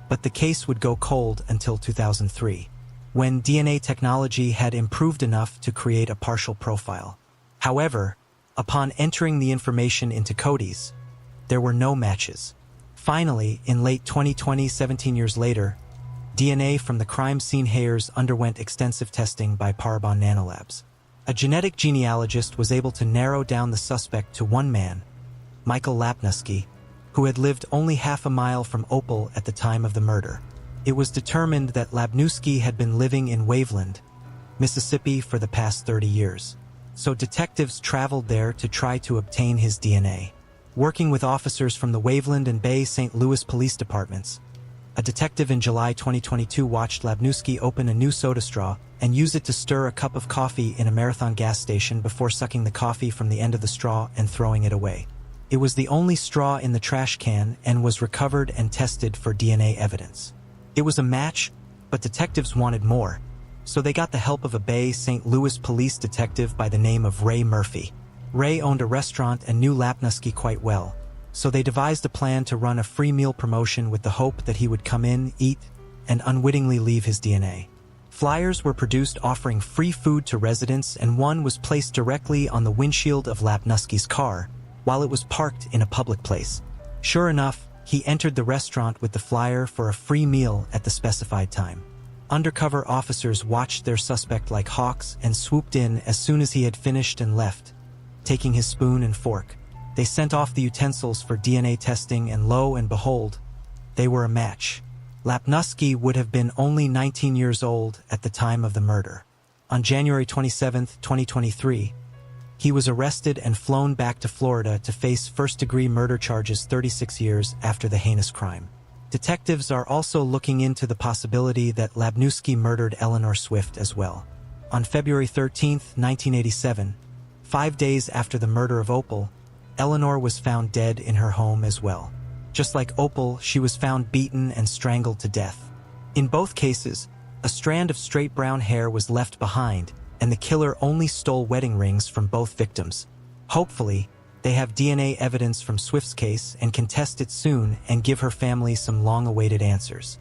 but the case would go cold until 2003, when DNA technology had improved enough to create a partial profile. However, upon entering the information into Cody's, there were no matches. Finally, in late 2020, 17 years later, DNA from the crime scene hairs underwent extensive testing by Parabon Nanolabs. A genetic genealogist was able to narrow down the suspect to one man, Michael Lapnusky, who had lived only half a mile from Opal at the time of the murder. It was determined that Lapnusky had been living in Waveland, Mississippi for the past 30 years. So detectives traveled there to try to obtain his DNA. Working with officers from the Waveland and Bay St. Louis police departments, a detective in July 2022 watched Lapnusky open a new soda straw and use it to stir a cup of coffee in a Marathon gas station before sucking the coffee from the end of the straw and throwing it away. It was the only straw in the trash can and was recovered and tested for DNA evidence. It was a match, but detectives wanted more, so they got the help of a Bay St. Louis police detective by the name of Ray Murphy. Ray owned a restaurant and knew Lapnusky quite well, so they devised a plan to run a free meal promotion with the hope that he would come in, eat, and unwittingly leave his DNA. Flyers were produced offering free food to residents, and one was placed directly on the windshield of Lapnusky's car while it was parked in a public place. Sure enough, he entered the restaurant with the flyer for a free meal at the specified time. Undercover officers watched their suspect like hawks and swooped in as soon as he had finished and left, taking his spoon and fork. They sent off the utensils for DNA testing, and lo and behold, they were a match. Lapnusky would have been only 19 years old at the time of the murder. On January 27, 2023, he was arrested and flown back to Florida to face first-degree murder charges 36 years after the heinous crime. Detectives are also looking into the possibility that Lapnusky murdered Eleanor Swift as well. On February 13, 1987, 5 days after the murder of Opal, Eleanor was found dead in her home as well. Just like Opal, she was found beaten and strangled to death. In both cases, a strand of straight brown hair was left behind, and the killer only stole wedding rings from both victims. Hopefully, they have DNA evidence from Swift's case and can test it soon and give her family some long-awaited answers.